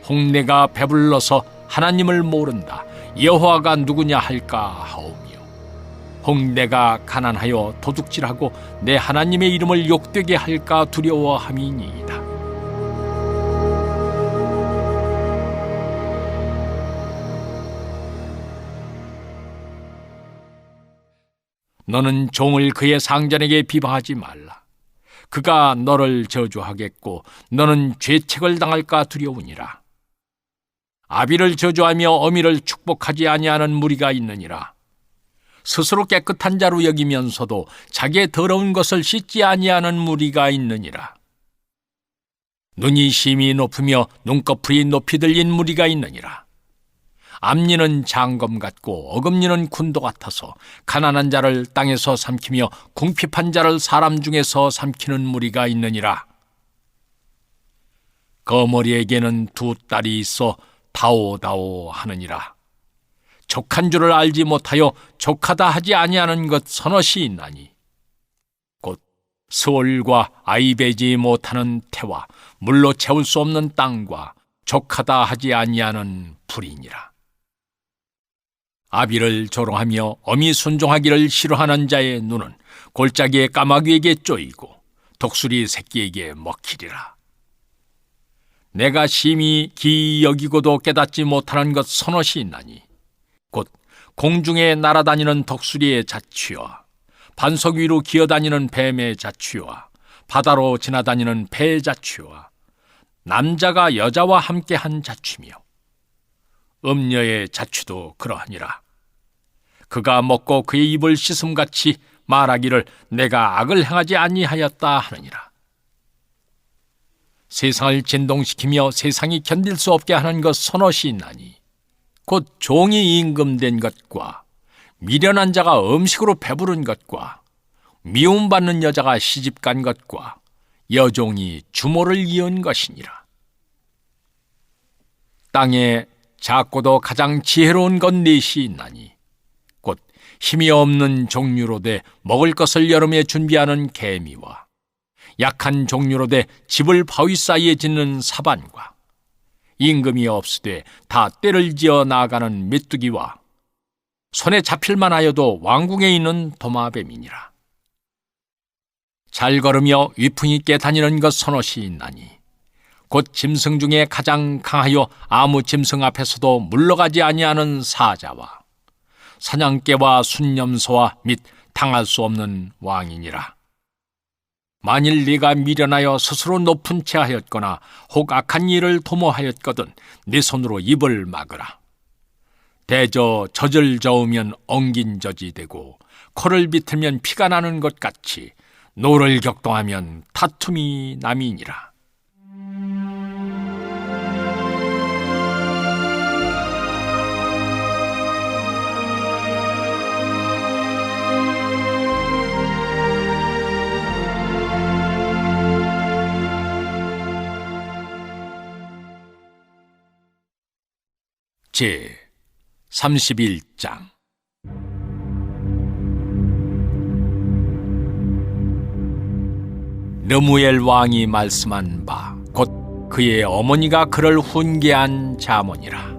홍내가 배불러서 하나님을 모른다. 여호와가 누구냐 할까 하오며 홍내가 가난하여 도둑질하고 내 하나님의 이름을 욕되게 할까 두려워함이니이다. 너는 종을 그의 상전에게 비방하지 말라. 그가 너를 저주하겠고 너는 죄책을 당할까 두려우니라. 아비를 저주하며 어미를 축복하지 아니하는 무리가 있느니라. 스스로 깨끗한 자로 여기면서도 자기의 더러운 것을 씻지 아니하는 무리가 있느니라. 눈이 심히 높으며 눈꺼풀이 높이 들린 무리가 있느니라. 앞니는 장검 같고 어금니는 군도 같아서 가난한 자를 땅에서 삼키며 궁핍한 자를 사람 중에서 삼키는 무리가 있느니라. 거머리에게는 두 딸이 있어 다오다오 하느니라. 족한 줄을 알지 못하여 족하다 하지 아니하는 것 서너시 있나니 곧 스올과 아이 베지 못하는 태와 물로 채울 수 없는 땅과 족하다 하지 아니하는 불이니라. 아비를 조롱하며 어미 순종하기를 싫어하는 자의 눈은 골짜기의 까마귀에게 쪼이고 독수리 새끼에게 먹히리라. 내가 심히 기이 여기고도 깨닫지 못하는 것 서너시 있나니 곧 공중에 날아다니는 독수리의 자취와 반석 위로 기어다니는 뱀의 자취와 바다로 지나다니는 배의 자취와 남자가 여자와 함께한 자취며 음녀의 자취도 그러하니라. 그가 먹고 그의 입을 씻음같이 말하기를 내가 악을 행하지 아니하였다 하느니라. 세상을 진동시키며 세상이 견딜 수 없게 하는 것 서너시 있나니 곧 종이 임금된 것과 미련한 자가 음식으로 배부른 것과 미움받는 여자가 시집간 것과 여종이 주모를 이은 것이니라. 땅에 작고도 가장 지혜로운 것 넷이 있나니 곧 힘이 없는 종류로 돼 먹을 것을 여름에 준비하는 개미와 약한 종류로 돼 집을 바위 사이에 짓는 사반과 임금이 없으되 다 때를 지어 나아가는 메뚜기와 손에 잡힐만 하여도 왕궁에 있는 도마뱀이니라. 잘 걸으며 위풍 있게 다니는 것 서너시 있나니 곧 짐승 중에 가장 강하여 아무 짐승 앞에서도 물러가지 아니하는 사자와 사냥개와 순념소와 및 당할 수 없는 왕이니라. 만일 네가 미련하여 스스로 높은 채 하였거나 혹 악한 일을 도모하였거든 네 손으로 입을 막으라. 대저 젖을 저으면 엉긴 젖이 되고 코를 비틀면 피가 나는 것 같이 노를 격동하면 다툼이 남이니라. 제 31장. 르무엘 왕이 말씀한 바 곧 그의 어머니가 그를 훈계한 자문이라.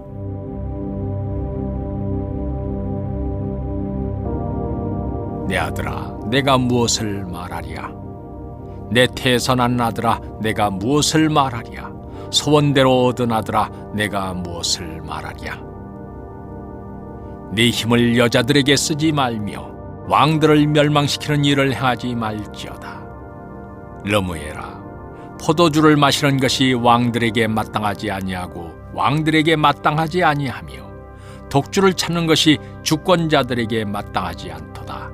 내 아들아, 내가 무엇을 말하랴? 내 태선한 아들아, 내가 무엇을 말하랴? 소원대로 얻은 아들아, 내가 무엇을 말하랴? 네 힘을 여자들에게 쓰지 말며 왕들을 멸망시키는 일을 행하지 말지어다. 르무엘아, 포도주를 마시는 것이 왕들에게 마땅하지 아니하고 왕들에게 마땅하지 아니하며 독주를 찾는 것이 주권자들에게 마땅하지 않도다.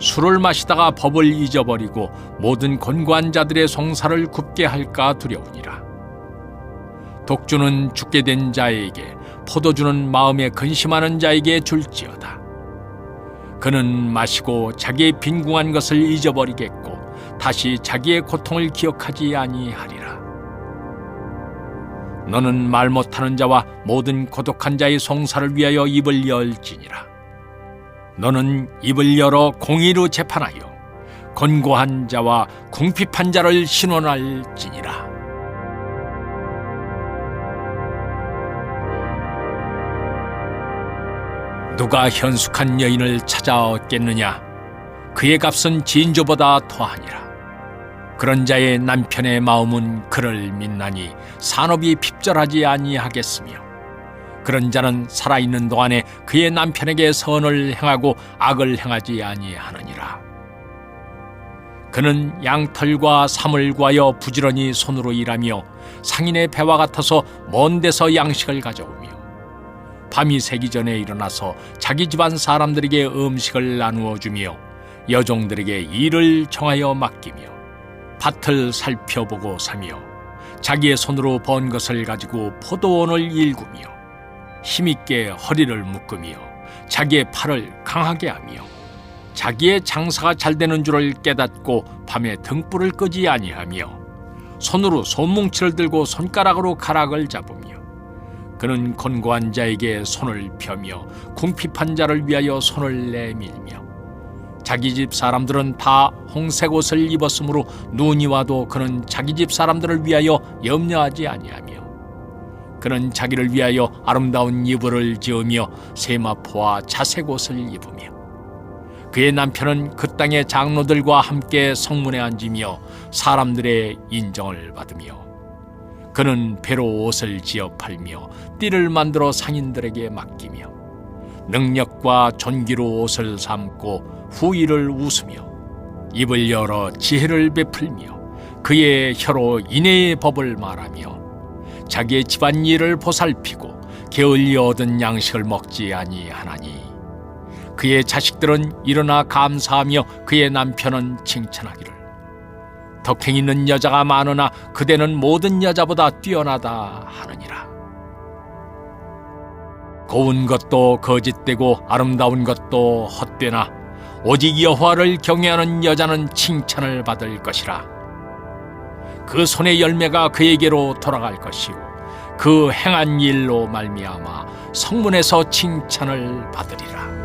술을 마시다가 법을 잊어버리고 모든 권고한 자들의 송사를 굽게 할까 두려우니라. 독주는 죽게 된 자에게, 포도주는 마음에 근심하는 자에게 줄지어다. 그는 마시고 자기의 빈궁한 것을 잊어버리겠고 다시 자기의 고통을 기억하지 아니하리라. 너는 말 못하는 자와 모든 고독한 자의 송사를 위하여 입을 열지니라. 너는 입을 열어 공의로 재판하여 권고한 자와 궁핍한 자를 신원할지니라. 누가 현숙한 여인을 찾아 얻겠느냐? 그의 값은 진주보다 더하니라. 그런 자의 남편의 마음은 그를 믿나니 산업이 핍절하지 아니하겠으며 그런 자는 살아있는 동안에 그의 남편에게 선을 행하고 악을 행하지 아니하느니라. 그는 양털과 사물 구하여 부지런히 손으로 일하며 상인의 배와 같아서 먼 데서 양식을 가져오며 밤이 새기 전에 일어나서 자기 집안 사람들에게 음식을 나누어 주며 여종들에게 일을 정하여 맡기며 밭을 살펴보고 사며 자기의 손으로 번 것을 가지고 포도원을 일구며 힘있게 허리를 묶으며 자기의 팔을 강하게 하며 자기의 장사가 잘 되는 줄을 깨닫고 밤에 등불을 끄지 아니하며 손으로 손뭉치를 들고 손가락으로 가락을 잡으며 그는 권고한 자에게 손을 펴며 궁핍한 자를 위하여 손을 내밀며 자기 집 사람들은 다 홍색 옷을 입었으므로 눈이 와도 그는 자기 집 사람들을 위하여 염려하지 아니하며 그는 자기를 위하여 아름다운 이불을 지으며 세마포와 자색 옷을 입으며 그의 남편은 그 땅의 장로들과 함께 성문에 앉으며 사람들의 인정을 받으며 그는 배로 옷을 지어 팔며 띠를 만들어 상인들에게 맡기며 능력과 존귀로 옷을 삼고 후일을 웃으며 입을 열어 지혜를 베풀며 그의 혀로 인애의 법을 말하며 자기의 집안 일을 보살피고 게을리 얻은 양식을 먹지 아니하나니 그의 자식들은 일어나 감사하며 그의 남편은 칭찬하기를 덕행 있는 여자가 많으나 그대는 모든 여자보다 뛰어나다 하느니라. 고운 것도 거짓되고 아름다운 것도 헛되나 오직 여호와를 경외하는 여자는 칭찬을 받을 것이라. 그 손의 열매가 그에게로 돌아갈 것이고 그 행한 일로 말미암아 성문에서 칭찬을 받으리라.